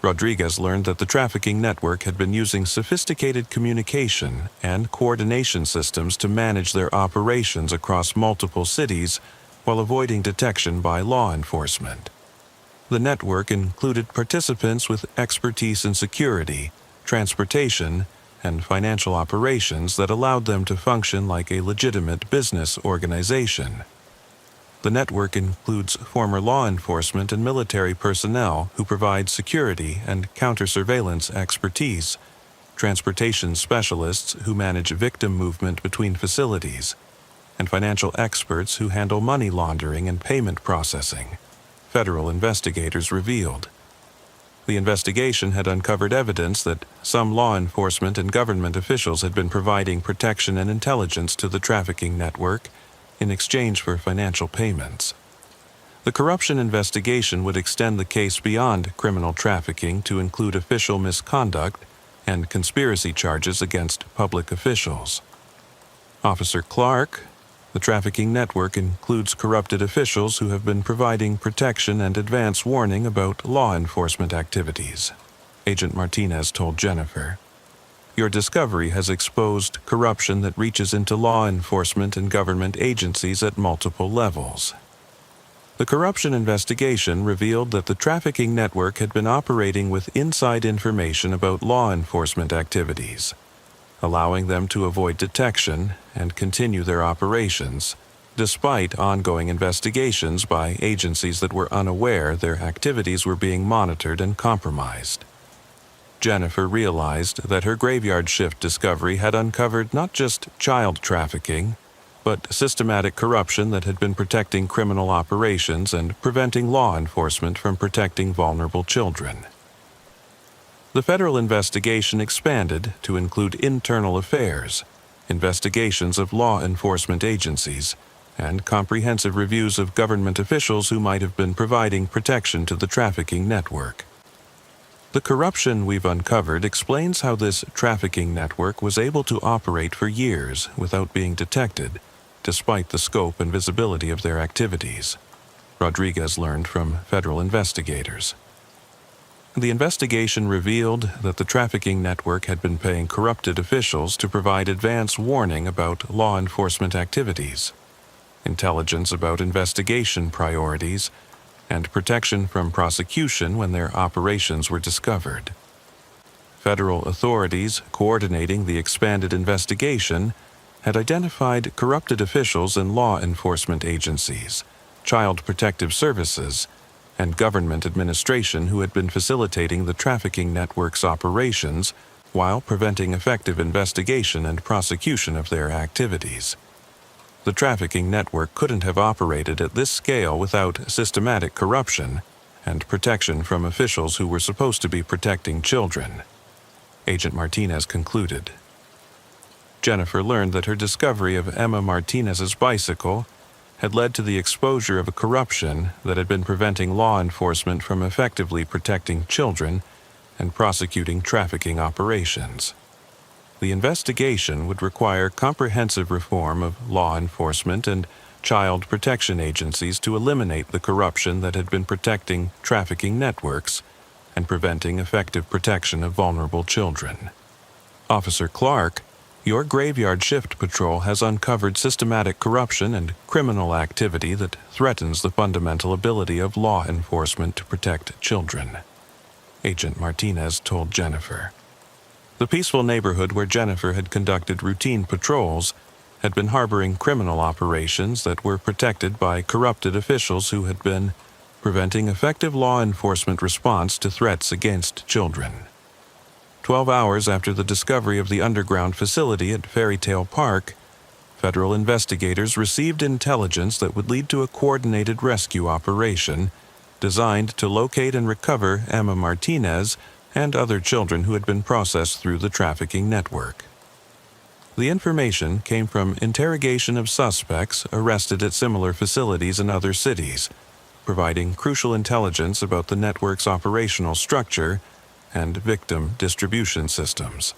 Speaker 1: Rodriguez learned that the trafficking network had been using sophisticated communication and coordination systems to manage their operations across multiple cities while avoiding detection by law enforcement. The network included participants with expertise in security, transportation, and financial operations that allowed them to function like a legitimate business organization. The network includes former law enforcement and military personnel who provide security and counter-surveillance expertise, transportation specialists who manage victim movement between facilities, and financial experts who handle money laundering and payment processing, federal investigators revealed. The investigation had uncovered evidence that some law enforcement and government officials had been providing protection and intelligence to the trafficking network in exchange for financial payments. The corruption investigation would extend the case beyond criminal trafficking to include official misconduct and conspiracy charges against public officials. Officer Clark, the trafficking network includes corrupted officials who have been providing protection and advance warning about law enforcement activities, Agent Martinez told Jennifer. Your discovery has exposed corruption that reaches into law enforcement and government agencies at multiple levels. The corruption investigation revealed that the trafficking network had been operating with inside information about law enforcement activities, allowing them to avoid detection and continue their operations, despite ongoing investigations by agencies that were unaware their activities were being monitored and compromised. Jennifer realized that her graveyard shift discovery had uncovered not just child trafficking, but systematic corruption that had been protecting criminal operations and preventing law enforcement from protecting vulnerable children. The federal investigation expanded to include internal affairs, investigations of law enforcement agencies, and comprehensive reviews of government officials who might have been providing protection to the trafficking network. The corruption we've uncovered explains how this trafficking network was able to operate for years without being detected, despite the scope and visibility of their activities, Rodriguez learned from federal investigators. The investigation revealed that the trafficking network had been paying corrupted officials to provide advance warning about law enforcement activities, intelligence about investigation priorities, and protection from prosecution when their operations were discovered. Federal authorities coordinating the expanded investigation had identified corrupted officials in law enforcement agencies, child protective services, and government administration who had been facilitating the trafficking network's operations while preventing effective investigation and prosecution of their activities. The trafficking network couldn't have operated at this scale without systematic corruption and protection from officials who were supposed to be protecting children, Agent Martinez concluded. Jennifer learned that her discovery of Emma Martinez's bicycle had led to the exposure of a corruption that had been preventing law enforcement from effectively protecting children and prosecuting trafficking operations. The investigation would require comprehensive reform of law enforcement and child protection agencies to eliminate the corruption that had been protecting trafficking networks and preventing effective protection of vulnerable children. Officer Clark, your graveyard shift patrol has uncovered systematic corruption and criminal activity that threatens the fundamental ability of law enforcement to protect children, Agent Martinez told Jennifer. The peaceful neighborhood where Jennifer had conducted routine patrols had been harboring criminal operations that were protected by corrupted officials who had been preventing effective law enforcement response to threats against children. 12 hours after the discovery of the underground facility at Fairytale Park, federal investigators received intelligence that would lead to a coordinated rescue operation designed to locate and recover Emma Martinez and other children who had been processed through the trafficking network. The information came from interrogation of suspects arrested at similar facilities in other cities, providing crucial intelligence about the network's operational structure and victim distribution systems.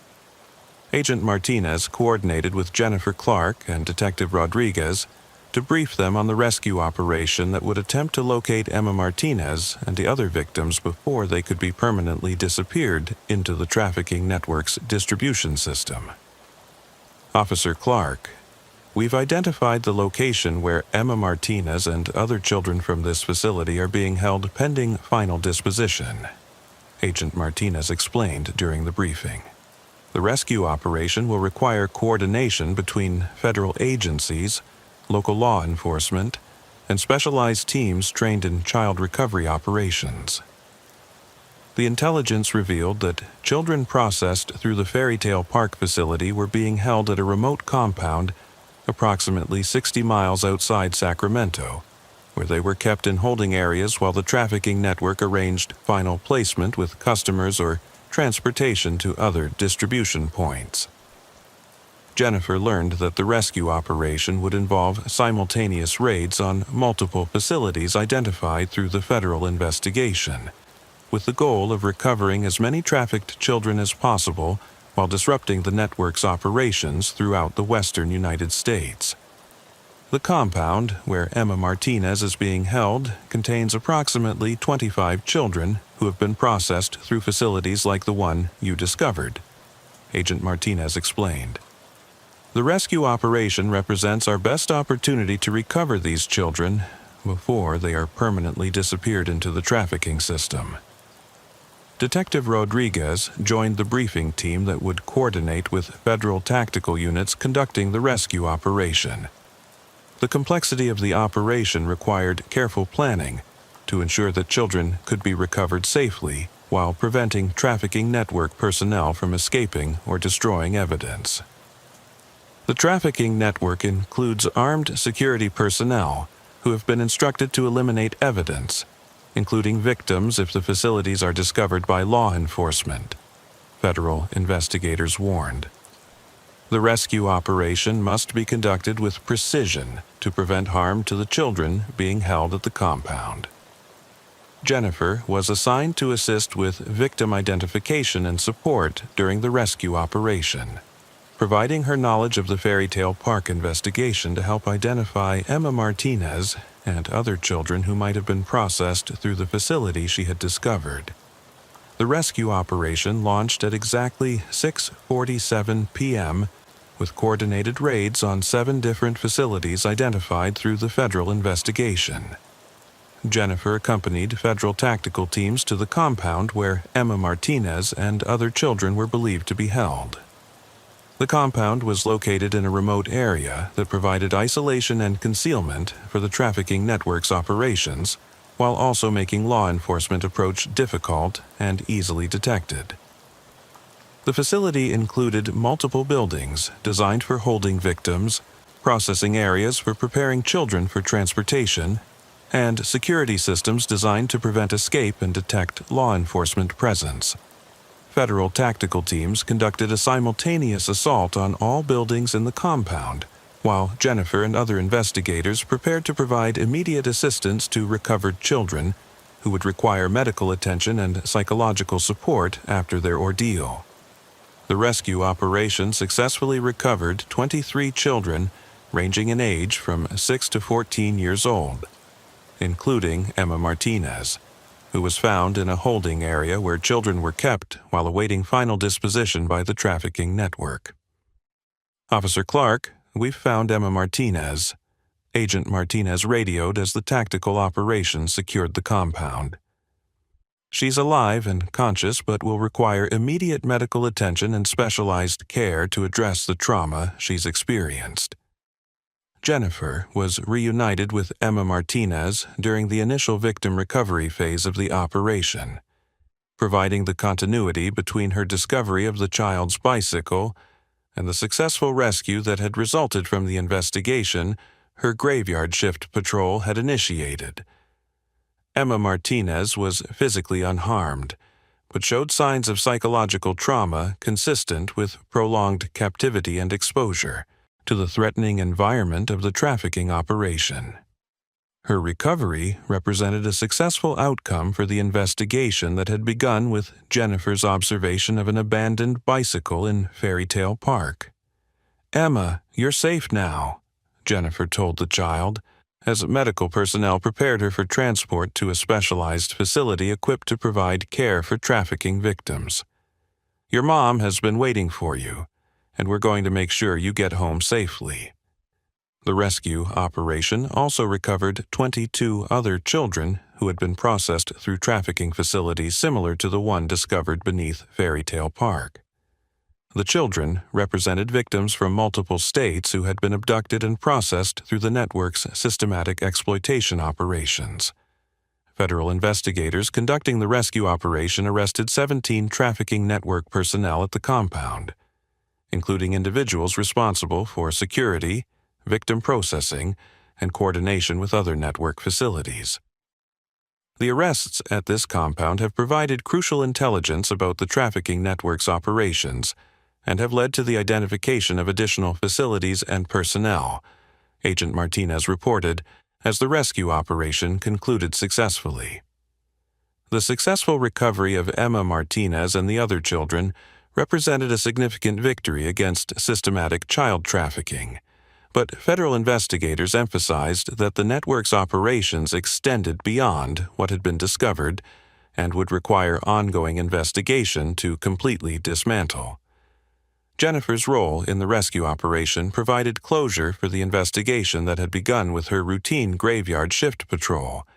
Speaker 1: Agent Martinez coordinated with Jennifer Clark and Detective Rodriguez to brief them on the rescue operation that would attempt to locate Emma Martinez and the other victims before they could be permanently disappeared into the trafficking network's distribution system. Officer Clark, we've identified the location where Emma Martinez and other children from this facility are being held pending final disposition, Agent Martinez explained during the briefing. The rescue operation will require coordination between federal agencies, local law enforcement, and specialized teams trained in child recovery operations. The intelligence revealed that children processed through the Fairytale Park facility were being held at a remote compound approximately 60 miles outside Sacramento, where they were kept in holding areas while the trafficking network arranged final placement with customers or transportation to other distribution points. Jennifer learned that the rescue operation would involve simultaneous raids on multiple facilities identified through the federal investigation, with the goal of recovering as many trafficked children as possible while disrupting the network's operations throughout the western United States. The compound, where Emma Martinez is being held, contains approximately 25 children who have been processed through facilities like the one you discovered, Agent Martinez explained. The rescue operation represents our best opportunity to recover these children before they are permanently disappeared into the trafficking system. Detective Rodriguez joined the briefing team that would coordinate with federal tactical units conducting the rescue operation. The complexity of the operation required careful planning to ensure that children could be recovered safely while preventing trafficking network personnel from escaping or destroying evidence. The trafficking network includes armed security personnel who have been instructed to eliminate evidence, including victims if the facilities are discovered by law enforcement, federal investigators warned. The rescue operation must be conducted with precision to prevent harm to the children being held at the compound. Jennifer was assigned to assist with victim identification and support during the rescue operation, providing her knowledge of the Fairy Tale Park investigation to help identify Emma Martinez and other children who might have been processed through the facility she had discovered. The rescue operation launched at exactly 6:47 p.m. with coordinated raids on 7 different facilities identified through the federal investigation. Jennifer accompanied federal tactical teams to the compound where Emma Martinez and other children were believed to be held. The compound was located in a remote area that provided isolation and concealment for the trafficking network's operations, while also making law enforcement approach difficult and easily detected. The facility included multiple buildings designed for holding victims, processing areas for preparing children for transportation, and security systems designed to prevent escape and detect law enforcement presence. Federal tactical teams conducted a simultaneous assault on all buildings in the compound, while Jennifer and other investigators prepared to provide immediate assistance to recovered children who would require medical attention and psychological support after their ordeal. The rescue operation successfully recovered 23 children ranging in age from 6 to 14 years old, including Emma Martinez, who was found in a holding area where children were kept while awaiting final disposition by the trafficking network. Officer Clark, we've found Emma Martinez. Agent Martinez radioed as the tactical operation secured the compound. She's alive and conscious but will require immediate medical attention and specialized care to address the trauma she's experienced. Jennifer was reunited with Emma Martinez during the initial victim recovery phase of the operation, providing the continuity between her discovery of the child's bicycle and the successful rescue that had resulted from the investigation her graveyard shift patrol had initiated. Emma Martinez was physically unharmed, but showed signs of psychological trauma consistent with prolonged captivity and exposure to the threatening environment of the trafficking operation. Her recovery represented a successful outcome for the investigation that had begun with Jennifer's observation of an abandoned bicycle in Fairy Tale Park. "Emma, you're safe now," Jennifer told the child, as medical personnel prepared her for transport to a specialized facility equipped to provide care for trafficking victims. "Your mom has been waiting for you, and we're going to make sure you get home safely." The rescue operation also recovered 22 other children who had been processed through trafficking facilities similar to the one discovered beneath Fairy Tale Park. The children represented victims from multiple states who had been abducted and processed through the network's systematic exploitation operations. Federal investigators conducting the rescue operation arrested 17 trafficking network personnel at the compound, including individuals responsible for security, victim processing, and coordination with other network facilities. The arrests at this compound have provided crucial intelligence about the trafficking network's operations and have led to the identification of additional facilities and personnel, Agent Martinez reported, as the rescue operation concluded successfully. The successful recovery of Emma Martinez and the other children represented a significant victory against systematic child trafficking, but federal investigators emphasized that the network's operations extended beyond what had been discovered and would require ongoing investigation to completely dismantle. Jennifer's role in the rescue operation provided closure for the investigation that had begun with her routine graveyard shift patrol,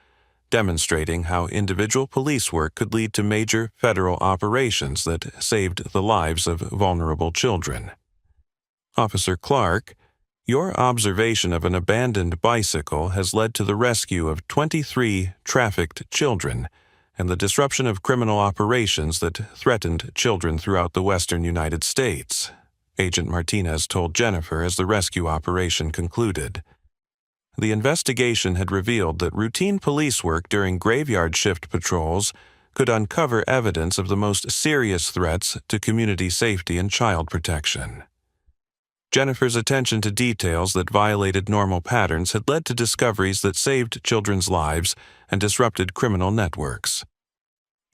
Speaker 1: demonstrating how individual police work could lead to major federal operations that saved the lives of vulnerable children. Officer Clark, your observation of an abandoned bicycle has led to the rescue of 23 trafficked children and the disruption of criminal operations that threatened children throughout the western United States, Agent Martinez told Jennifer as the rescue operation concluded. The investigation had revealed that routine police work during graveyard shift patrols could uncover evidence of the most serious threats to community safety and child protection. Jennifer's attention to details that violated normal patterns had led to discoveries that saved children's lives and disrupted criminal networks.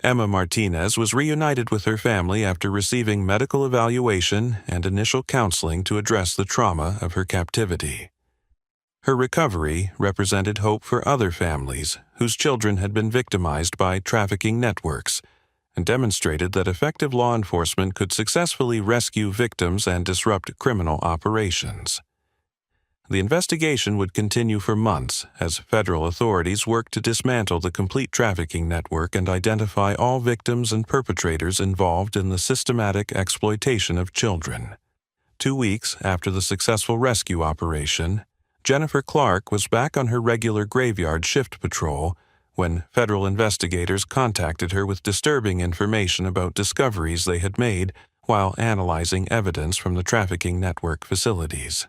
Speaker 1: Emma Martinez was reunited with her family after receiving medical evaluation and initial counseling to address the trauma of her captivity. Her recovery represented hope for other families whose children had been victimized by trafficking networks and demonstrated that effective law enforcement could successfully rescue victims and disrupt criminal operations. The investigation would continue for months as federal authorities worked to dismantle the complete trafficking network and identify all victims and perpetrators involved in the systematic exploitation of children. 2 weeks after the successful rescue operation, Jennifer Clark was back on her regular graveyard shift patrol when federal investigators contacted her with disturbing information about discoveries they had made while analyzing evidence from the trafficking network facilities.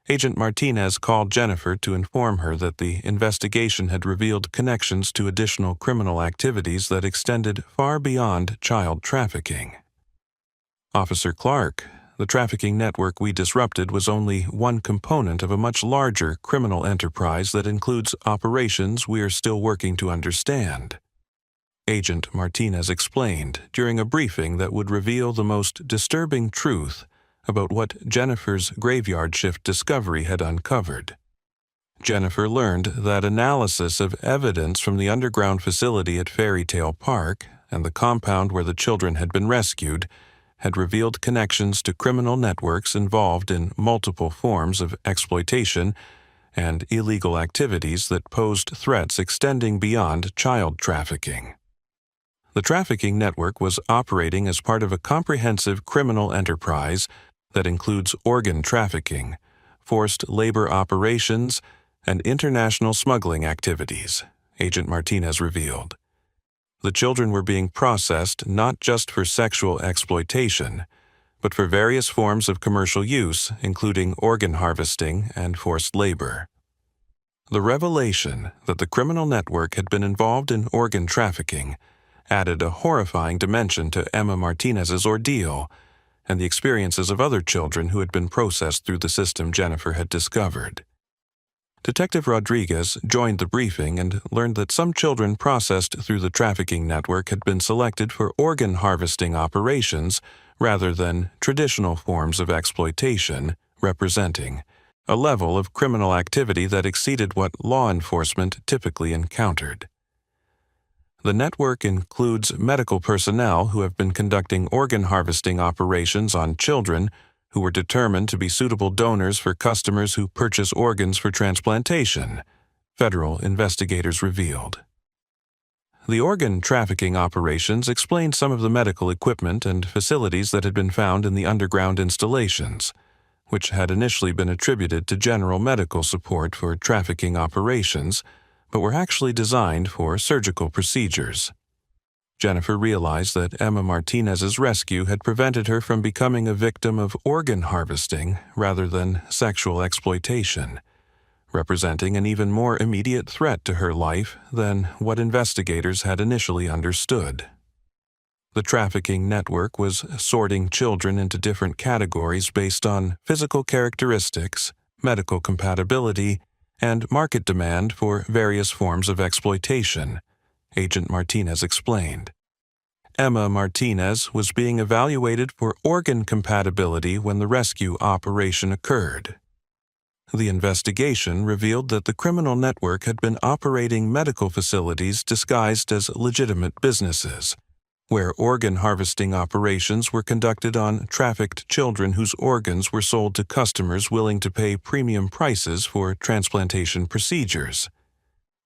Speaker 1: Agent Martinez called Jennifer to inform her that the investigation had revealed connections to additional criminal activities that extended far beyond child trafficking. Officer Clark, the trafficking network we disrupted was only one component of a much larger criminal enterprise that includes operations we are still working to understand. Agent Martinez explained during a briefing that would reveal the most disturbing truth about what Jennifer's graveyard shift discovery had uncovered. Jennifer learned that analysis of evidence from the underground facility at Fairy Tale Park and the compound where the children had been rescued had revealed connections to criminal networks involved in multiple forms of exploitation and illegal activities that posed threats extending beyond child trafficking. The trafficking network was operating as part of a comprehensive criminal enterprise that includes organ trafficking, forced labor operations, and international smuggling activities, Agent Martinez revealed. The children were being processed not just for sexual exploitation, but for various forms of commercial use, including organ harvesting and forced labor. The revelation that the criminal network had been involved in organ trafficking added a horrifying dimension to Emma Martinez's ordeal and the experiences of other children who had been processed through the system Jennifer had discovered. Detective Rodriguez joined the briefing and learned that some children processed through the trafficking network had been selected for organ harvesting operations rather than traditional forms of exploitation, representing a level of criminal activity that exceeded what law enforcement typically encountered. The network includes medical personnel who have been conducting organ harvesting operations on children who were determined to be suitable donors for customers who purchase organs for transplantation, federal investigators revealed. The organ trafficking operations explained some of the medical equipment and facilities that had been found in the underground installations, which had initially been attributed to general medical support for trafficking operations, but were actually designed for surgical procedures. Jennifer realized that Emma Martinez's rescue had prevented her from becoming a victim of organ harvesting rather than sexual exploitation, representing an even more immediate threat to her life than what investigators had initially understood. The trafficking network was sorting children into different categories based on physical characteristics, medical compatibility, and market demand for various forms of exploitation, Agent Martinez explained. Emma Martinez was being evaluated for organ compatibility when the rescue operation occurred. The investigation revealed that the criminal network had been operating medical facilities disguised as legitimate businesses, where organ harvesting operations were conducted on trafficked children whose organs were sold to customers willing to pay premium prices for transplantation procedures.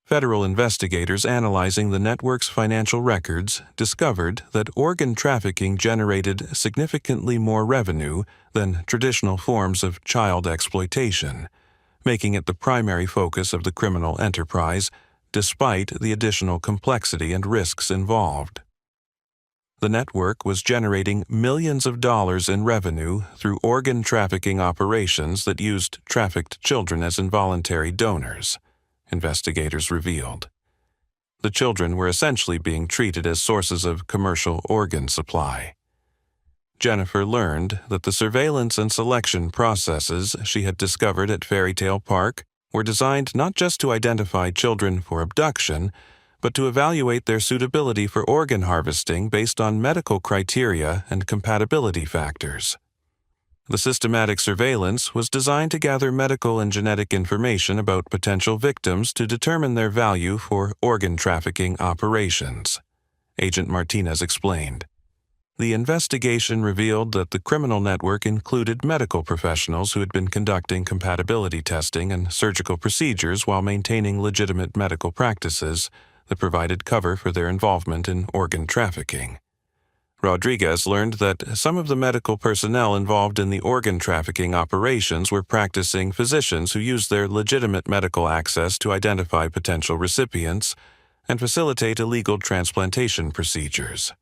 Speaker 1: Federal investigators analyzing the network's financial records discovered that organ trafficking generated significantly more revenue than traditional forms of child exploitation, making it the primary focus of the criminal enterprise, despite the additional complexity and risks involved. The network was generating millions of dollars in revenue through organ trafficking operations that used trafficked children as involuntary donors, investigators revealed. The children were essentially being treated as sources of commercial organ supply. Jennifer learned that the surveillance and selection processes she had discovered at Fairy Tale Park were designed not just to identify children for abduction, but to evaluate their suitability for organ harvesting based on medical criteria and compatibility factors. The systematic surveillance was designed to gather medical and genetic information about potential victims to determine their value for organ trafficking operations, Agent Martinez explained. The investigation revealed that the criminal network included medical professionals who had been conducting compatibility testing and surgical procedures while maintaining legitimate medical practices that provided cover for their involvement in organ trafficking. Rodriguez learned that some of the medical personnel involved in the organ trafficking operations were practicing physicians who used their legitimate medical access to identify potential recipients and facilitate illegal transplantation procedures.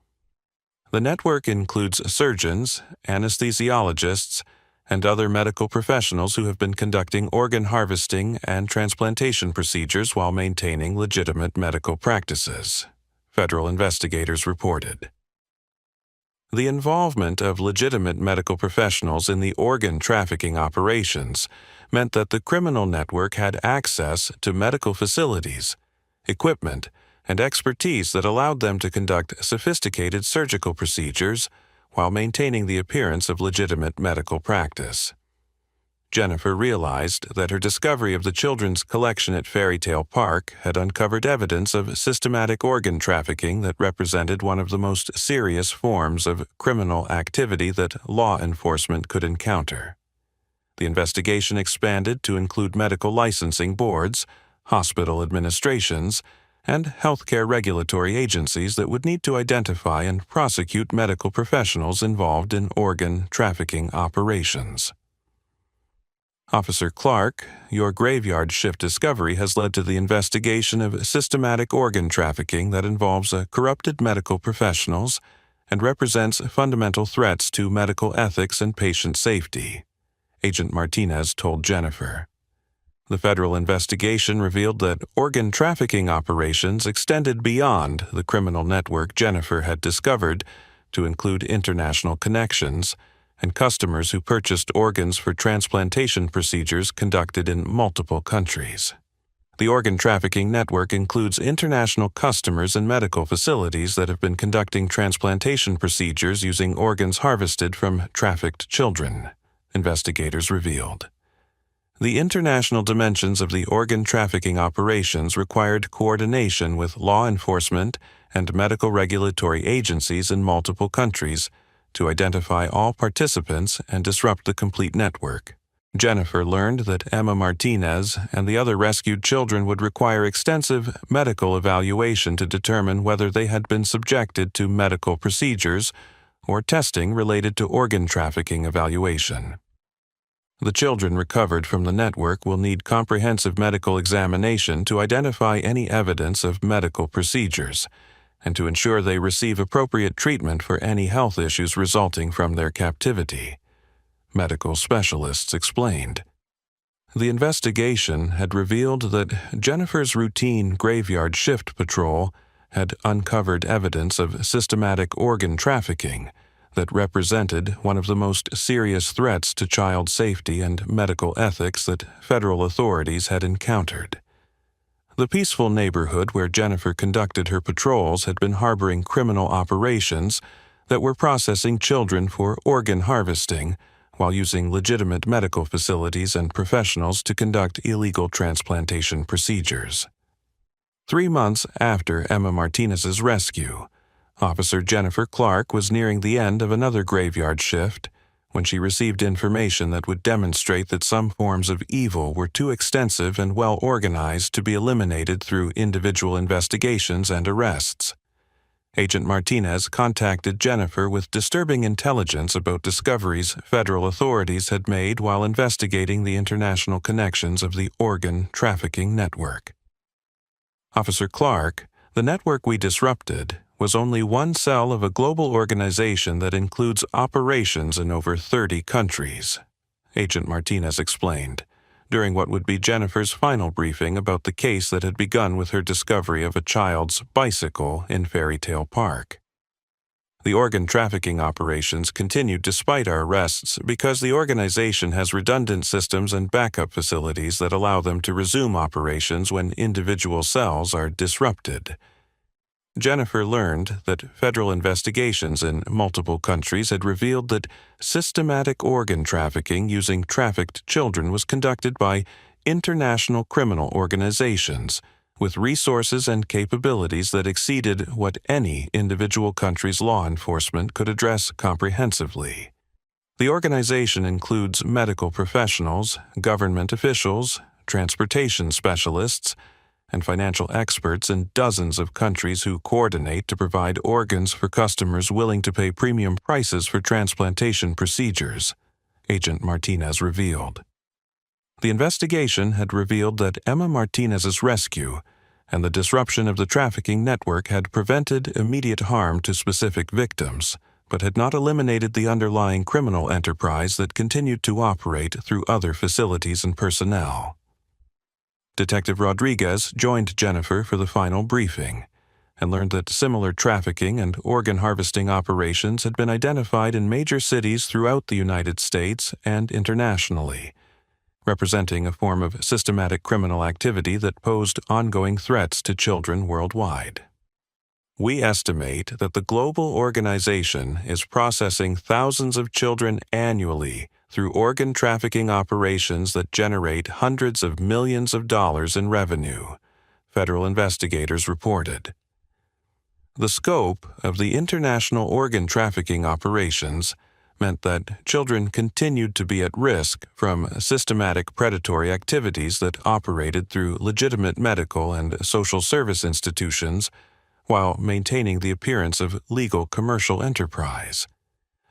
Speaker 1: The network includes surgeons, anesthesiologists, and other medical professionals who have been conducting organ harvesting and transplantation procedures while maintaining legitimate medical practices, federal investigators reported. The involvement of legitimate medical professionals in the organ trafficking operations meant that the criminal network had access to medical facilities, equipment, and expertise that allowed them to conduct sophisticated surgical procedures while maintaining the appearance of legitimate medical practice. Jennifer realized that her discovery of the children's collection at Fairy Tale Park had uncovered evidence of systematic organ trafficking that represented one of the most serious forms of criminal activity that law enforcement could encounter. The investigation expanded to include medical licensing boards, hospital administrations, and healthcare regulatory agencies that would need to identify and prosecute medical professionals involved in organ trafficking operations. Officer Clark, your graveyard shift discovery has led to the investigation of systematic organ trafficking that involves corrupted medical professionals and represents fundamental threats to medical ethics and patient safety, Agent Martinez told Jennifer. The federal investigation revealed that organ trafficking operations extended beyond the criminal network Jennifer had discovered to include international connections and customers who purchased organs for transplantation procedures conducted in multiple countries. The organ trafficking network includes international customers and medical facilities that have been conducting transplantation procedures using organs harvested from trafficked children, investigators revealed. The international dimensions of the organ trafficking operations required coordination with law enforcement and medical regulatory agencies in multiple countries to identify all participants and disrupt the complete network. Jennifer learned that Emma Martinez and the other rescued children would require extensive medical evaluation to determine whether they had been subjected to medical procedures or testing related to organ trafficking evaluation. The children recovered from the network will need comprehensive medical examination to identify any evidence of medical procedures and to ensure they receive appropriate treatment for any health issues resulting from their captivity, medical specialists explained. The investigation had revealed that Jennifer's routine graveyard shift patrol had uncovered evidence of systematic organ trafficking that represented one of the most serious threats to child safety and medical ethics that federal authorities had encountered. The peaceful neighborhood where Jennifer conducted her patrols had been harboring criminal operations that were processing children for organ harvesting while using legitimate medical facilities and professionals to conduct illegal transplantation procedures. 3 months after Emma Martinez's rescue, Officer Jennifer Clark was nearing the end of another graveyard shift when she received information that would demonstrate that some forms of evil were too extensive and well organized to be eliminated through individual investigations and arrests. Agent Martinez contacted Jennifer with disturbing intelligence about discoveries federal authorities had made while investigating the international connections of the organ trafficking network. Officer Clark, the network we disrupted was only one cell of a global organization that includes operations in over 30 countries, Agent Martinez explained, during what would be Jennifer's final briefing about the case that had begun with her discovery of a child's bicycle in Fairy Tale Park. The organ trafficking operations continued despite our arrests because the organization has redundant systems and backup facilities that allow them to resume operations when individual cells are disrupted. Jennifer learned that federal investigations in multiple countries had revealed that systematic organ trafficking using trafficked children was conducted by international criminal organizations with resources and capabilities that exceeded what any individual country's law enforcement could address comprehensively. The organization includes medical professionals, government officials, transportation specialists, and financial experts in dozens of countries who coordinate to provide organs for customers willing to pay premium prices for transplantation procedures, Agent Martinez revealed. The investigation had revealed that Emma Martinez's rescue and the disruption of the trafficking network had prevented immediate harm to specific victims, but had not eliminated the underlying criminal enterprise that continued to operate through other facilities and personnel. Detective Rodriguez joined Jennifer for the final briefing and learned that similar trafficking and organ harvesting operations had been identified in major cities throughout the United States and internationally, representing a form of systematic criminal activity that posed ongoing threats to children worldwide. We estimate that the global organization is processing thousands of children annually through organ trafficking operations that generate hundreds of millions of dollars in revenue, federal investigators reported. The scope of the international organ trafficking operations meant that children continued to be at risk from systematic predatory activities that operated through legitimate medical and social service institutions while maintaining the appearance of legal commercial enterprise.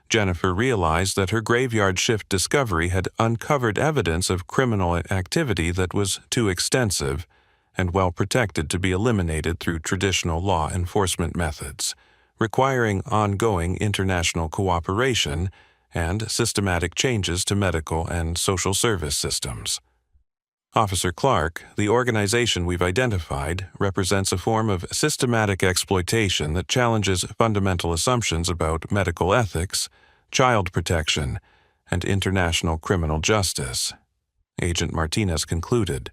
Speaker 1: Jennifer realized that her graveyard shift discovery had uncovered evidence of criminal activity that was too extensive and well protected to be eliminated through traditional law enforcement methods, requiring ongoing international cooperation and systematic changes to medical and social service systems. Officer Clark, the organization we've identified, represents a form of systematic exploitation that challenges fundamental assumptions about medical ethics, child protection, and international criminal justice, Agent Martinez concluded.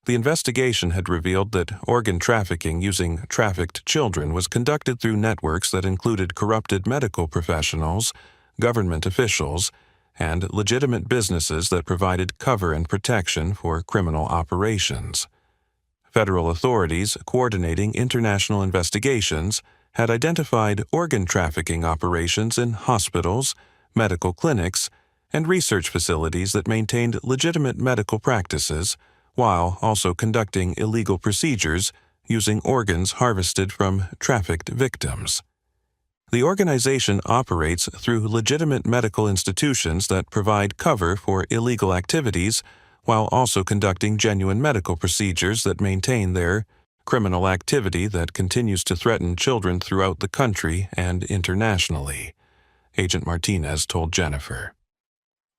Speaker 1: The investigation had revealed that organ trafficking using trafficked children was conducted through networks that included corrupted medical professionals, government officials, and legitimate businesses that provided cover and protection for criminal operations. Federal authorities coordinating international investigations had identified organ trafficking operations in hospitals, medical clinics, and research facilities that maintained legitimate medical practices while also conducting illegal procedures using organs harvested from trafficked victims. The organization operates through legitimate medical institutions that provide cover for illegal activities while also conducting genuine medical procedures that maintain their criminal activity that continues to threaten children throughout the country and internationally, Agent Martinez told Jennifer.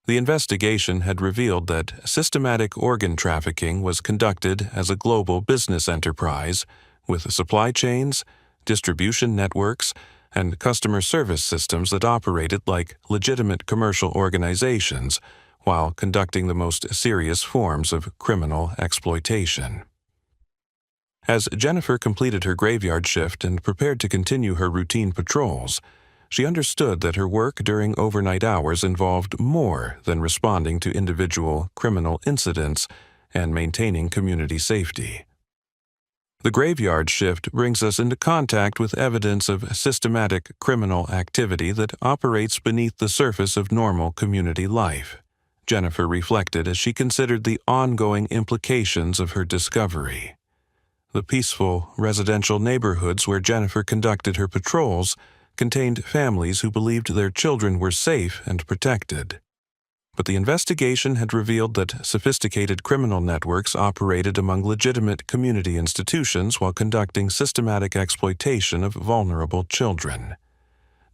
Speaker 1: The investigation had revealed that systematic organ trafficking was conducted as a global business enterprise with supply chains, distribution networks, and customer service systems that operated like legitimate commercial organizations while conducting the most serious forms of criminal exploitation. As Jennifer completed her graveyard shift and prepared to continue her routine patrols, she understood that her work during overnight hours involved more than responding to individual criminal incidents and maintaining community safety. The graveyard shift brings us into contact with evidence of systematic criminal activity that operates beneath the surface of normal community life, Jennifer reflected as she considered the ongoing implications of her discovery. The peaceful, residential neighborhoods where Jennifer conducted her patrols contained families who believed their children were safe and protected. But the investigation had revealed that sophisticated criminal networks operated among legitimate community institutions while conducting systematic exploitation of vulnerable children.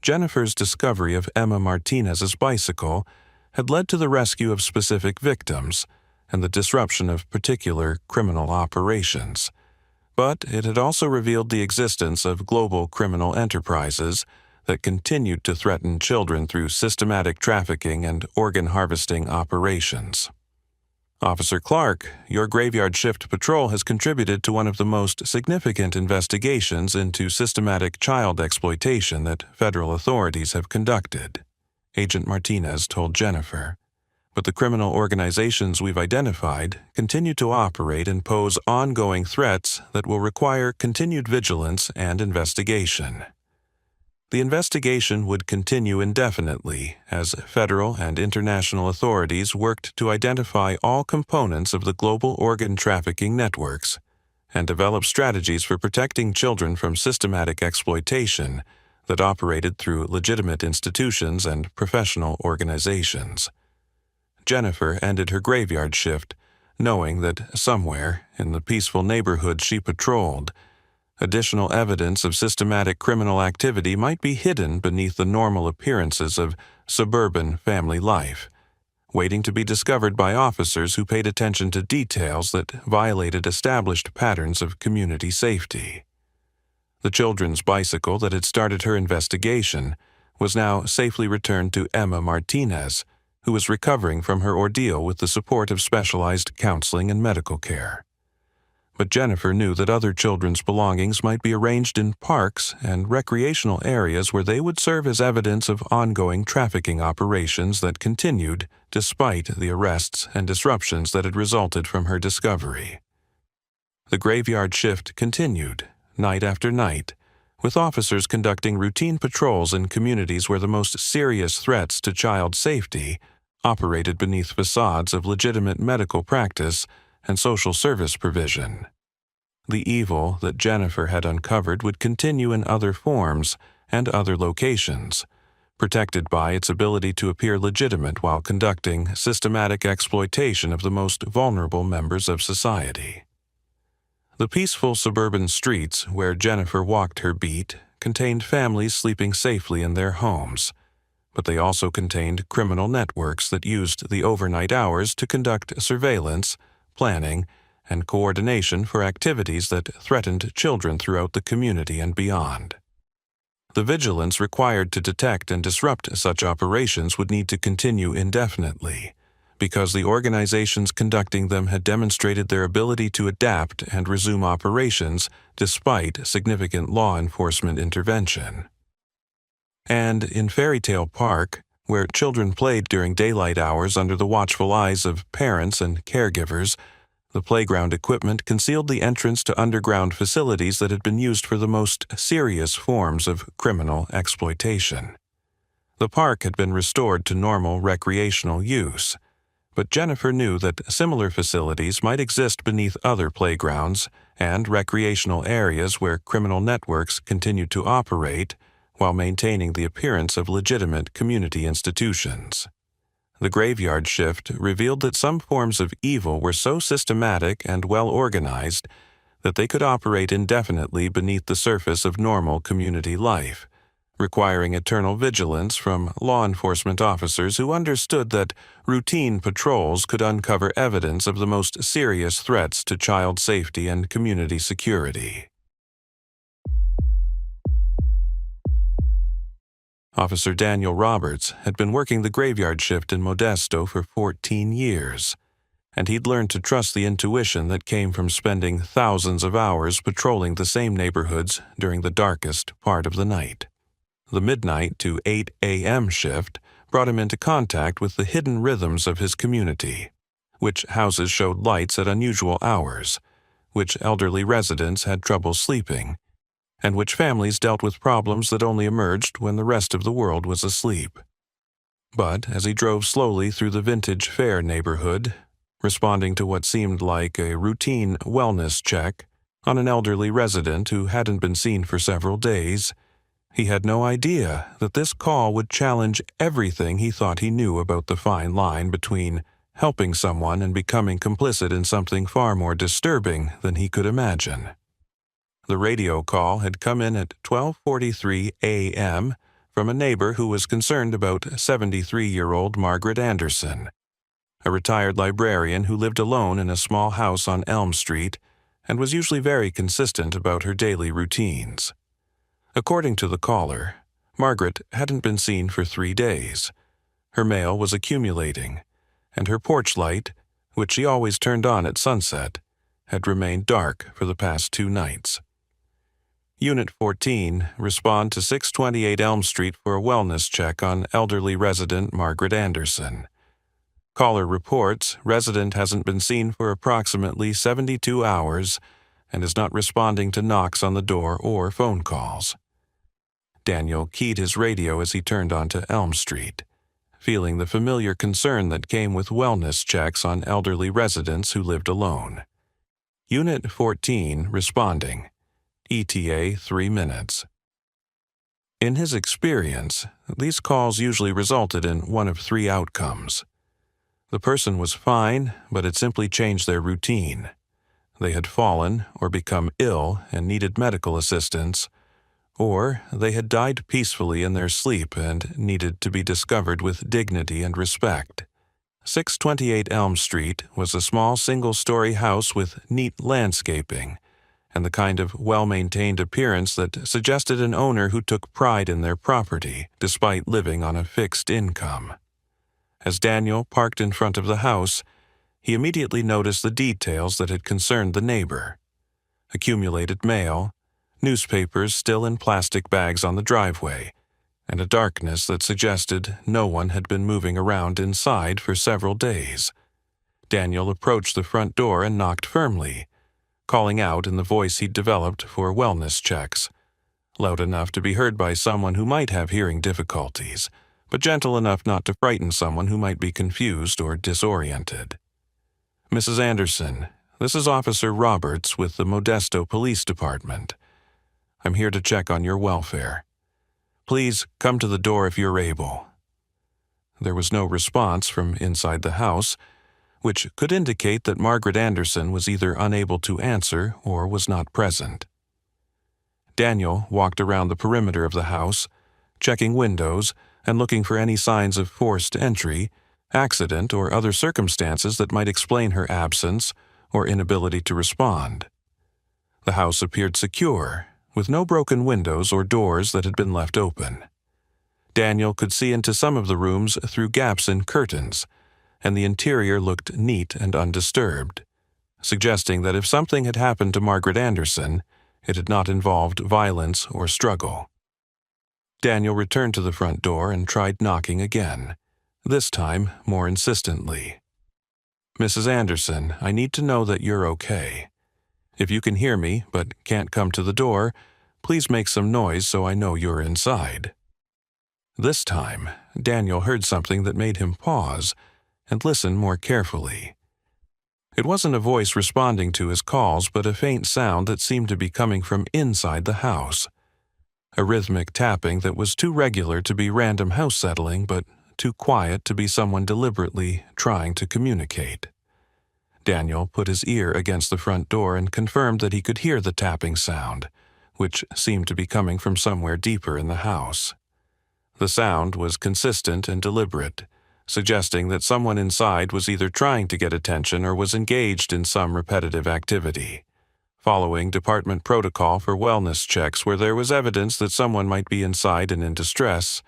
Speaker 1: Jennifer's discovery of Emma Martinez's bicycle had led to the rescue of specific victims and the disruption of particular criminal operations. But it had also revealed the existence of global criminal enterprises that continued to threaten children through systematic trafficking and organ harvesting operations. Officer Clark, your graveyard shift patrol has contributed to one of the most significant investigations into systematic child exploitation that federal authorities have conducted, Agent Martinez told Jennifer. But the criminal organizations we've identified continue to operate and pose ongoing threats that will require continued vigilance and investigation. The investigation would continue indefinitely as federal and international authorities worked to identify all components of the global organ trafficking networks and develop strategies for protecting children from systematic exploitation that operated through legitimate institutions and professional organizations. Jennifer ended her graveyard shift, knowing that somewhere in the peaceful neighborhood she patrolled, additional evidence of systematic criminal activity might be hidden beneath the normal appearances of suburban family life, waiting to be discovered by officers who paid attention to details that violated established patterns of community safety. The children's bicycle that had started her investigation was now safely returned to Emma Martinez, who was recovering from her ordeal with the support of specialized counseling and medical care. But Jennifer knew that other children's belongings might be arranged in parks and recreational areas where they would serve as evidence of ongoing trafficking operations that continued despite the arrests and disruptions that had resulted from her discovery. The graveyard shift continued, night after night, with officers conducting routine patrols in communities where the most serious threats to child safety operated beneath facades of legitimate medical practice and social service provision. The evil that Jennifer had uncovered would continue in other forms and other locations, protected by its ability to appear legitimate while conducting systematic exploitation of the most vulnerable members of society. The peaceful suburban streets where Jennifer walked her beat contained families sleeping safely in their homes, but they also contained criminal networks that used the overnight hours to conduct surveillance, planning, and coordination for activities that threatened children throughout the community and beyond. The vigilance required to detect and disrupt such operations would need to continue indefinitely, because the organizations conducting them had demonstrated their ability to adapt and resume operations despite significant law enforcement intervention. And in Fairytale Park, where children played during daylight hours under the watchful eyes of parents and caregivers, the playground equipment concealed the entrance to underground facilities that had been used for the most serious forms of criminal exploitation. The park had been restored to normal recreational use, but Jennifer knew that similar facilities might exist beneath other playgrounds and recreational areas where criminal networks continued to operate while maintaining the appearance of legitimate community institutions. The graveyard shift revealed that some forms of evil were so systematic and well organized that they could operate indefinitely beneath the surface of normal community life, requiring eternal vigilance from law enforcement officers who understood that routine patrols could uncover evidence of the most serious threats to child safety and community security. Officer Daniel Roberts had been working the graveyard shift in Modesto for 14 years, and he'd learned to trust the intuition that came from spending thousands of hours patrolling the same neighborhoods during the darkest part of the night. The midnight to 8 a.m. shift brought him into contact with the hidden rhythms of his community, which houses showed lights at unusual hours, which elderly residents had trouble sleeping, and which families dealt with problems that only emerged when the rest of the world was asleep. But as he drove slowly through the Vintage Fair neighborhood, responding to what seemed like a routine wellness check on an elderly resident who hadn't been seen for several days, he had no idea that this call would challenge everything he thought he knew about the fine line between helping someone and becoming complicit in something far more disturbing than he could imagine. The radio call had come in at 12:43 a.m. from a neighbor who was concerned about 73-year-old Margaret Anderson, a retired librarian who lived alone in a small house on Elm Street and was usually very consistent about her daily routines. According to the caller, Margaret hadn't been seen for 3 days. Her mail was accumulating, and her porch light, which she always turned on at sunset, had remained dark for the past 2 nights. Unit 14, respond to 628 Elm Street for a wellness check on elderly resident Margaret Anderson. Caller reports resident hasn't been seen for approximately 72 hours and is not responding to knocks on the door or phone calls. Daniel keyed his radio as he turned onto Elm Street, feeling the familiar concern that came with wellness checks on elderly residents who lived alone. Unit 14 responding. ETA 3 minutes. In his experience, these calls usually resulted in one of 3 outcomes. The person was fine, but had simply changed their routine. They had fallen or become ill and needed medical assistance, or they had died peacefully in their sleep and needed to be discovered with dignity and respect. 628 Elm Street was a small single-story house with neat landscaping and the kind of well-maintained appearance that suggested an owner who took pride in their property despite living on a fixed income. As Daniel parked in front of the house, he immediately noticed the details that had concerned the neighbor. Accumulated mail, newspapers still in plastic bags on the driveway, and a darkness that suggested no one had been moving around inside for several days. Daniel approached the front door and knocked firmly, calling out in the voice he'd developed for wellness checks, loud enough to be heard by someone who might have hearing difficulties, but gentle enough not to frighten someone who might be confused or disoriented. "Mrs. Anderson, this is Officer Roberts with the Modesto Police Department. I'm here to check on your welfare. Please come to the door if you're able." There was no response from inside the house, which could indicate that Margaret Anderson was either unable to answer or was not present. Daniel walked around the perimeter of the house, checking windows and looking for any signs of forced entry, accident, or other circumstances that might explain her absence or inability to respond. The house appeared secure, with no broken windows or doors that had been left open. Daniel could see into some of the rooms through gaps in curtains, and the interior looked neat and undisturbed, suggesting that if something had happened to Margaret Anderson, it had not involved violence or struggle. Daniel returned to the front door and tried knocking again, this time more insistently. "Mrs. Anderson, I need to know that you're okay. If you can hear me but can't come to the door, please make some noise so I know you're inside." This time, Daniel heard something that made him pause and listen more carefully. It wasn't a voice responding to his calls, but a faint sound that seemed to be coming from inside the house. A rhythmic tapping that was too regular to be random house settling, but too quiet to be someone deliberately trying to communicate. Daniel put his ear against the front door and confirmed that he could hear the tapping sound, which seemed to be coming from somewhere deeper in the house. The sound was consistent and deliberate, suggesting that someone inside was either trying to get attention or was engaged in some repetitive activity. Following department protocol for wellness checks where there was evidence that someone might be inside and in distress,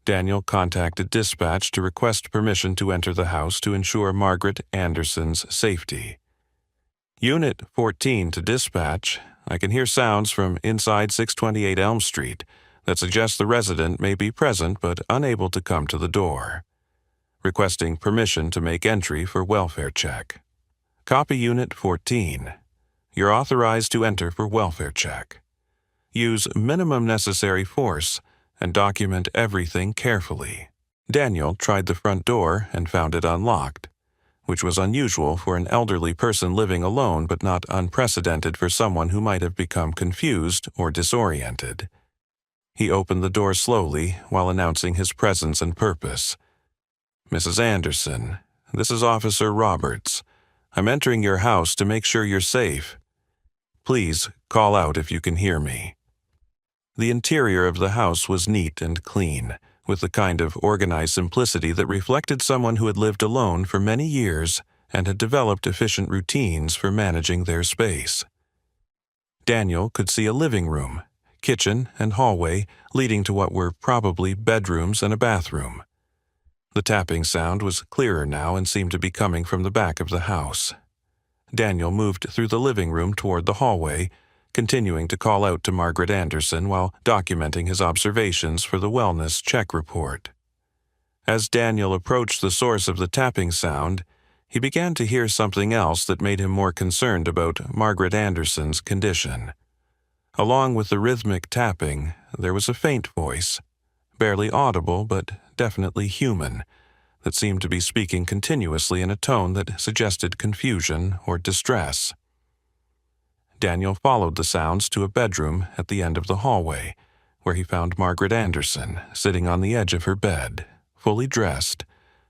Speaker 1: Daniel contacted dispatch to request permission to enter the house to ensure Margaret Anderson's safety. Unit 14 to dispatch. I can hear sounds from inside 628 Elm Street that suggest the resident may be present but unable to come to the door. Requesting permission to make entry for welfare check. Copy Unit 14. You're authorized to enter for welfare check. Use minimum necessary force and document everything carefully. Daniel tried the front door and found it unlocked, which was unusual for an elderly person living alone but not unprecedented for someone who might have become confused or disoriented. He opened the door slowly while announcing his presence and purpose. "Mrs. Anderson, this is Officer Roberts. I'm entering your house to make sure you're safe. Please call out if you can hear me." The interior of the house was neat and clean, with the kind of organized simplicity that reflected someone who had lived alone for many years and had developed efficient routines for managing their space. Daniel could see a living room, kitchen, and hallway leading to what were probably bedrooms and a bathroom. The tapping sound was clearer now and seemed to be coming from the back of the house. Daniel moved through the living room toward the hallway, continuing to call out to Margaret Anderson while documenting his observations for the wellness check report. As Daniel approached the source of the tapping sound, he began to hear something else that made him more concerned about Margaret Anderson's condition. Along with the rhythmic tapping, there was a faint voice, barely audible but definitely human, that seemed to be speaking continuously in a tone that suggested confusion or distress. Daniel followed the sounds to a bedroom at the end of the hallway, where he found Margaret Anderson sitting on the edge of her bed, fully dressed,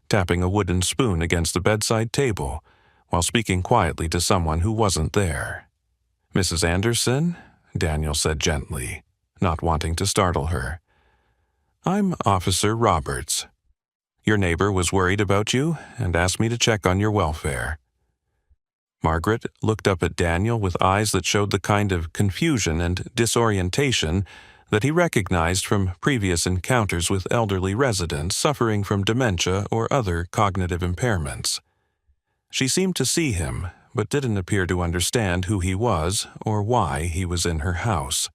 Speaker 1: tapping a wooden spoon against the bedside table while speaking quietly to someone who wasn't there. "Mrs. Anderson?" Daniel said gently, not wanting to startle her. "I'm Officer Roberts. Your neighbor was worried about you and asked me to check on your welfare." Margaret looked up at Daniel with eyes that showed the kind of confusion and disorientation that he recognized from previous encounters with elderly residents suffering from dementia or other cognitive impairments. She seemed to see him, but didn't appear to understand who he was or why he was in her house.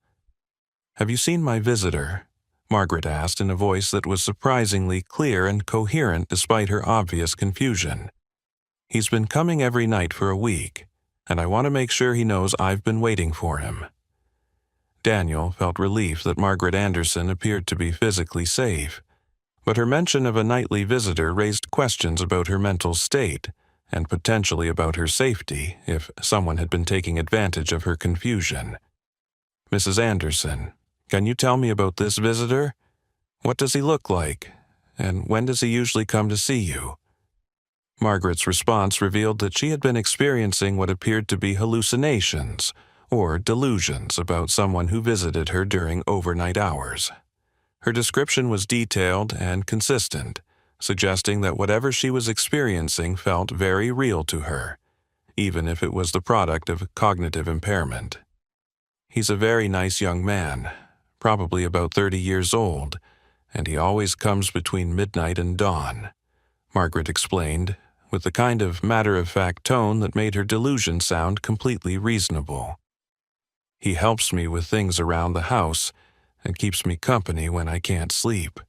Speaker 1: "Have you seen my visitor?" Margaret asked in a voice that was surprisingly clear and coherent despite her obvious confusion. "He's been coming every night for a week, and I want to make sure he knows I've been waiting for him." Daniel felt relief that Margaret Anderson appeared to be physically safe, but her mention of a nightly visitor raised questions about her mental state and potentially about her safety if someone had been taking advantage of her confusion. "Mrs. Anderson, can you tell me about this visitor? What does he look like, and when does he usually come to see you?" Margaret's response revealed that she had been experiencing what appeared to be hallucinations or delusions about someone who visited her during overnight hours. Her description was detailed and consistent, suggesting that whatever she was experiencing felt very real to her, even if it was the product of cognitive impairment. "He's a very nice young man, probably about 30 years old, and he always comes between midnight and dawn," Margaret explained, with the kind of matter-of-fact tone that made her delusion sound completely reasonable. "He helps me with things around the house and keeps me company when I can't sleep.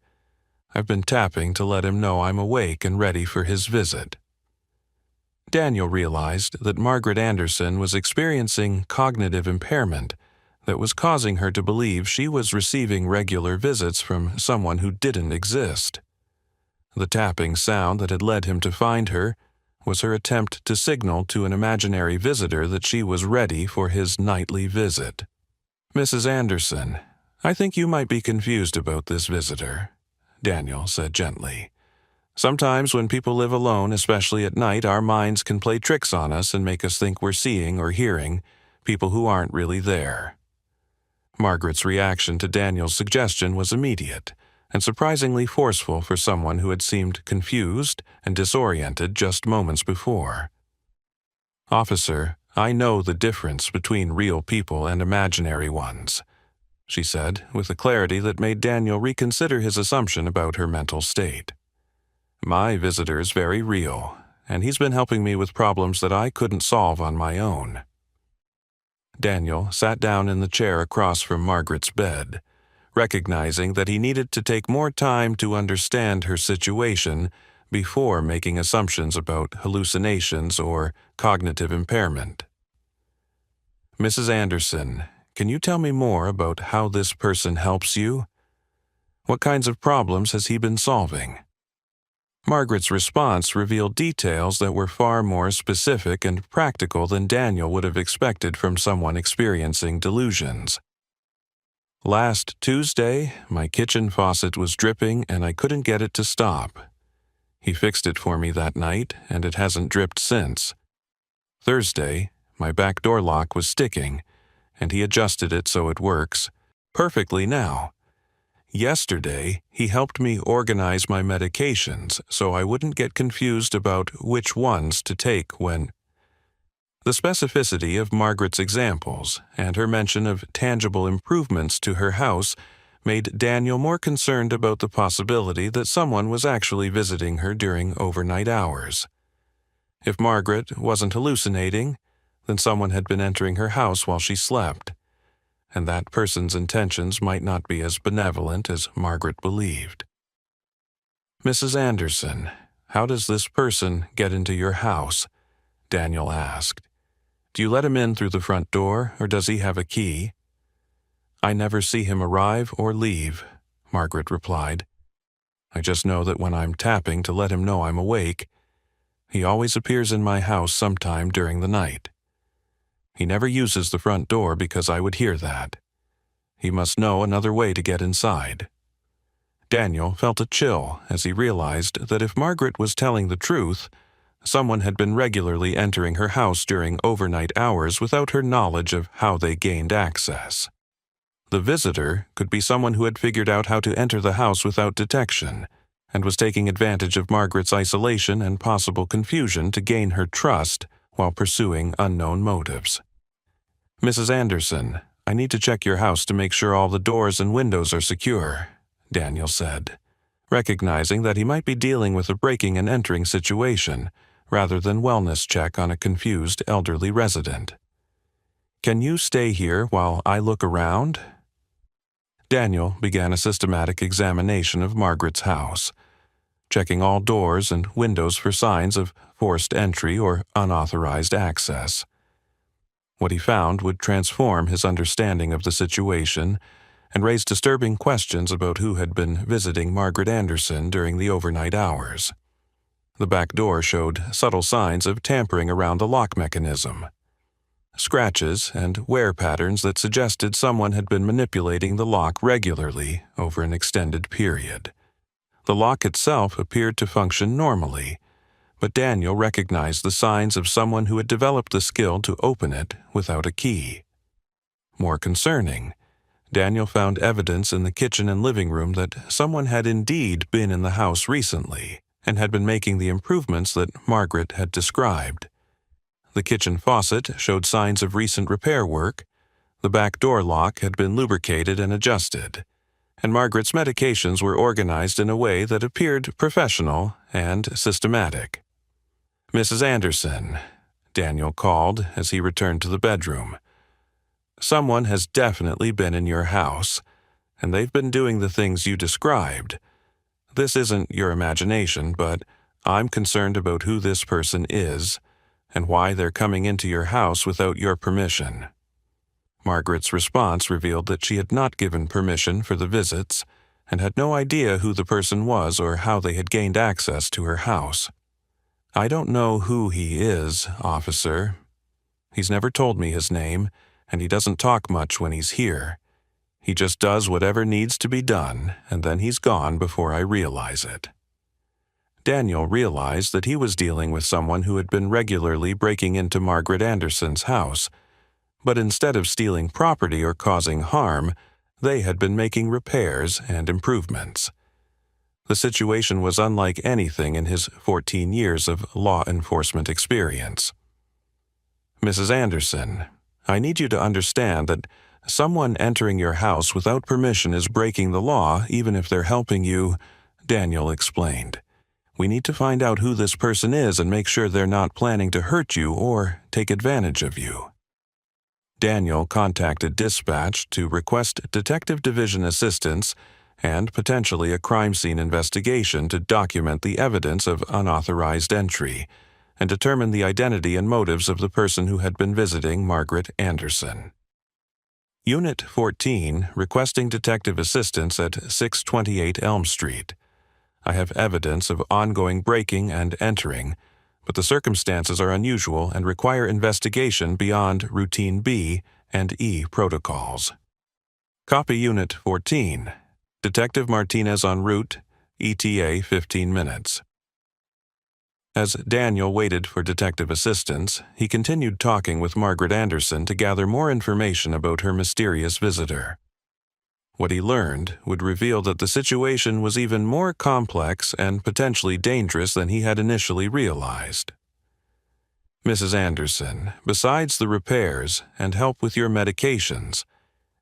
Speaker 1: I've been tapping to let him know I'm awake and ready for his visit." Daniel realized that Margaret Anderson was experiencing cognitive impairment that was causing her to believe she was receiving regular visits from someone who didn't exist. The tapping sound that had led him to find her was her attempt to signal to an imaginary visitor that she was ready for his nightly visit. "Mrs. Anderson, I think you might be confused about this visitor," Daniel said gently. "Sometimes when people live alone, especially at night, our minds can play tricks on us and make us think we're seeing or hearing people who aren't really there." Margaret's reaction to Daniel's suggestion was immediate and surprisingly forceful for someone who had seemed confused and disoriented just moments before. "Officer, I know the difference between real people and imaginary ones," she said, with a clarity that made Daniel reconsider his assumption about her mental state. My visitor's very real, and he's been helping me with problems that I couldn't solve on my own. Daniel sat down in the chair across from Margaret's bed, recognizing that he needed to take more time to understand her situation before making assumptions about hallucinations or cognitive impairment. Mrs. Anderson, can you tell me more about how this person helps you? What kinds of problems has he been solving? Margaret's response revealed details that were far more specific and practical than Daniel would have expected from someone experiencing delusions. Last Tuesday, my kitchen faucet was dripping and I couldn't get it to stop. He fixed it for me that night, and it hasn't dripped since. Thursday, my back door lock was sticking, and he adjusted it so it works perfectly now. Yesterday, he helped me organize my medications so I wouldn't get confused about which ones to take when. The specificity of Margaret's examples and her mention of tangible improvements to her house made Daniel more concerned about the possibility that someone was actually visiting her during overnight hours. If Margaret wasn't hallucinating, then someone had been entering her house while she slept, and that person's intentions might not be as benevolent as Margaret believed. Mrs. Anderson, how does this person get into your house? Daniel asked. Do you let him in through the front door, or does he have a key? I never see him arrive or leave, Margaret replied. I just know that when I'm tapping to let him know I'm awake, he always appears in my house sometime during the night. He never uses the front door because I would hear that. He must know another way to get inside. Daniel felt a chill as he realized that if Margaret was telling the truth, someone had been regularly entering her house during overnight hours without her knowledge of how they gained access. The visitor could be someone who had figured out how to enter the house without detection and was taking advantage of Margaret's isolation and possible confusion to gain her trust while pursuing unknown motives. Mrs. Anderson, I need to check your house to make sure all the doors and windows are secure, Daniel said, recognizing that he might be dealing with a breaking and entering situation rather than wellness check on a confused elderly resident. Can you stay here while I look around? Daniel began a systematic examination of Margaret's house, checking all doors and windows for signs of forced entry or unauthorized access. What he found would transform his understanding of the situation and raise disturbing questions about who had been visiting Margaret Anderson during the overnight hours. The back door showed subtle signs of tampering around the lock mechanism. Scratches and wear patterns that suggested someone had been manipulating the lock regularly over an extended period. The lock itself appeared to function normally, but Daniel recognized the signs of someone who had developed the skill to open it without a key. More concerning, Daniel found evidence in the kitchen and living room that someone had indeed been in the house recently and had been making the improvements that Margaret had described. The kitchen faucet showed signs of recent repair work, the back door lock had been lubricated and adjusted, and Margaret's medications were organized in a way that appeared professional and systematic. Mrs. Anderson, Daniel called as he returned to the bedroom. Someone has definitely been in your house, and they've been doing the things you described. This isn't your imagination, but I'm concerned about who this person is and why they're coming into your house without your permission. Margaret's response revealed that she had not given permission for the visits and had no idea who the person was or how they had gained access to her house. I don't know who he is, officer. He's never told me his name, and he doesn't talk much when he's here. He just does whatever needs to be done, and then he's gone before I realize it. Daniel realized that he was dealing with someone who had been regularly breaking into Margaret Anderson's house, but instead of stealing property or causing harm, they had been making repairs and improvements. The situation was unlike anything in his 14 years of law enforcement experience. Mrs. Anderson, I need you to understand that Someone entering your house without permission is breaking the law, even if they're helping you, Daniel explained. We need to find out who this person is and make sure they're not planning to hurt you or take advantage of you. Daniel contacted dispatch to request detective division assistance and potentially a crime scene investigation to document the evidence of unauthorized entry and determine the identity and motives of the person who had been visiting Margaret Anderson. Unit 14, requesting detective assistance at 628 Elm Street. I have evidence of ongoing breaking and entering, but the circumstances are unusual and require investigation beyond routine B and E protocols. Copy Unit 14. Detective Martinez en route, ETA 15 minutes. As Daniel waited for detective assistance, he continued talking with Margaret Anderson to gather more information about her mysterious visitor. What he learned would reveal that the situation was even more complex and potentially dangerous than he had initially realized. Mrs. Anderson, besides the repairs and help with your medications,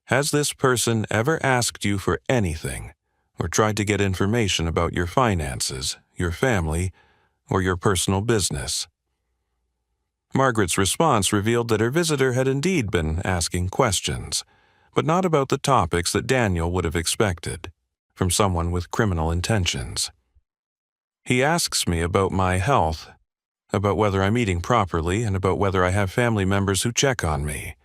Speaker 1: has this person ever asked you for anything or tried to get information about your finances, your family, or your personal business? Margaret's response revealed that her visitor had indeed been asking questions, but not about the topics that Daniel would have expected from someone with criminal intentions. He asks me about my health, about whether I'm eating properly, and about whether I have family members who check on me.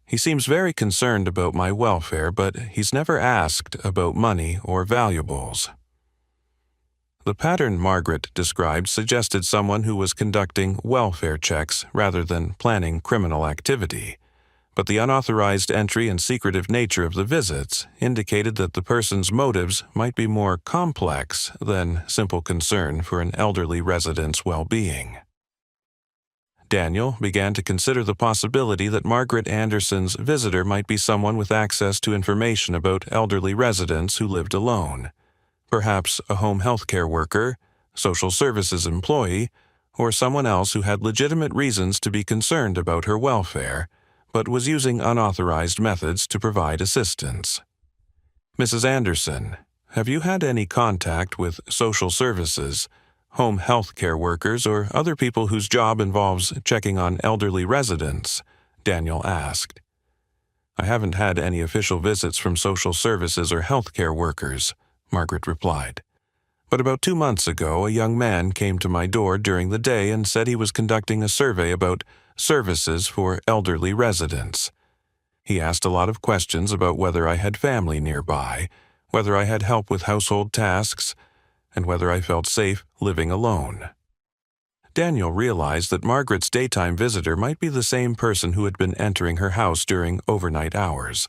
Speaker 1: He seems very concerned about my welfare, but he's never asked about money or valuables. The pattern Margaret described suggested someone who was conducting welfare checks rather than planning criminal activity, but the unauthorized entry and secretive nature of the visits indicated that the person's motives might be more complex than simple concern for an elderly resident's well-being. Daniel began to consider the possibility that Margaret Anderson's visitor might be someone with access to information about elderly residents who lived alone, perhaps a home health care worker, social services employee, or someone else who had legitimate reasons to be concerned about her welfare, but was using unauthorized methods to provide assistance. Mrs. Anderson, have you had any contact with social services, home health care workers, or other people whose job involves checking on elderly residents? Daniel asked. I haven't had any official visits from social services or health care workers, Margaret replied. But about 2 months ago, a young man came to my door during the day and said he was conducting a survey about services for elderly residents. He asked a lot of questions about whether I had family nearby, whether I had help with household tasks, and whether I felt safe living alone. Daniel realized that Margaret's daytime visitor might be the same person who had been entering her house during overnight hours.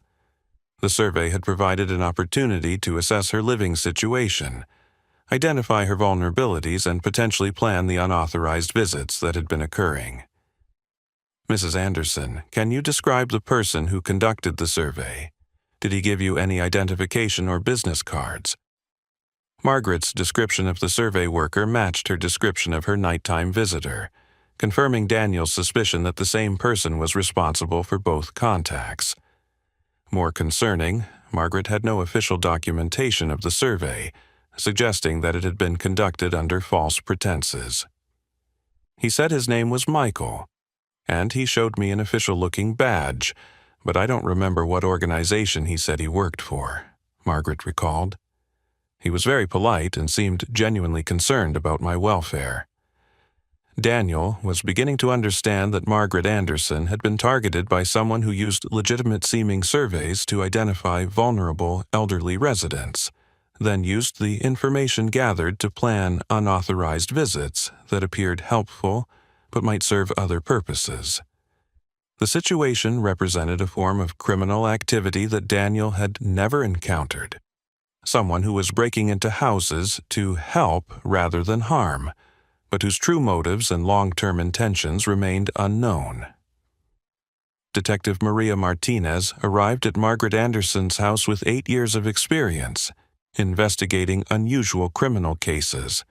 Speaker 1: The survey had provided an opportunity to assess her living situation, identify her vulnerabilities, and potentially plan the unauthorized visits that had been occurring. Mrs. Anderson, can you describe the person who conducted the survey? Did he give you any identification or business cards? Margaret's description of the survey worker matched her description of her nighttime visitor, confirming Daniel's suspicion that the same person was responsible for both contacts. More concerning, Margaret had no official documentation of the survey, suggesting that it had been conducted under false pretenses. He said his name was Michael, and he showed me an official-looking badge, but I don't remember what organization he said he worked for, Margaret recalled. He was very polite and seemed genuinely concerned about my welfare. Daniel was beginning to understand that Margaret Anderson had been targeted by someone who used legitimate-seeming surveys to identify vulnerable elderly residents, then used the information gathered to plan unauthorized visits that appeared helpful but might serve other purposes. The situation represented a form of criminal activity that Daniel had never encountered. Someone who was breaking into houses to help rather than harm, but whose true motives and long-term intentions remained unknown. Detective Maria Martinez arrived at Margaret Anderson's house with 8 years of experience, investigating unusual criminal cases.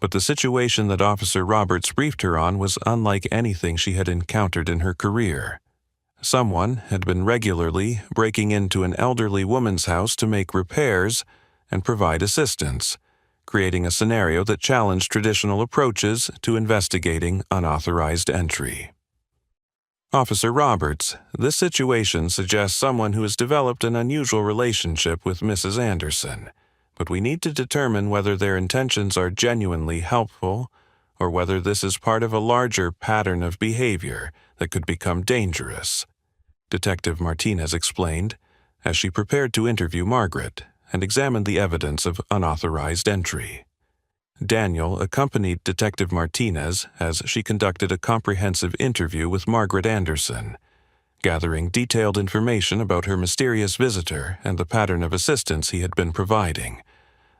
Speaker 1: But the situation that Officer Roberts briefed her on was unlike anything she had encountered in her career. Someone had been regularly breaking into an elderly woman's house to make repairs and provide assistance, creating a scenario that challenged traditional approaches to investigating unauthorized entry. Officer Roberts, this situation suggests someone who has developed an unusual relationship with Mrs. Anderson, but we need to determine whether their intentions are genuinely helpful or whether this is part of a larger pattern of behavior that could become dangerous, Detective Martinez explained as she prepared to interview Margaret and examined the evidence of unauthorized entry. Daniel accompanied Detective Martinez as she conducted a comprehensive interview with Margaret Anderson, gathering detailed information about her mysterious visitor and the pattern of assistance he had been providing.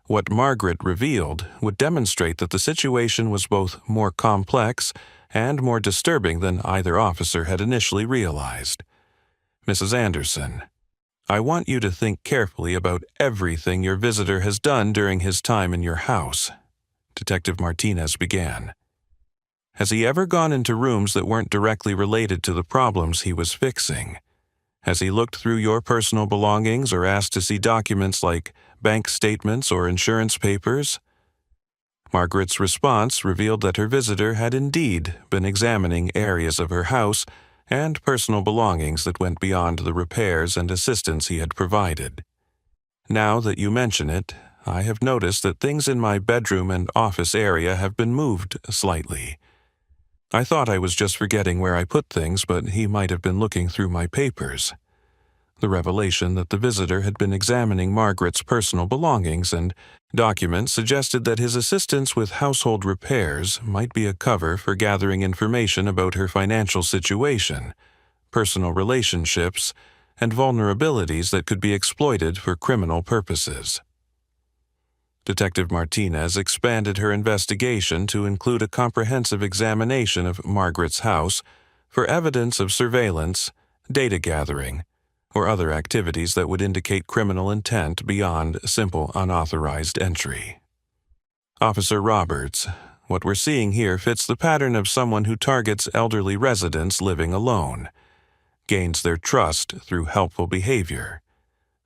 Speaker 1: What Margaret revealed would demonstrate that the situation was both more complex and more disturbing than either officer had initially realized. Mrs. Anderson, I want you to think carefully about everything your visitor has done during his time in your house, Detective Martinez began. Has he ever gone into rooms that weren't directly related to the problems he was fixing? Has he looked through your personal belongings or asked to see documents like bank statements or insurance papers? Margaret's response revealed that her visitor had indeed been examining areas of her house and personal belongings that went beyond the repairs and assistance he had provided. Now that you mention it, I have noticed that things in my bedroom and office area have been moved slightly. I thought I was just forgetting where I put things, but he might have been looking through my papers. The revelation that the visitor had been examining Margaret's personal belongings and documents suggested that his assistance with household repairs might be a cover for gathering information about her financial situation, personal relationships, and vulnerabilities that could be exploited for criminal purposes. Detective Martinez expanded her investigation to include a comprehensive examination of Margaret's house for evidence of surveillance, data gathering, or other activities that would indicate criminal intent beyond simple unauthorized entry. Officer Roberts, what we're seeing here fits the pattern of someone who targets elderly residents living alone, gains their trust through helpful behavior,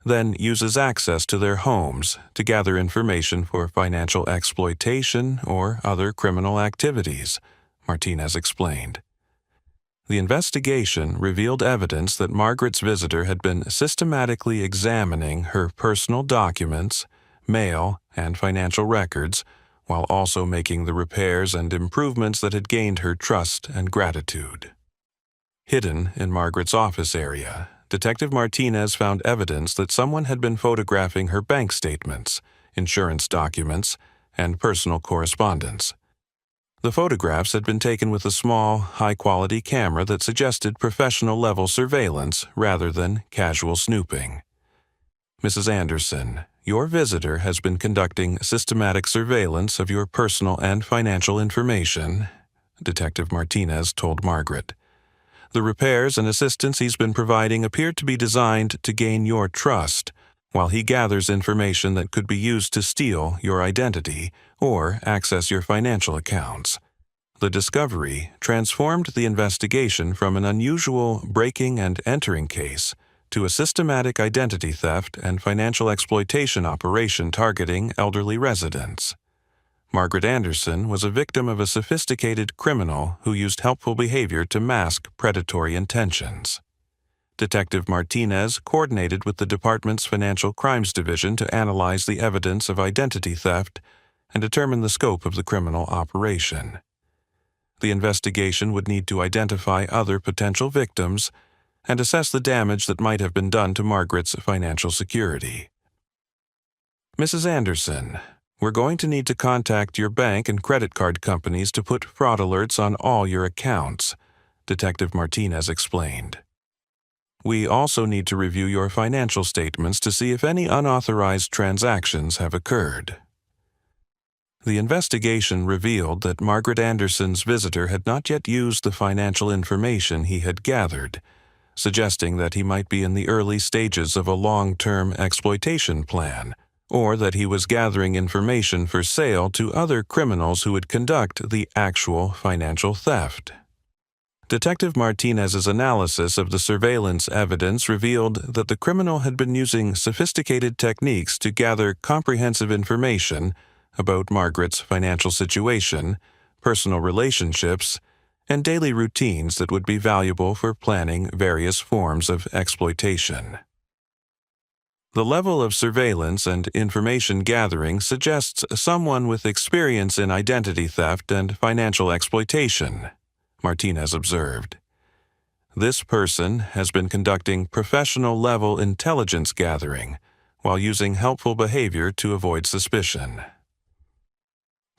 Speaker 1: then uses access to their homes to gather information for financial exploitation or other criminal activities, Martinez explained. The investigation revealed evidence that Margaret's visitor had been systematically examining her personal documents, mail, and financial records, while also making the repairs and improvements that had gained her trust and gratitude. Hidden in Margaret's office area, Detective Martinez found evidence that someone had been photographing her bank statements, insurance documents, and personal correspondence. The photographs had been taken with a small, high-quality camera that suggested professional-level surveillance rather than casual snooping. Mrs. Anderson, your visitor has been conducting systematic surveillance of your personal and financial information, Detective Martinez told Margaret. The repairs and assistance he's been providing appear to be designed to gain your trust, while he gathers information that could be used to steal your identity or access your financial accounts. The discovery transformed the investigation from an unusual breaking and entering case to a systematic identity theft and financial exploitation operation targeting elderly residents. Margaret Anderson was a victim of a sophisticated criminal who used helpful behavior to mask predatory intentions. Detective Martinez coordinated with the department's Financial Crimes Division to analyze the evidence of identity theft and determine the scope of the criminal operation. The investigation would need to identify other potential victims and assess the damage that might have been done to Margaret's financial security. Mrs. Anderson, we're going to need to contact your bank and credit card companies to put fraud alerts on all your accounts, Detective Martinez explained. We also need to review your financial statements to see if any unauthorized transactions have occurred. The investigation revealed that Margaret Anderson's visitor had not yet used the financial information he had gathered, suggesting that he might be in the early stages of a long-term exploitation plan, or that he was gathering information for sale to other criminals who would conduct the actual financial theft. Detective Martinez's analysis of the surveillance evidence revealed that the criminal had been using sophisticated techniques to gather comprehensive information about Margaret's financial situation, personal relationships, and daily routines that would be valuable for planning various forms of exploitation. The level of surveillance and information gathering suggests someone with experience in identity theft and financial exploitation, Martinez observed. This person has been conducting professional-level intelligence gathering while using helpful behavior to avoid suspicion.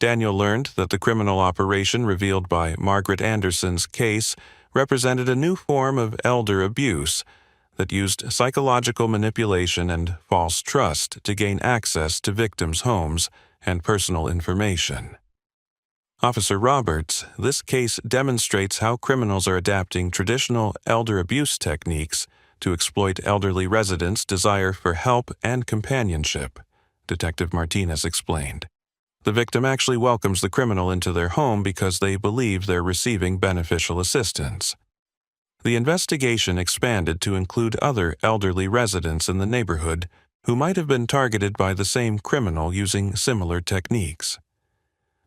Speaker 1: Daniel learned that the criminal operation revealed by Margaret Anderson's case represented a new form of elder abuse that used psychological manipulation and false trust to gain access to victims' homes and personal information. Officer Roberts, this case demonstrates how criminals are adapting traditional elder abuse techniques to exploit elderly residents' desire for help and companionship, Detective Martinez explained. The victim actually welcomes the criminal into their home because they believe they're receiving beneficial assistance. The investigation expanded to include other elderly residents in the neighborhood who might have been targeted by the same criminal using similar techniques.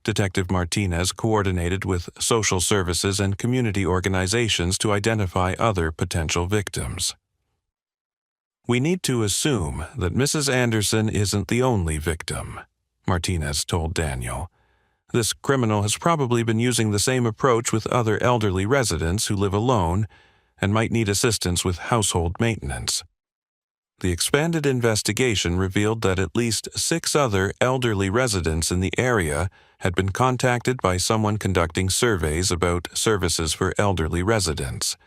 Speaker 1: Detective Martinez coordinated with social services and community organizations to identify other potential victims. "We need to assume that Mrs. Anderson isn't the only victim," Martinez told Daniel. "This criminal has probably been using the same approach with other elderly residents who live alone and might need assistance with household maintenance." The expanded investigation revealed that at least 6 other elderly residents in the area had been contacted by someone conducting surveys about services for elderly residents,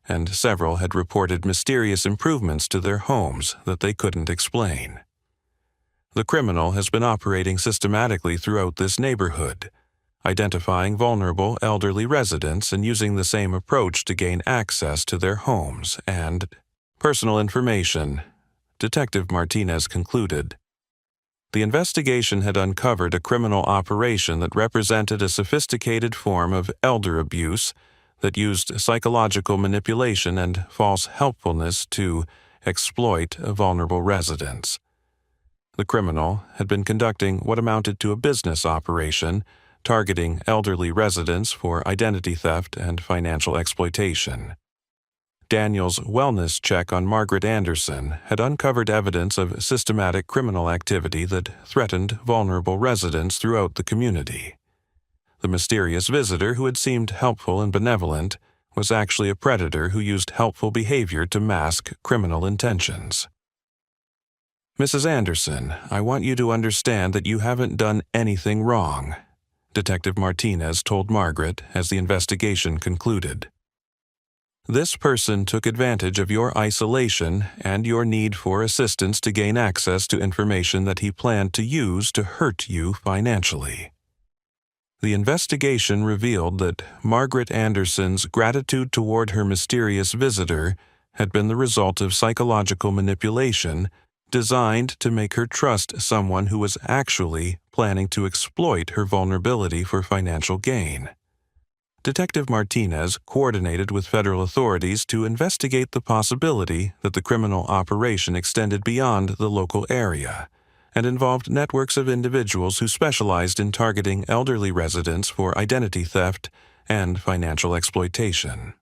Speaker 1: and several had reported mysterious improvements to their homes that they couldn't explain. The criminal has been operating systematically throughout this neighborhood, identifying vulnerable elderly residents and using the same approach to gain access to their homes and personal information, Detective Martinez concluded. The investigation had uncovered a criminal operation that represented a sophisticated form of elder abuse that used psychological manipulation and false helpfulness to exploit vulnerable residents. The criminal had been conducting what amounted to a business operation, targeting elderly residents for identity theft and financial exploitation. Daniel's wellness check on Margaret Anderson had uncovered evidence of systematic criminal activity that threatened vulnerable residents throughout the community. The mysterious visitor who had seemed helpful and benevolent was actually a predator who used helpful behavior to mask criminal intentions. "Mrs. Anderson, I want you to understand that you haven't done anything wrong," Detective Martinez told Margaret as the investigation concluded. "This person took advantage of your isolation and your need for assistance to gain access to information that he planned to use to hurt you financially." The investigation revealed that Margaret Anderson's gratitude toward her mysterious visitor had been the result of psychological manipulation designed to make her trust someone who was actually planning to exploit her vulnerability for financial gain. Detective Martinez coordinated with federal authorities to investigate the possibility that the criminal operation extended beyond the local area and involved networks of individuals who specialized in targeting elderly residents for identity theft and financial exploitation.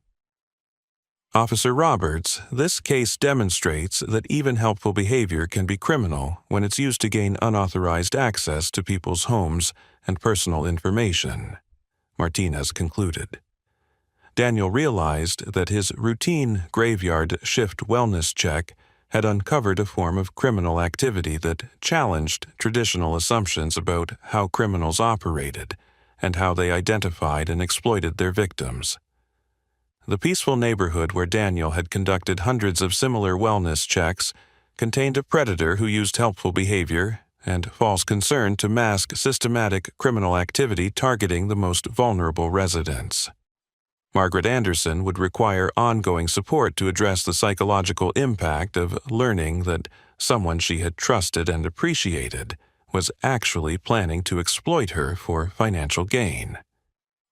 Speaker 1: Officer Roberts, this case demonstrates that even helpful behavior can be criminal when it's used to gain unauthorized access to people's homes and personal information, Martinez concluded. Daniel realized that his routine graveyard shift wellness check had uncovered a form of criminal activity that challenged traditional assumptions about how criminals operated and how they identified and exploited their victims. The peaceful neighborhood where Daniel had conducted hundreds of similar wellness checks contained a predator who used helpful behavior and false concern to mask systematic criminal activity targeting the most vulnerable residents. Margaret Anderson would require ongoing support to address the psychological impact of learning that someone she had trusted and appreciated was actually planning to exploit her for financial gain.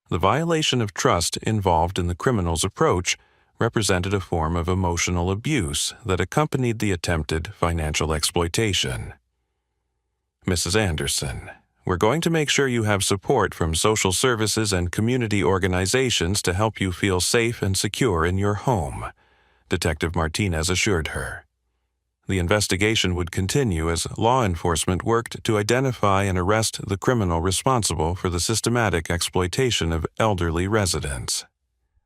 Speaker 1: The violation of trust involved in the criminal's approach represented a form of emotional abuse that accompanied the attempted financial exploitation. Mrs. Anderson, we're going to make sure you have support from social services and community organizations to help you feel safe and secure in your home, Detective Martinez assured her. The investigation would continue as law enforcement worked to identify and arrest the criminal responsible for the systematic exploitation of elderly residents.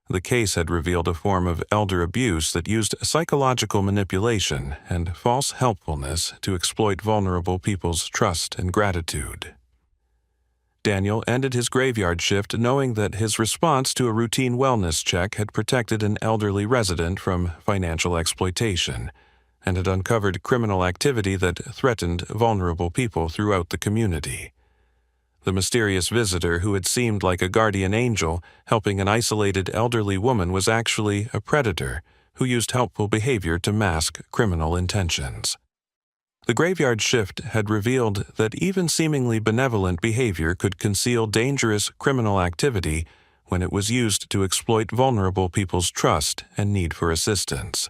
Speaker 1: The case had revealed a form of elder abuse that used psychological manipulation and false helpfulness to exploit vulnerable people's trust and gratitude. Daniel ended his graveyard shift knowing that his response to a routine wellness check had protected an elderly resident from financial exploitation and had uncovered criminal activity that threatened vulnerable people throughout the community. The mysterious visitor who had seemed like a guardian angel helping an isolated elderly woman was actually a predator who used helpful behavior to mask criminal intentions. The graveyard shift had revealed that even seemingly benevolent behavior could conceal dangerous criminal activity when it was used to exploit vulnerable people's trust and need for assistance.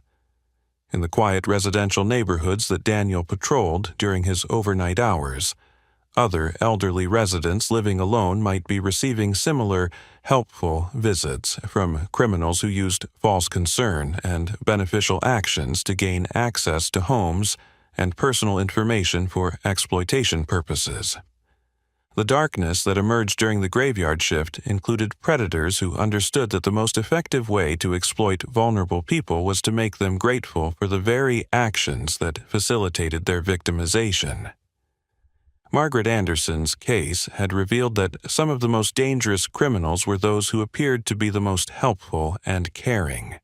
Speaker 1: In the quiet residential neighborhoods that Daniel patrolled during his overnight hours, other elderly residents living alone might be receiving similar helpful visits from criminals who used false concern and beneficial actions to gain access to homes and personal information for exploitation purposes. The darkness that emerged during the graveyard shift included predators who understood that the most effective way to exploit vulnerable people was to make them grateful for the very actions that facilitated their victimization. Margaret Anderson's case had revealed that some of the most dangerous criminals were those who appeared to be the most helpful and caring.